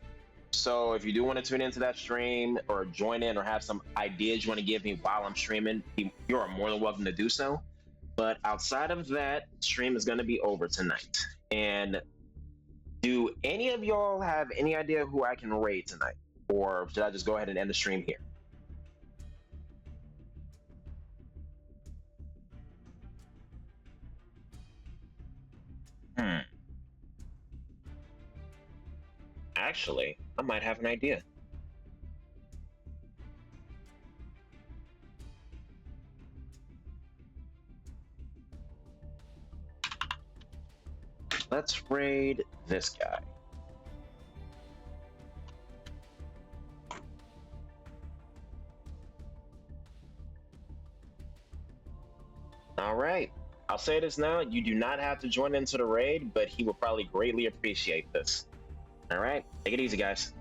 So if you do want to tune into that stream or join in or have some ideas you want to give me while I'm streaming, you are more than welcome to do so. But outside of that, stream is going to be over tonight. And do any of y'all have any idea who I can raid tonight? Or should I just go ahead and end the stream here? Actually, I might have an idea. Let's raid this guy. All right. I'll say this now. You do not have to join into the raid, but he will probably greatly appreciate this. All right. Take it easy, guys.